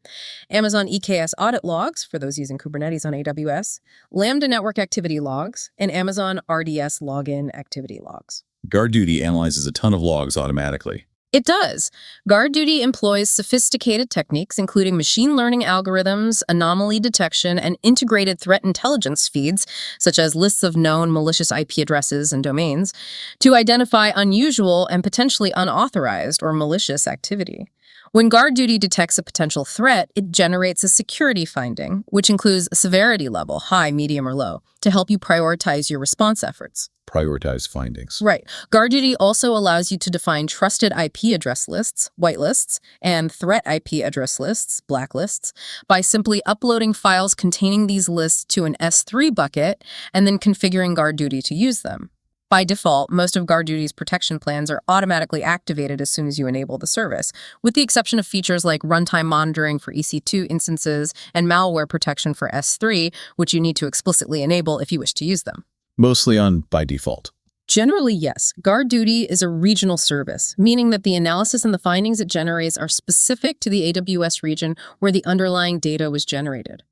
Amazon EKS audit logs, for those using Kubernetes on AWS, Lambda network activity logs, and Amazon RDS login activity logs. GuardDuty analyzes a ton of logs automatically. It does. GuardDuty employs sophisticated techniques, including machine learning algorithms, anomaly detection, and integrated threat intelligence feeds, such as lists of known malicious IP addresses and domains, to identify unusual and potentially unauthorized or malicious activity. When GuardDuty detects a potential threat, it generates a security finding, which includes a severity level, high, medium, or low, to help you prioritize your response efforts. Prioritize findings. Right. GuardDuty also allows you to define trusted IP address lists, whitelists, and threat IP address lists, blacklists, by simply uploading files containing these lists to an S3 bucket and then configuring GuardDuty to use them. By default, most of GuardDuty's protection plans are automatically activated as soon as you enable the service, with the exception of features like runtime monitoring for EC2 instances and malware protection for S3, which you need to explicitly enable if you wish to use them. Mostly on by default. Generally, yes. GuardDuty is a regional service, meaning that the analysis and the findings it generates are specific to the AWS region where the underlying data was generated.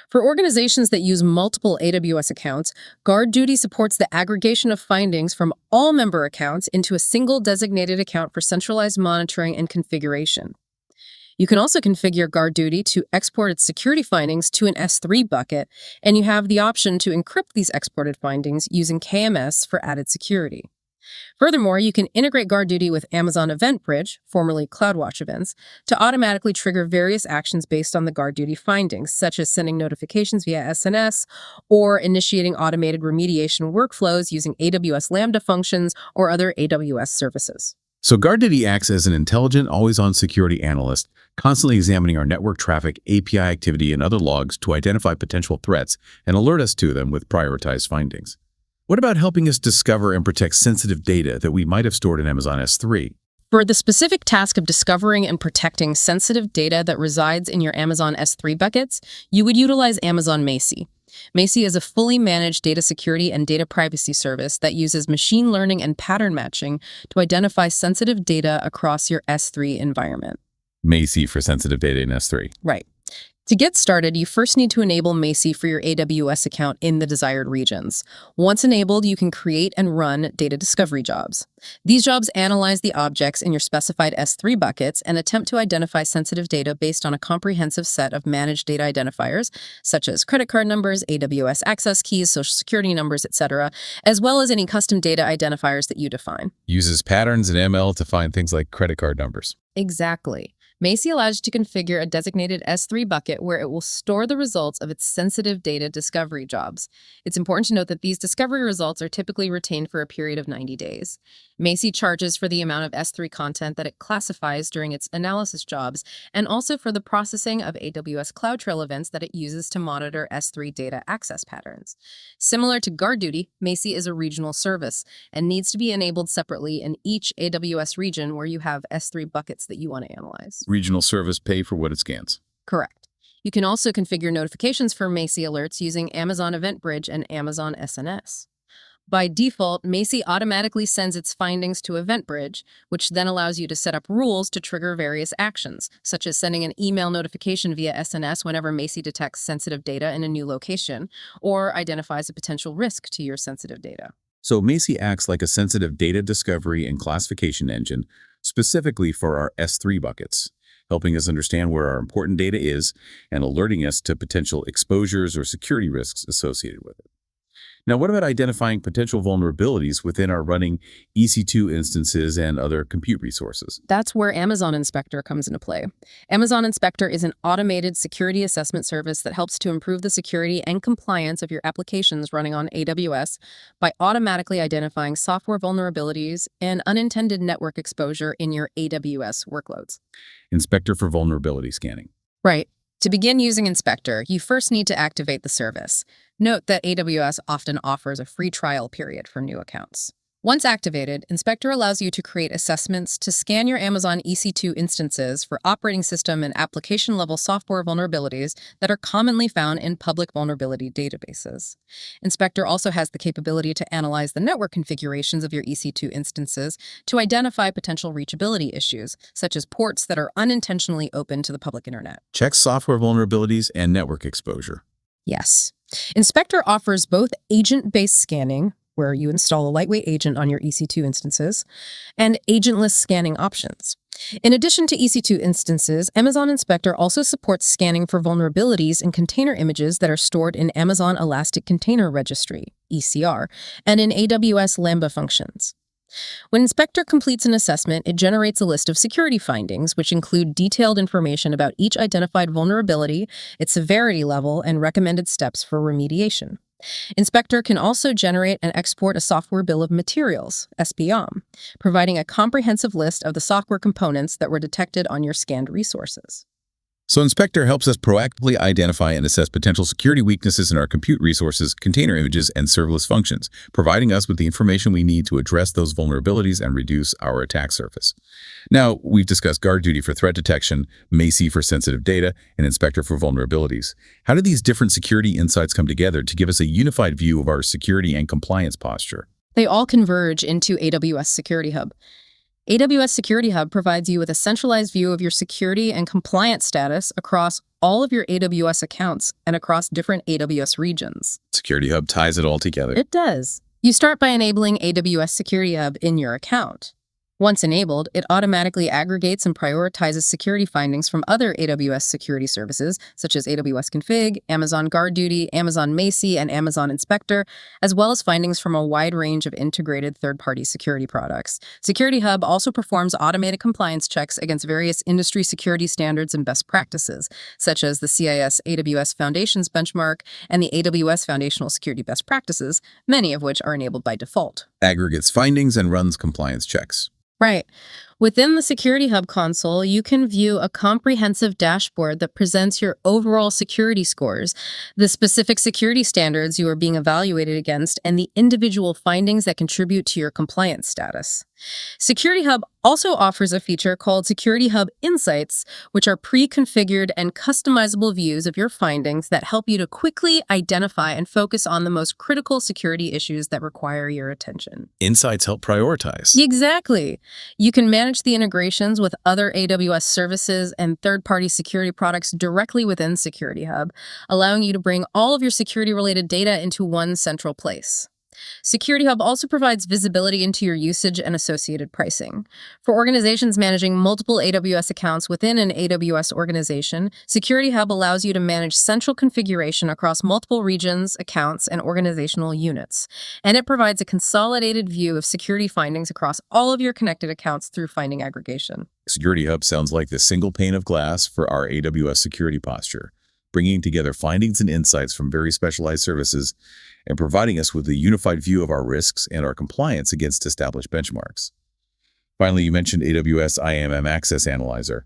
For organizations that use multiple AWS accounts, GuardDuty supports the aggregation of findings from all member accounts into a single designated account for centralized monitoring and configuration. You can also configure GuardDuty to export its security findings to an S3 bucket, and you have the option to encrypt these exported findings using KMS for added security. Furthermore, you can integrate GuardDuty with Amazon Event Bridge, formerly CloudWatch events, to automatically trigger various actions based on the GuardDuty findings, such as sending notifications via SNS or initiating automated remediation workflows using AWS Lambda functions or other AWS services. So GuardDuty acts as an intelligent, always-on security analyst, constantly examining our network traffic, API activity, and other logs to identify potential threats and alert us to them with prioritized findings. What about helping us discover and protect sensitive data that we might have stored in Amazon S3? For the specific task of discovering and protecting sensitive data that resides in your Amazon S3 buckets, you would utilize Amazon Macie. Macie is a fully managed data security and data privacy service that uses machine learning and pattern matching to identify sensitive data across your S3 environment. Macie for sensitive data in S3. Right. To get started, you first need to enable Macie for your AWS account in the desired regions. Once enabled, you can create and run data discovery jobs. These jobs analyze the objects in your specified S3 buckets and attempt to identify sensitive data based on a comprehensive set of managed data identifiers, such as credit card numbers, AWS access keys, social security numbers, etc., as well as any custom data identifiers that you define. Uses patterns and ML to find things like credit card numbers. Exactly. Macie allows you to configure a designated S3 bucket where it will store the results of its sensitive data discovery jobs. It's important to note that these discovery results are typically retained for a period of 90 days. Macie charges for the amount of S3 content that it classifies during its analysis jobs, and also for the processing of AWS CloudTrail events that it uses to monitor S3 data access patterns. Similar to GuardDuty, Macie is a regional service and needs to be enabled separately in each AWS region where you have S3 buckets that you want to analyze. Regional service pay for what it scans. Correct. You can also configure notifications for Macie alerts using Amazon Event Bridge and Amazon SNS. By default, Macie automatically sends its findings to Event Bridge, which then allows you to set up rules to trigger various actions, such as sending an email notification via SNS whenever Macie detects sensitive data in a new location, or identifies a potential risk to your sensitive data. So Macie acts like a sensitive data discovery and classification engine, specifically for our S3 buckets, helping us understand where our important data is and alerting us to potential exposures or security risks associated with it. Now, what about identifying potential vulnerabilities within our running EC2 instances and other compute resources? That's where Amazon Inspector comes into play. Amazon Inspector is an automated security assessment service that helps to improve the security and compliance of your applications running on AWS by automatically identifying software vulnerabilities and unintended network exposure in your AWS workloads. Inspector for vulnerability scanning. Right. To begin using Inspector, you first need to activate the service. Note that AWS often offers a free trial period for new accounts. Once activated, Inspector allows you to create assessments to scan your Amazon EC2 instances for operating system and application-level software vulnerabilities that are commonly found in public vulnerability databases. Inspector also has the capability to analyze the network configurations of your EC2 instances to identify potential reachability issues, such as ports that are unintentionally open to the public internet. Checks software vulnerabilities and network exposure. Yes. Inspector offers both agent-based scanning, where you install a lightweight agent on your EC2 instances, and agentless scanning options. In addition to EC2 instances, Amazon Inspector also supports scanning for vulnerabilities in container images that are stored in Amazon Elastic Container Registry, ECR, and in AWS Lambda functions. When Inspector completes an assessment, it generates a list of security findings, which include detailed information about each identified vulnerability, its severity level, and recommended steps for remediation. Inspector can also generate and export a software bill of materials, SBOM, providing a comprehensive list of the software components that were detected on your scanned resources. So Inspector helps us proactively identify and assess potential security weaknesses in our compute resources, container images, and serverless functions, providing us with the information we need to address those vulnerabilities and reduce our attack surface. Now, we've discussed GuardDuty for threat detection, Macie for sensitive data, and Inspector for vulnerabilities. How do these different security insights come together to give us a unified view of our security and compliance posture? They all converge into AWS Security Hub. AWS Security Hub provides you with a centralized view of your security and compliance status across all of your AWS accounts and across different AWS regions. Security Hub ties it all together. It does. You start by enabling AWS Security Hub in your account. Once enabled, it automatically aggregates and prioritizes security findings from other AWS security services, such as AWS Config, Amazon GuardDuty, Amazon Macie, and Amazon Inspector, as well as findings from a wide range of integrated third-party security products. Security Hub also performs automated compliance checks against various industry security standards and best practices, such as the CIS AWS Foundations benchmark and the AWS Foundational Security Best Practices, many of which are enabled by default. Aggregates findings and runs compliance checks. Right. Within the Security Hub console, you can view a comprehensive dashboard that presents your overall security scores, the specific security standards you are being evaluated against, and the individual findings that contribute to your compliance status. Security Hub also offers a feature called Security Hub Insights, which are pre-configured and customizable views of your findings that help you to quickly identify and focus on the most critical security issues that require your attention. Insights help prioritize. Exactly. You can manage the integrations with other AWS services and third-party security products directly within Security Hub, allowing you to bring all of your security-related data into one central place. Security Hub also provides visibility into your usage and associated pricing. For organizations managing multiple AWS accounts within an AWS organization, Security Hub allows you to manage central configuration across multiple regions, accounts, and organizational units. And it provides a consolidated view of security findings across all of your connected accounts through finding aggregation. Security Hub sounds like the single pane of glass for our AWS security posture, bringing together findings and insights from very specialized services and providing us with a unified view of our risks and our compliance against established benchmarks. Finally, you mentioned AWS IAM and Access Analyzer.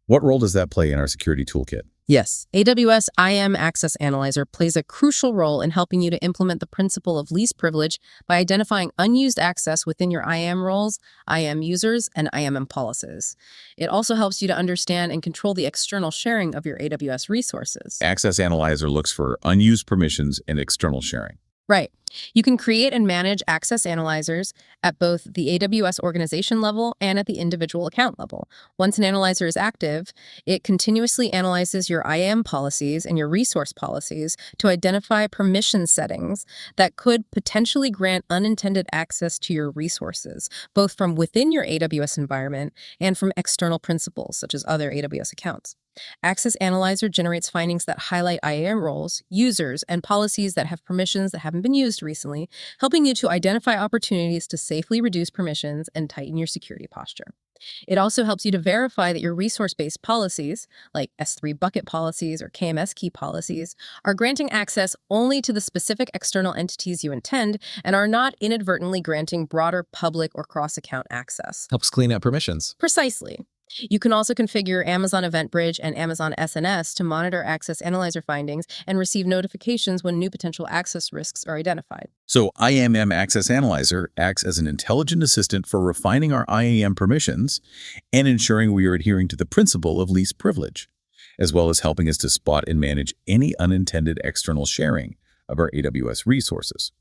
What role does that play in our security toolkit? Yes, AWS IAM Access Analyzer plays a crucial role in helping you to implement the principle of least privilege by identifying unused access within your IAM roles, IAM users, and IAM policies. It also helps you to understand and control the external sharing of your AWS resources. Access Analyzer looks for unused permissions and external sharing. Right. You can create and manage access analyzers at both the AWS organization level and at the individual account level. Once an analyzer is active, it continuously analyzes your IAM policies and your resource policies to identify permission settings that could potentially grant unintended access to your resources, both from within your AWS environment and from external principals, such as other AWS accounts. Access Analyzer generates findings that highlight IAM roles, users, and policies that have permissions that haven't been used recently, helping you to identify opportunities to safely reduce permissions and tighten your security posture. It also helps you to verify that your resource-based policies, like S3 bucket policies or KMS key policies, are granting access only to the specific external entities you intend and are not inadvertently granting broader public or cross-account access. Helps clean up permissions. Precisely. You can also configure Amazon Event Bridge and Amazon SNS to monitor access analyzer findings and receive notifications when new potential access risks are identified. So IAM Access Analyzer acts as an intelligent assistant for refining our IAM permissions and ensuring we are adhering to the principle of least privilege, as well as helping us to spot and manage any unintended external sharing of our AWS resources.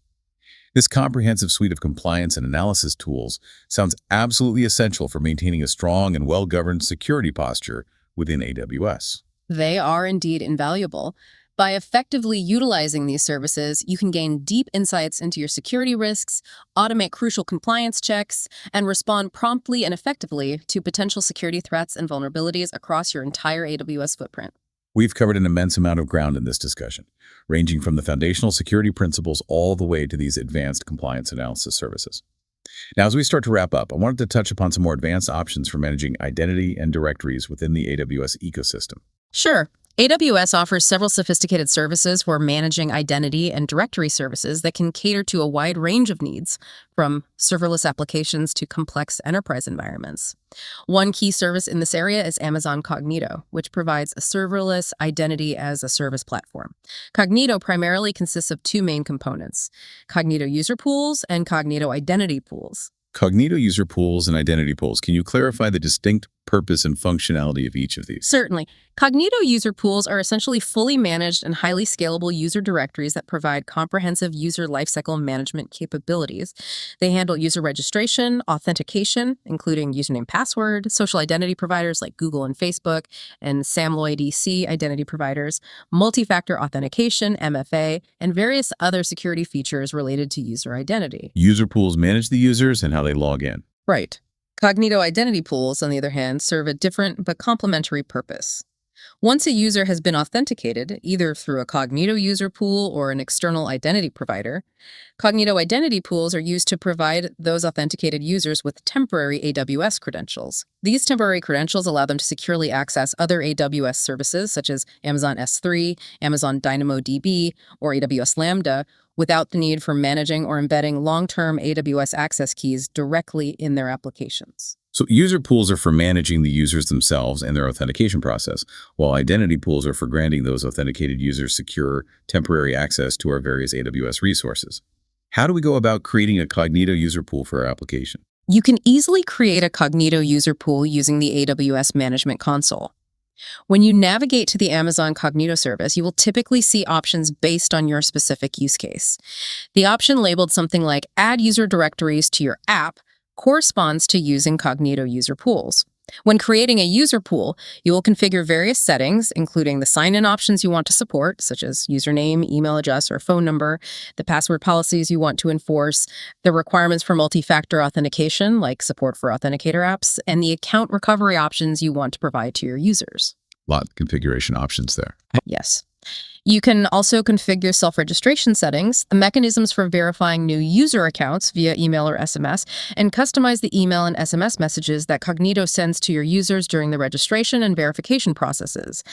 This comprehensive suite of compliance and analysis tools sounds absolutely essential for maintaining a strong and well-governed security posture within AWS. They are indeed invaluable. By effectively utilizing these services, you can gain deep insights into your security risks, automate crucial compliance checks, and respond promptly and effectively to potential security threats and vulnerabilities across your entire AWS footprint. We've covered an immense amount of ground in this discussion, ranging from the foundational security principles all the way to these advanced compliance analysis services. Now, as we start to wrap up, I wanted to touch upon some more advanced options for managing identity and directories within the AWS ecosystem. Sure. AWS offers several sophisticated services for managing identity and directory services that can cater to a wide range of needs, from serverless applications to complex enterprise environments. One key service in this area is Amazon Cognito, which provides a serverless identity as a service platform. Cognito primarily consists of two main components: Cognito user pools and Cognito identity pools. Cognito user pools and identity pools. Can you clarify the distinct purpose and functionality of each of these? Certainly. Cognito user pools are essentially fully managed and highly scalable user directories that provide comprehensive user lifecycle management capabilities. They handle user registration, authentication, including username, password, social identity providers like Google and Facebook, and SAML EDC identity providers, multi-factor authentication, MFA, and various other security features related to user identity. User pools manage the users and how they log in. Right. Cognito identity pools, on the other hand, serve a different but complementary purpose. Once a user has been authenticated, either through a Cognito user pool or an external identity provider, Cognito identity pools are used to provide those authenticated users with temporary AWS credentials. These temporary credentials allow them to securely access other AWS services such as Amazon S3, Amazon DynamoDB, or AWS Lambda, without the need for managing or embedding long-term AWS access keys directly in their applications. So user pools are for managing the users themselves and their authentication process, while identity pools are for granting those authenticated users secure temporary access to our various AWS resources. How do we go about creating a Cognito user pool for our application? You can easily create a Cognito user pool using the AWS Management Console. When you navigate to the Amazon Cognito service, you will typically see options based on your specific use case. The option labeled something like Add User Directories to Your App corresponds to using Cognito user pools. When creating a user pool, you will configure various settings, including the sign-in options you want to support, such as username, email address, or phone number, the password policies you want to enforce, the requirements for multi-factor authentication, like support for authenticator apps, and the account recovery options you want to provide to your users. Lot of configuration options there. Yes. You can also configure self-registration settings, the mechanisms for verifying new user accounts via email or SMS, and customize the email and SMS messages that Cognito sends to your users during the registration and verification processes.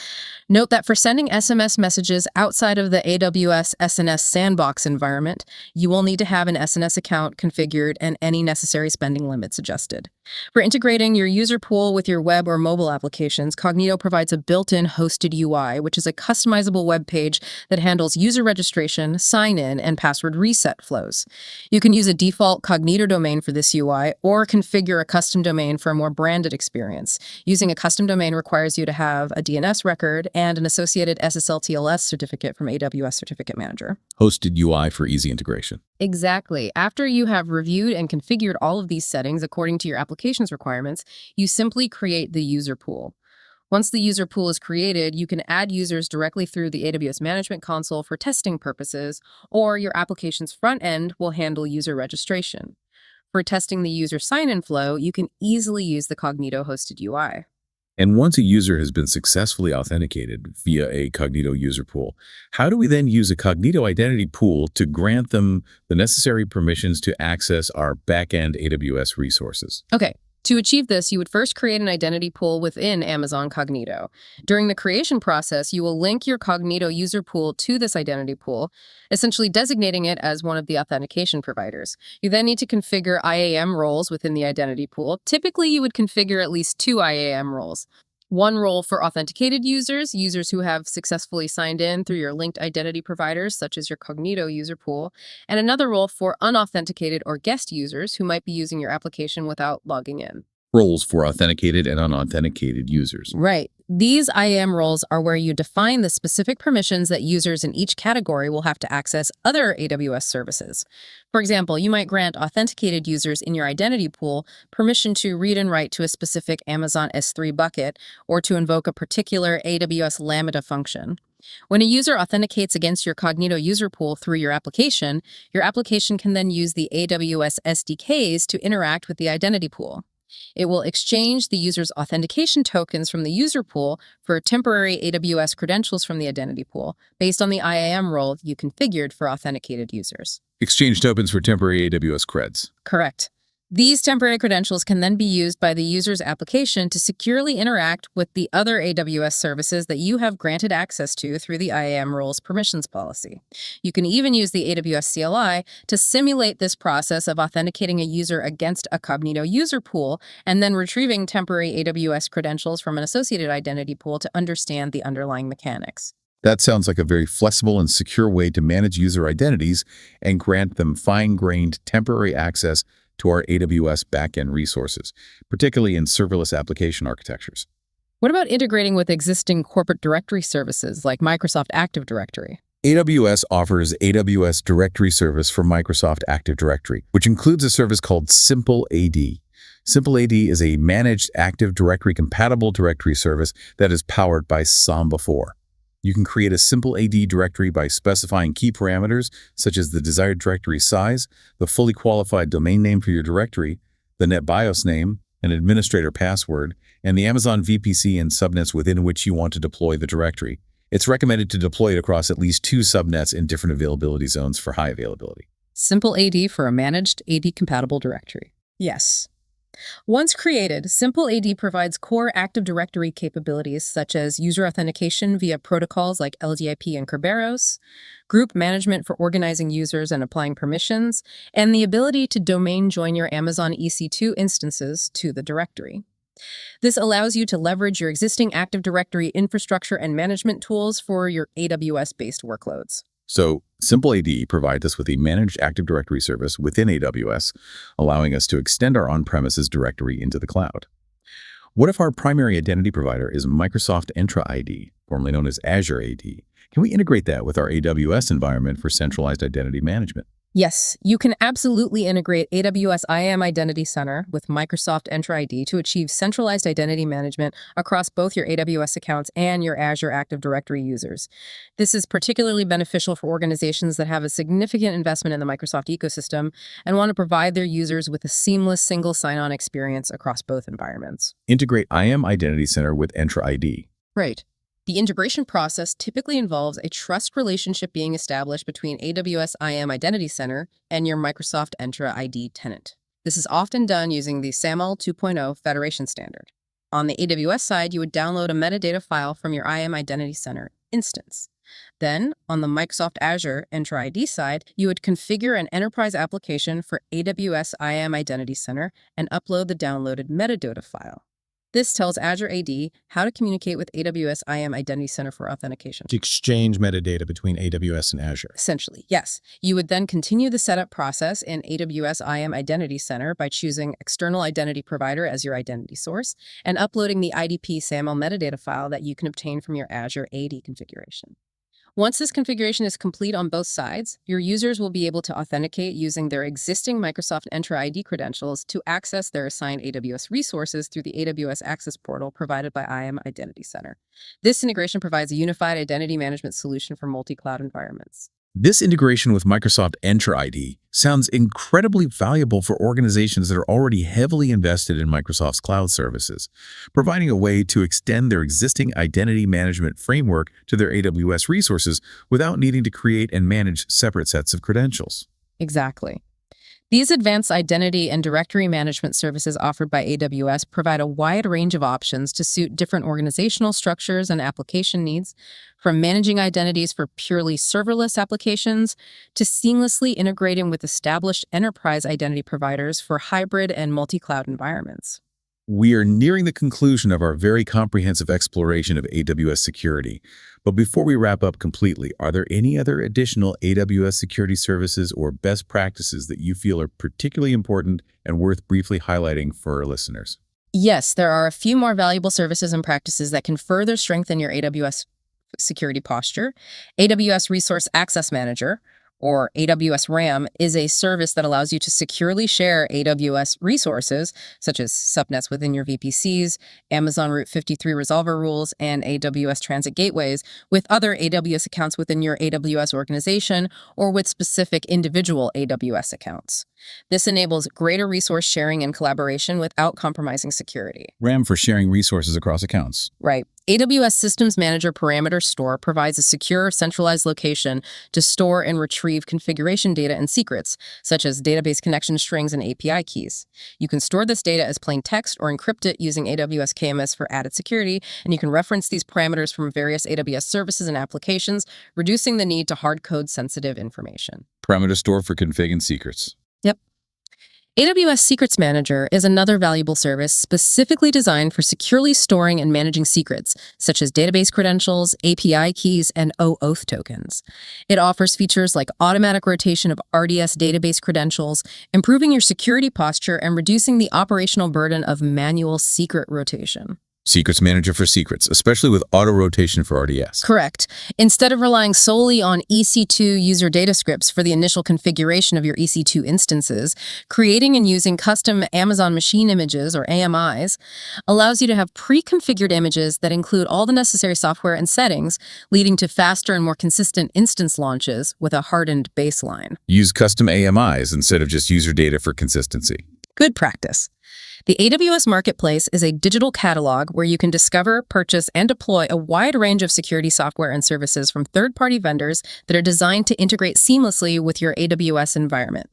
Note that for sending SMS messages outside of the AWS SNS sandbox environment, you will need to have an SNS account configured and any necessary spending limits adjusted. For integrating your user pool with your web or mobile applications, Cognito provides a built-in hosted UI, which is a customizable web page that handles user registration, sign-in, and password reset flows. You can use a default Cognito domain for this UI or configure a custom domain for a more branded experience. Using a custom domain requires you to have a DNS record and an associated SSL/TLS certificate from AWS Certificate Manager. Hosted UI for easy integration. Exactly. After you have reviewed and configured all of these settings according to your application's requirements, you simply create the user pool. Once the user pool is created, you can add users directly through the AWS Management Console for testing purposes, or your application's front end will handle user registration. For testing the user sign-in flow, you can easily use the Cognito hosted UI. And once a user has been successfully authenticated via a Cognito user pool, how do we then use a Cognito identity pool to grant them the necessary permissions to access our back-end AWS resources? Okay. To achieve this, you would first create an identity pool within Amazon Cognito. During the creation process, you will link your Cognito user pool to this identity pool, essentially designating it as one of the authentication providers. You then need to configure IAM roles within the identity pool. Typically, you would configure at least 2 IAM roles. One role for authenticated users, users who have successfully signed in through your linked identity providers, such as your Cognito user pool, and another role for unauthenticated or guest users who might be using your application without logging in. Roles for authenticated and unauthenticated users. Right. These IAM roles are where you define the specific permissions that users in each category will have to access other AWS services. For example, you might grant authenticated users in your identity pool permission to read and write to a specific Amazon S3 bucket or to invoke a particular AWS Lambda function. When a user authenticates against your Cognito user pool through your application can then use the AWS SDKs to interact with the identity pool. It will exchange the user's authentication tokens from the user pool for temporary AWS credentials from the identity pool, based on the IAM role you configured for authenticated users. Exchange tokens for temporary AWS creds. Correct. These temporary credentials can then be used by the user's application to securely interact with the other AWS services that you have granted access to through the IAM roles permissions policy. You can even use the AWS CLI to simulate this process of authenticating a user against a Cognito user pool and then retrieving temporary AWS credentials from an associated identity pool to understand the underlying mechanics. That sounds like a very flexible and secure way to manage user identities and grant them fine-grained temporary access to our AWS backend resources, particularly in serverless application architectures. What about integrating with existing corporate directory services like Microsoft Active Directory? AWS offers AWS Directory Service for Microsoft Active Directory, which includes a service called Simple AD. Simple AD is a managed Active Directory compatible directory service that is powered by Samba 4. You can create a simple AD directory by specifying key parameters such as the desired directory size, the fully qualified domain name for your directory, the NetBIOS name, an administrator password, and the Amazon VPC and subnets within which you want to deploy the directory. It's recommended to deploy it across at least 2 subnets in different availability zones for high availability. Simple AD for a managed AD-compatible directory. Yes. Once created, Simple AD provides core Active Directory capabilities such as user authentication via protocols like LDAP and Kerberos, group management for organizing users and applying permissions, and the ability to domain join your Amazon EC2 instances to the directory. This allows you to leverage your existing Active Directory infrastructure and management tools for your AWS-based workloads. So, Simple AD provides us with a managed Active Directory service within AWS, allowing us to extend our on-premises directory into the cloud. What if our primary identity provider is Microsoft Entra ID, formerly known as Azure AD? Can we integrate that with our AWS environment for centralized identity management? Yes, you can absolutely integrate AWS IAM Identity Center with Microsoft Entra ID to achieve centralized identity management across both your AWS accounts and your Azure Active Directory users. This is particularly beneficial for organizations that have a significant investment in the Microsoft ecosystem and want to provide their users with a seamless single sign-on experience across both environments. Integrate IAM Identity Center with Entra ID. Right. The integration process typically involves a trust relationship being established between AWS IAM Identity Center and your Microsoft Entra ID tenant. This is often done using the SAML 2.0 Federation standard. On the AWS side, you would download a metadata file from your IAM Identity Center instance. Then, on the Microsoft Azure Entra ID side, you would configure an enterprise application for AWS IAM Identity Center and upload the downloaded metadata file. This tells Azure AD how to communicate with AWS IAM Identity Center for authentication. To exchange metadata between AWS and Azure. Essentially, yes. You would then continue the setup process in AWS IAM Identity Center by choosing external identity provider as your identity source and uploading the IDP SAML metadata file that you can obtain from your Azure AD configuration. Once this configuration is complete on both sides, your users will be able to authenticate using their existing Microsoft Entra ID credentials to access their assigned AWS resources through the AWS Access Portal provided by IAM Identity Center. This integration provides a unified identity management solution for multi-cloud environments. This integration with Microsoft Entra ID sounds incredibly valuable for organizations that are already heavily invested in Microsoft's cloud services, providing a way to extend their existing identity management framework to their AWS resources without needing to create and manage separate sets of credentials. Exactly. These advanced identity and directory management services offered by AWS provide a wide range of options to suit different organizational structures and application needs, from managing identities for purely serverless applications to seamlessly integrating with established enterprise identity providers for hybrid and multi-cloud environments. We are nearing the conclusion of our very comprehensive exploration of AWS security. But before we wrap up completely, are there any other additional AWS security services or best practices that you feel are particularly important and worth briefly highlighting for our listeners? Yes, there are a few more valuable services and practices that can further strengthen your AWS security posture. AWS Resource Access Manager, or AWS RAM, is a service that allows you to securely share AWS resources, such as subnets within your VPCs, Amazon Route 53 resolver rules, and AWS transit gateways, with other AWS accounts within your AWS organization or with specific individual AWS accounts. This enables greater resource sharing and collaboration without compromising security. RAM for sharing resources across accounts. Right. AWS Systems Manager Parameter Store provides a secure, centralized location to store and retrieve configuration data and secrets, such as database connection strings and API keys. You can store this data as plain text or encrypt it using AWS KMS for added security, and you can reference these parameters from various AWS services and applications, reducing the need to hard code sensitive information. Parameter store for config and secrets. Yep. AWS Secrets Manager is another valuable service specifically designed for securely storing and managing secrets, such as database credentials, API keys, and OAuth tokens. It offers features like automatic rotation of RDS database credentials, improving your security posture and reducing the operational burden of manual secret rotation. Secrets Manager for secrets, especially with auto rotation for RDS. Correct. Instead of relying solely on EC2 user data scripts for the initial configuration of your EC2 instances, creating and using custom Amazon machine images, or AMIs, allows you to have pre-configured images that include all the necessary software and settings, leading to faster and more consistent instance launches with a hardened baseline. Use custom AMIs instead of just user data for consistency. Good practice. The AWS Marketplace is a digital catalog where you can discover, purchase, and deploy a wide range of security software and services from third-party vendors that are designed to integrate seamlessly with your AWS environment.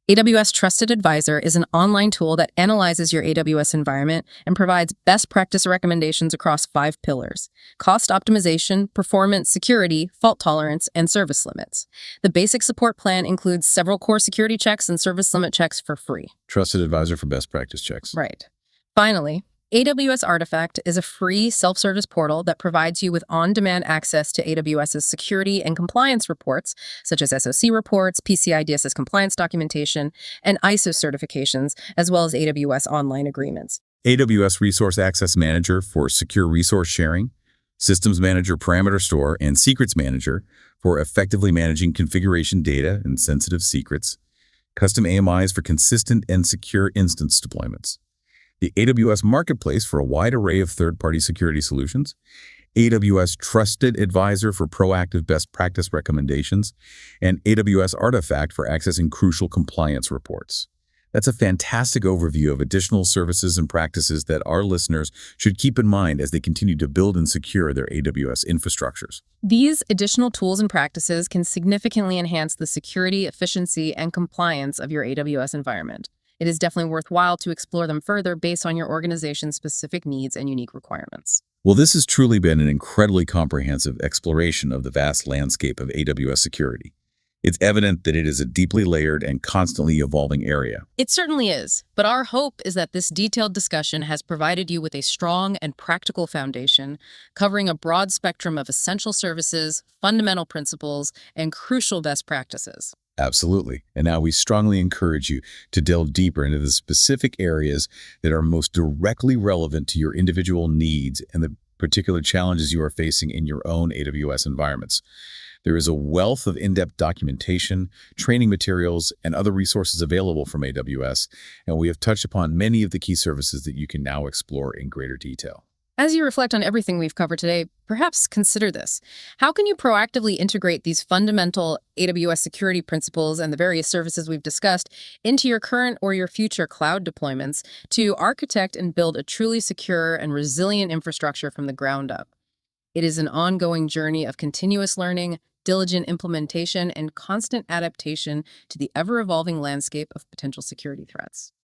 AWS Trusted Advisor is an online tool that analyzes your AWS environment and provides best practice recommendations across 5 pillars: cost optimization, performance, security, fault tolerance, and service limits. The basic support plan includes several core security checks and service limit checks for free. Trusted Advisor for best practice checks. Right. Finally, AWS Artifact is a free self-service portal that provides you with on-demand access to AWS's security and compliance reports, such as SOC reports, PCI DSS compliance documentation, and ISO certifications, as well as AWS online agreements. AWS Resource Access Manager for secure resource sharing, Systems Manager Parameter Store, and Secrets Manager for effectively managing configuration data and sensitive secrets, custom AMIs for consistent and secure instance deployments, the AWS Marketplace for a wide array of third-party security solutions, AWS Trusted Advisor for proactive best practice recommendations, and AWS Artifact for accessing crucial compliance reports. That's a fantastic overview of additional services and practices that our listeners should keep in mind as they continue to build and secure their AWS infrastructures. These additional tools and practices can significantly enhance the security, efficiency, and compliance of your AWS environment. It is definitely worthwhile to explore them further based on your organization's specific needs and unique requirements. Well, this has truly been an incredibly comprehensive exploration of the vast landscape of AWS security. It's evident that it is a deeply layered and constantly evolving area. It certainly is, but our hope is that this detailed discussion has provided you with a strong and practical foundation, covering a broad spectrum of essential services, fundamental principles, and crucial best practices. Absolutely. And now we strongly encourage you to delve deeper into the specific areas that are most directly relevant to your individual needs and the particular challenges you are facing in your own AWS environments. There is a wealth of in-depth documentation, training materials, and other resources available from AWS, and we have touched upon many of the key services that you can now explore in greater detail. As you reflect on everything we've covered today, perhaps consider this. How can you proactively integrate these fundamental AWS security principles and the various services we've discussed into your current or your future cloud deployments to architect and build a truly secure and resilient infrastructure from the ground up? It is an ongoing journey of continuous learning, diligent implementation, and constant adaptation to the ever-evolving landscape of potential security threats.